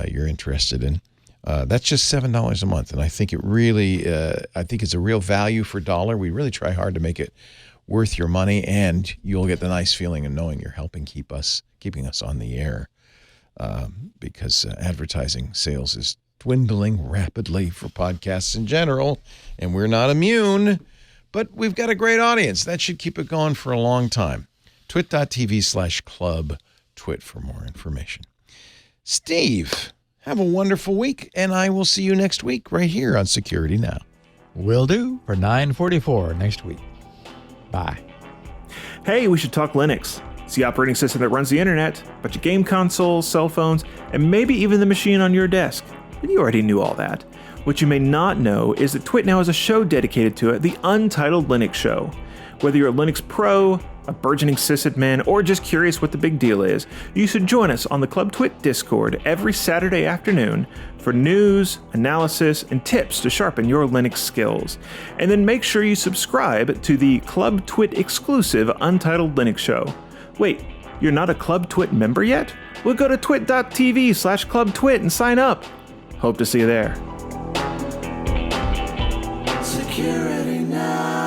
Speaker 1: you're interested in. That's just $7 a month, and I think it really, it's a real value for dollar. We really try hard to make it worth your money, and you'll get the nice feeling of knowing you're helping keeping us on the air, because advertising sales is dwindling rapidly for podcasts in general, and we're not immune, but we've got a great audience. That should keep it going for a long time. twit.tv/club twit for more information. Steve, have a wonderful week, and I will see you next week right here on Security Now.
Speaker 4: Will do for 9:44 next week. Bye.
Speaker 5: Hey, we should talk Linux. It's the operating system that runs the internet, but your game consoles, cell phones, and maybe even the machine on your desk. But you already knew all that. What you may not know is that Twit now has a show dedicated to it, the Untitled Linux Show. Whether you're a Linux pro, a burgeoning sysadmin, or just curious what the big deal is, you should join us on the Club Twit Discord every Saturday afternoon for news, analysis, and tips to sharpen your Linux skills. And then make sure you subscribe to the Club Twit exclusive Untitled Linux Show. Wait, you're not a Club Twit member yet? Well, go to twit.tv/clubtwit and sign up. Hope to see you there.
Speaker 2: Security Now.